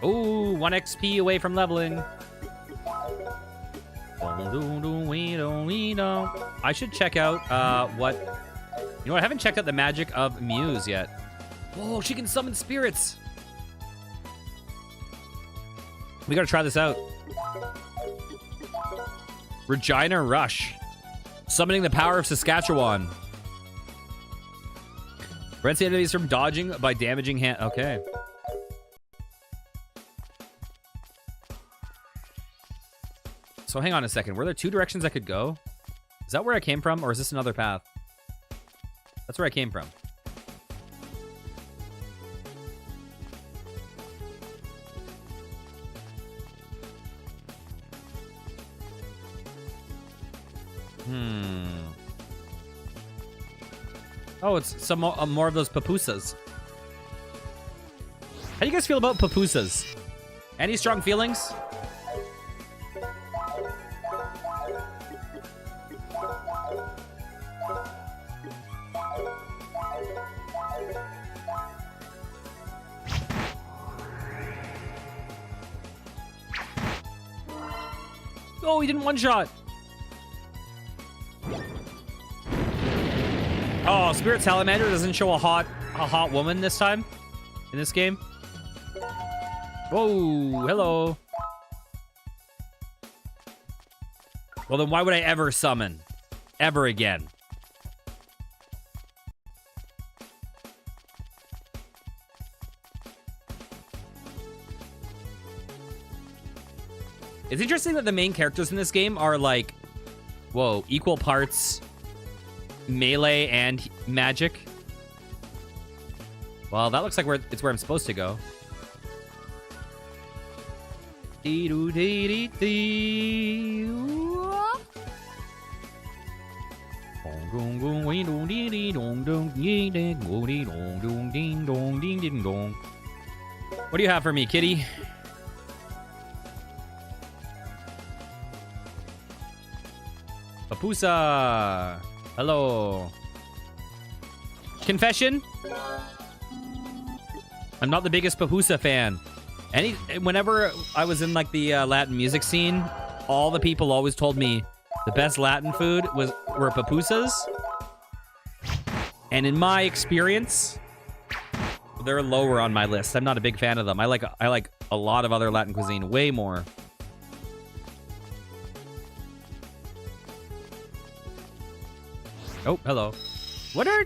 A: Ooh, 1 XP away from leveling. I should check out what... You know what? I haven't checked out the magic of Muse yet. Oh, she can summon spirits. We gotta try this out. Regina Rush. Summoning the power of Saskatchewan. Prevents the enemies from dodging by damaging hand. Okay. So hang on a second. Were there 2 directions I could go? Is that where I came from, or is this another path? That's where I came from. Oh, it's some more of those pupusas. How do you guys feel about pupusas? Any strong feelings? Oh, he didn't one-shot. Oh, Spirit Salamander doesn't show a hot woman this time in this game. Whoa, hello. Well, then why would I ever summon? Ever again? It's interesting that the main characters in this game are like, whoa, equal parts melee and magic. Well, that looks like it's where I'm supposed to go. What do you have for me, kitty? Papusa. Hello. Confession? I'm not the biggest Papusa fan. Whenever I was in like the Latin music scene, all the people always told me the best Latin food were pupusas. And in my experience, they're lower on my list. I'm not a big fan of them. I like a lot of other Latin cuisine way more. Oh, hello. What are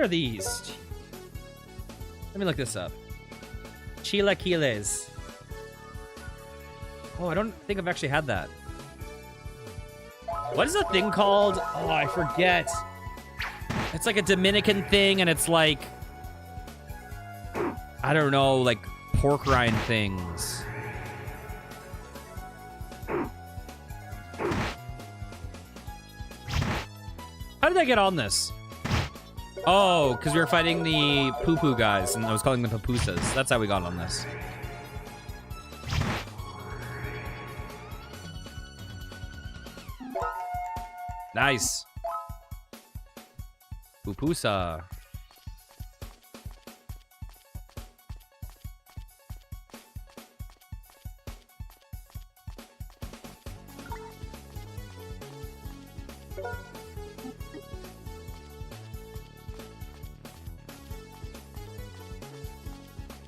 A: these? Let me look this up. Chilaquiles. Oh, I don't think I've actually had that. What is the thing called? Oh, I forget. It's like a Dominican thing, and it's like, I don't know, like pork rind things. How did I get on this? Oh, because we were fighting the poo-poo guys, and I was calling them pupusas. That's how we got on this. Nice. Pupusa.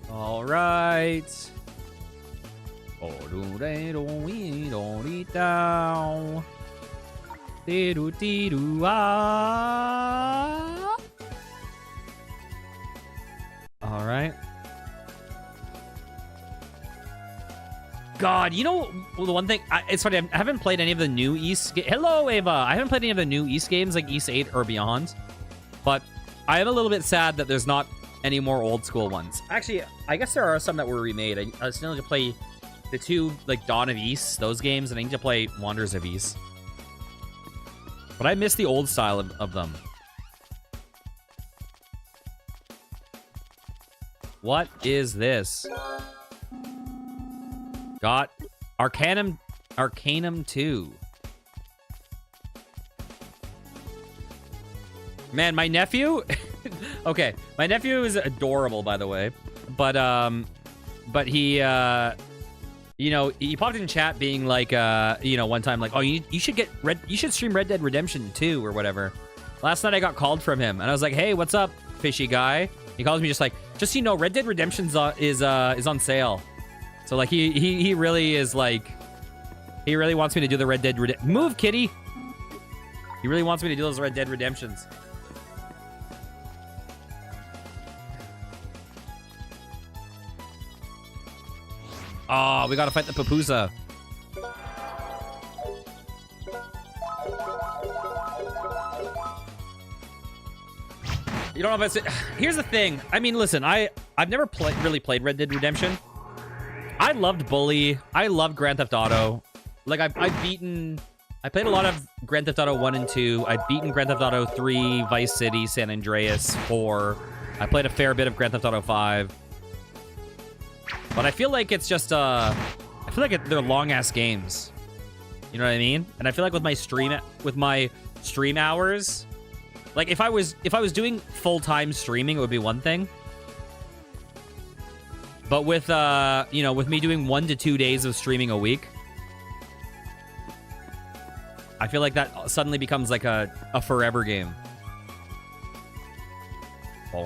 A: All right. All right. God, you know, well, the one thing, it's funny, I haven't played any of the new East. Hello, Ava. I haven't played any of the new East games, like East 8 or beyond. But I am a little bit sad that there's not any more old school ones. Actually, I guess there are some that were remade. I still need to play the two, like Dawn of East, those games, and I need to play Wanderers of East. But I miss the old style of them. What is this? Got Arcanum 2. Man, my nephew... Okay, my nephew is adorable, by the way. But he, you know, he popped in chat being like, you know, one time like, oh, you should stream Red Dead Redemption 2 or whatever. Last night I got called from him, and I was like, hey, what's up, fishy guy? He calls me just like, just so you know, Red Dead Redemption's is on sale. So like he really is like, he really wants me to do the Red Dead Redemption. Move, kitty. He really wants me to do those Red Dead Redemptions. Oh, we gotta fight the Papusa. You don't know if it's... Here's the thing. I mean, listen, I've never really played Red Dead Redemption. I loved Bully. I loved Grand Theft Auto. Like, I played a lot of Grand Theft Auto 1 and 2. I've beaten Grand Theft Auto 3, Vice City, San Andreas, 4. I played a fair bit of Grand Theft Auto 5. But I feel like it's just, I feel like they're long-ass games. You know what I mean? And I feel like with my stream hours, like if I was doing full-time streaming, it would be one thing. But with, you know, with me doing 1 to 2 days of streaming a week, I feel like that suddenly becomes like a forever game. You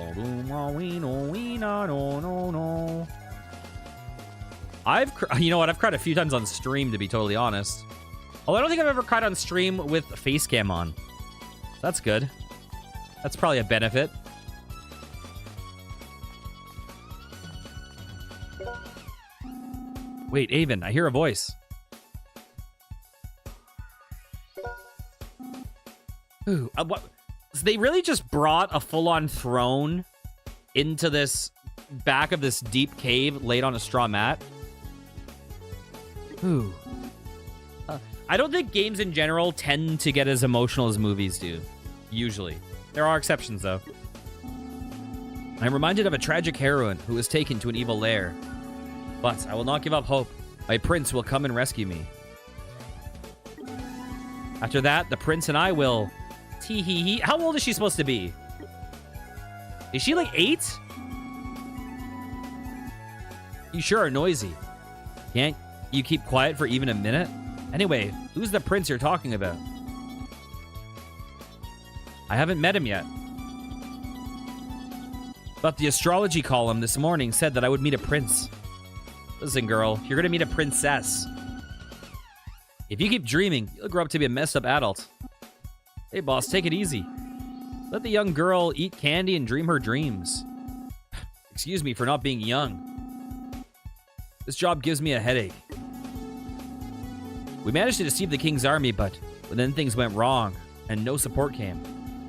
A: know what? I've cried a few times on stream, to be totally honest. Although I don't think I've ever cried on stream with face cam on. That's good. That's probably a benefit. Wait, Avon, I hear a voice. Ooh, what? So they really just brought a full-on throne into this back of this deep cave laid on a straw mat? Ooh. I don't think games in general tend to get as emotional as movies do. Usually. There are exceptions, though. I'm reminded of a tragic heroine who was taken to an evil lair. But I will not give up hope. My prince will come and rescue me. After that, the prince and I will... Tee-hee-hee. How old is she supposed to be? Is she like 8? You sure are noisy. Can't you keep quiet for even a minute? Anyway, who's the prince you're talking about? I haven't met him yet. But the astrology column this morning said that I would meet a prince. Listen, girl, you're gonna meet a princess. If you keep dreaming, you'll grow up to be a messed up adult. Hey, boss, take it easy. Let the young girl eat candy and dream her dreams. Excuse me for not being young. This job gives me a headache. We managed to deceive the king's army, but then things went wrong, and no support came.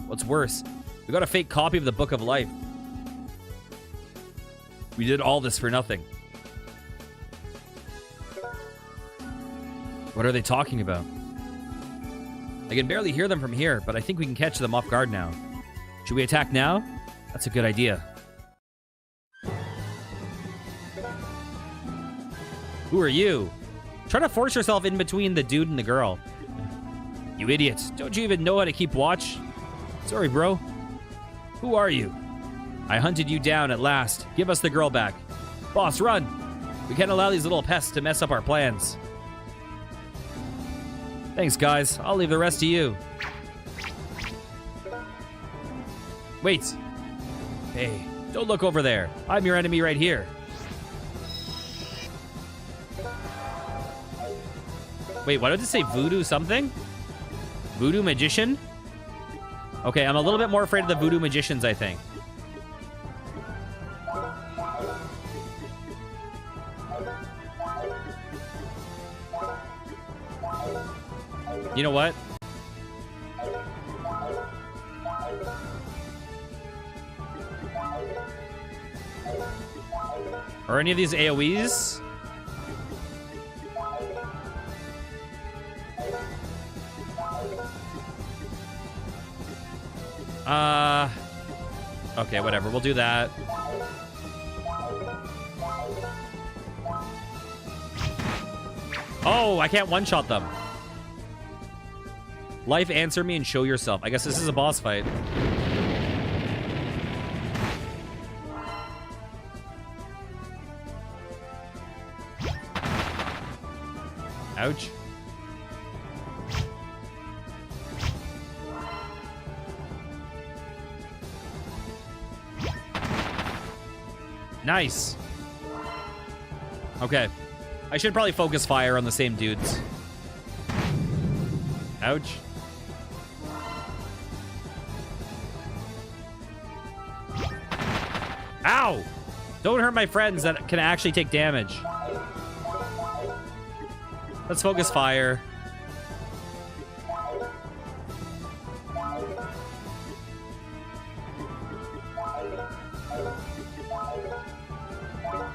A: What's worse, we got a fake copy of the Book of Life. We did all this for nothing. What are they talking about? I can barely hear them from here, but I think we can catch them off guard now. Should we attack now? That's a good idea. Who are you? Try to force yourself in between the dude and the girl. You idiot. Don't you even know how to keep watch? Sorry, bro. Who are you? I hunted you down at last. Give us the girl back. Boss, run. We can't allow these little pests to mess up our plans. Thanks, guys. I'll leave the rest to you. Wait. Hey, don't look over there. I'm your enemy right here. Wait, why did it say voodoo something? Voodoo magician? Okay, I'm a little bit more afraid of the voodoo magicians, I think. You know what? Are any of these AoEs? Okay, whatever. We'll do that. Oh, I can't one-shot them. Life, answer me and show yourself. I guess this is a boss fight. Ouch. Nice. Okay. I should probably focus fire on the same dudes. Ouch. Ow! Don't hurt my friends that can actually take damage. Let's focus fire.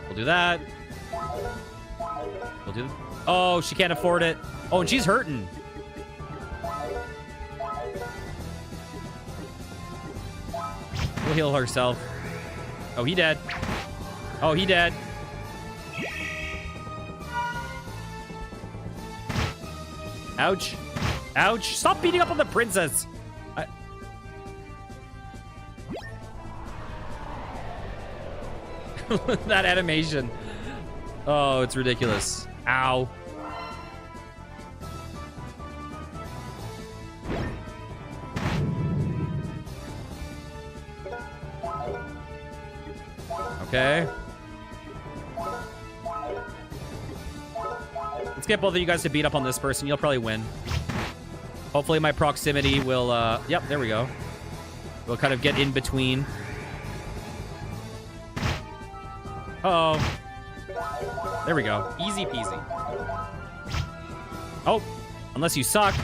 A: We'll do that. We'll do... Oh, she can't afford it. Oh, and she's hurting. We'll heal herself. Oh, he dead. Oh, he dead. Ouch. Ouch. Stop beating up on the princess. That animation. Oh, it's ridiculous. Ow. Okay. Let's get both of you guys to beat up on this person. You'll probably win. Hopefully my proximity will, yep, there we go. We'll kind of get in between. Uh-oh. There we go. Easy peasy. Oh, unless you suck.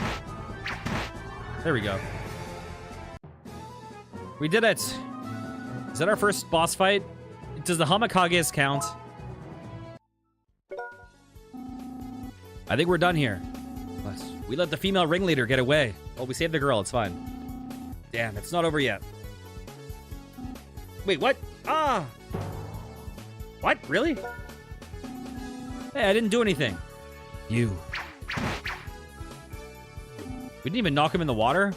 A: There we go. We did it. Is that our first boss fight? Does the Hamakages count? I think we're done here. But we let the female ringleader get away. Oh, we saved the girl. It's fine. Damn, it's not over yet. Wait, what? Ah! What? Really? Hey, I didn't do anything. You. We didn't even knock him in the water?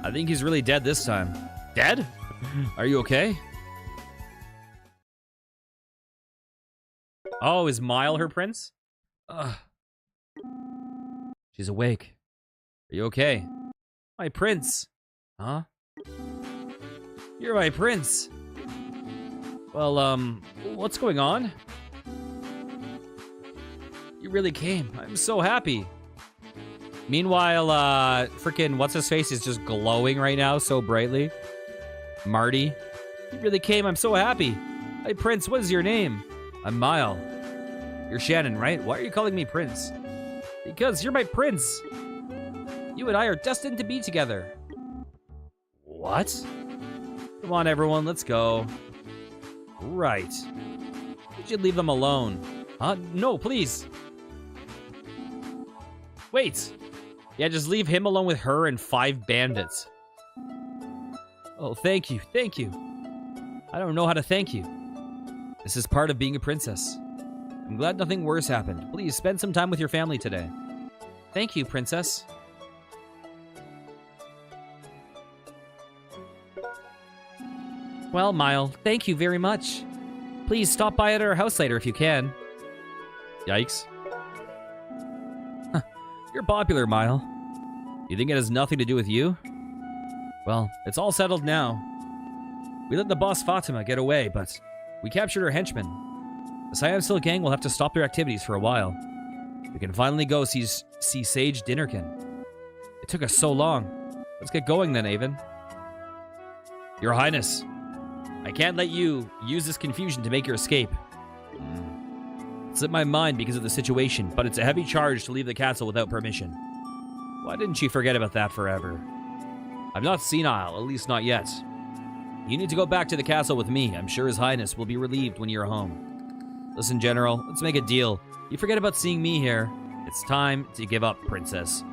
A: I think he's really dead this time. Dead? Are you okay? Oh, is Mile her prince? Ugh. She's awake. Are you okay? My prince. Huh? You're my prince. Well, what's going on? You really came. I'm so happy. Meanwhile, freaking what's-his-face is just glowing right now so brightly. Marty. You really came. I'm so happy. Hey, Prince, what is your name? I'm Mile. You're Shannon, right? Why are you calling me Prince? Because you're my prince. You and I are destined to be together. What? Come on, everyone, let's go. Right. You should leave them alone. No, please. Wait. Yeah, just leave him alone with her and 5 bandits. Oh, thank you, thank you. I don't know how to thank you. This is part of being a princess. I'm glad nothing worse happened. Please spend some time with your family today. Thank you, princess. Well, Mile, thank you very much. Please stop by at our house later if you can. Yikes. You're popular, Mile. You think it has nothing to do with you? Well, it's all settled now. We let the boss Fatima get away, but we captured her henchmen. The Siam Steel gang will have to stop their activities for a while. We can finally go see Sage Dinnerkin. It took us so long. Let's get going then, Avon. Your Highness, I can't let you use this confusion to make your escape. It slipped my mind because of the situation, but it's a heavy charge to leave the castle without permission. Why didn't you forget about that forever? I'm not senile, at least not yet. You need to go back to the castle with me. I'm sure His Highness will be relieved when you're home. Listen, General, let's make a deal. You forget about seeing me here. It's time to give up, Princess.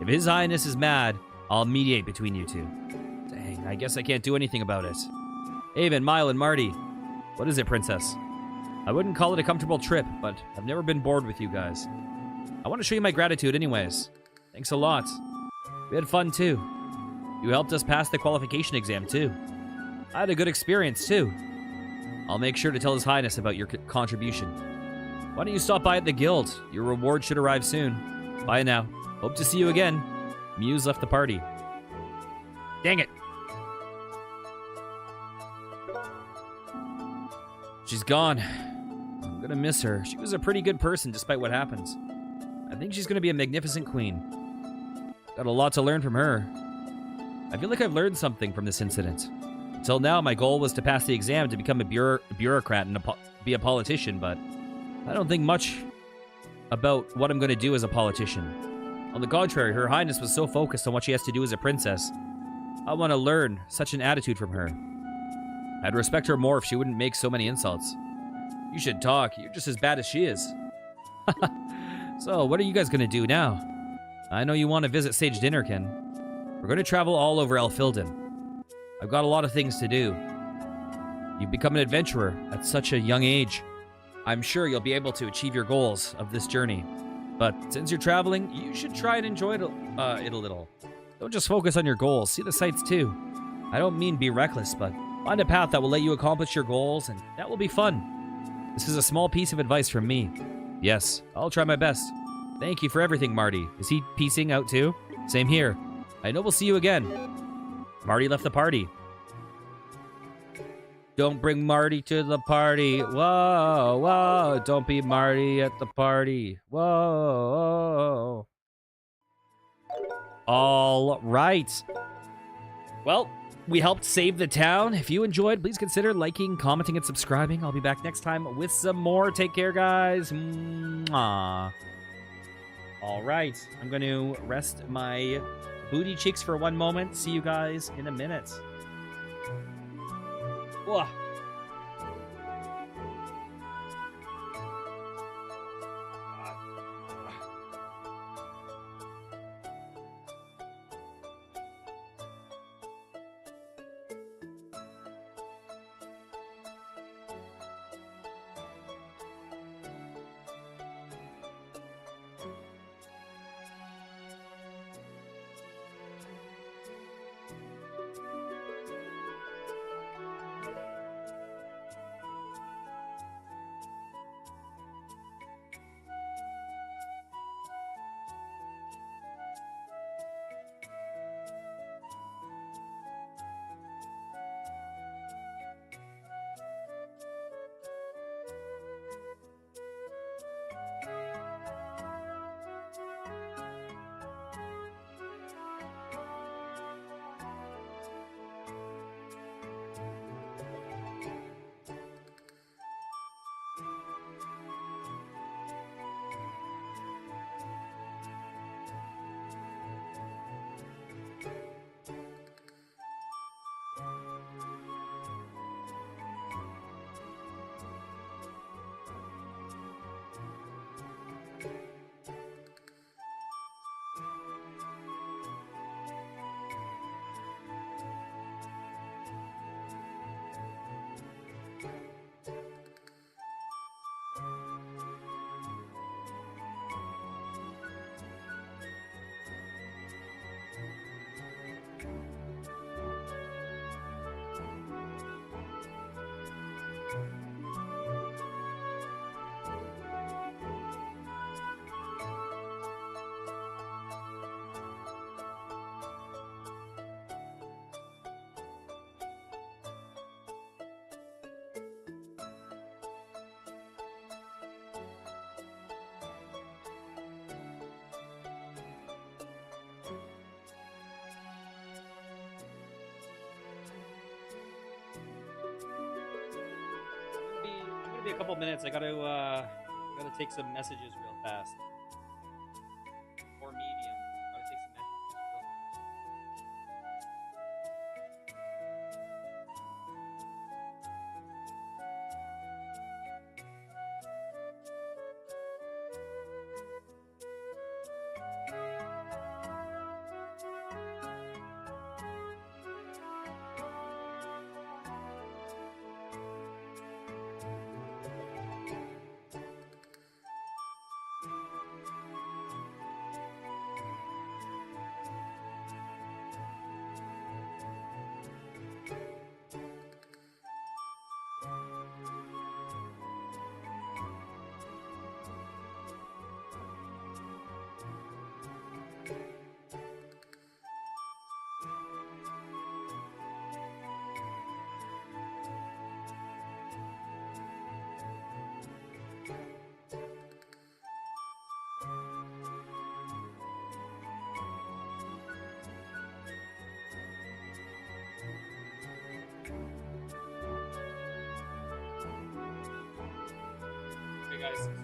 A: If His Highness is mad, I'll mediate between you two. Dang, I guess I can't do anything about it. Avon, Mile, and Marty. What is it, Princess? I wouldn't call it a comfortable trip, but I've never been bored with you guys. I want to show you my gratitude anyways. Thanks a lot. We had fun, too. You helped us pass the qualification exam, too. I had a good experience, too. I'll make sure to tell His Highness about your contribution. Why don't you stop by at the guild? Your reward should arrive soon. Bye now. Hope to see you again. Muse left the party. Dang it. She's gone. I'm gonna miss her. She was a pretty good person despite what happens. I think she's gonna be a magnificent queen. Got a lot to learn from her. I feel like I've learned something from this incident. Until now, my goal was to pass the exam to become a bureaucrat and be a politician, but I don't think much about what I'm going to do as a politician. On the contrary, Her Highness was so focused on what she has to do as a princess. I want to learn such an attitude from her. I'd respect her more if she wouldn't make so many insults. You should talk. You're just as bad as she is. So, what are you guys going to do now? I know you want to visit Sage Dinnerkin. We're going to travel all over Elfilden. I've got a lot of things to do. You've become an adventurer at such a young age. I'm sure you'll be able to achieve your goals of this journey. But since you're traveling, you should try and enjoy it a little. Don't just focus on your goals. See the sights too. I don't mean be reckless, but find a path that will let you accomplish your goals, and that will be fun. This is a small piece of advice from me. Yes, I'll try my best. Thank you for everything, Marty. Is he piecing out too? Same here. I know we'll see you again. Marty left the party. Don't bring Marty to the party. Whoa, whoa. Don't be Marty at the party. Whoa. All right. Well, we helped save the town. If you enjoyed, please consider liking, commenting, and subscribing. I'll be back next time with some more. Take care, guys. Mwah. All right. I'm going to rest my booty cheeks for one moment. See you guys in a minute. Whoa. Be a couple minutes. I gotta take some messages real fast. Or medium. Gotta take some messages real guys.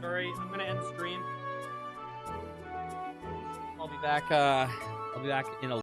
A: Sorry, I'm gonna end the stream. I'll be back in a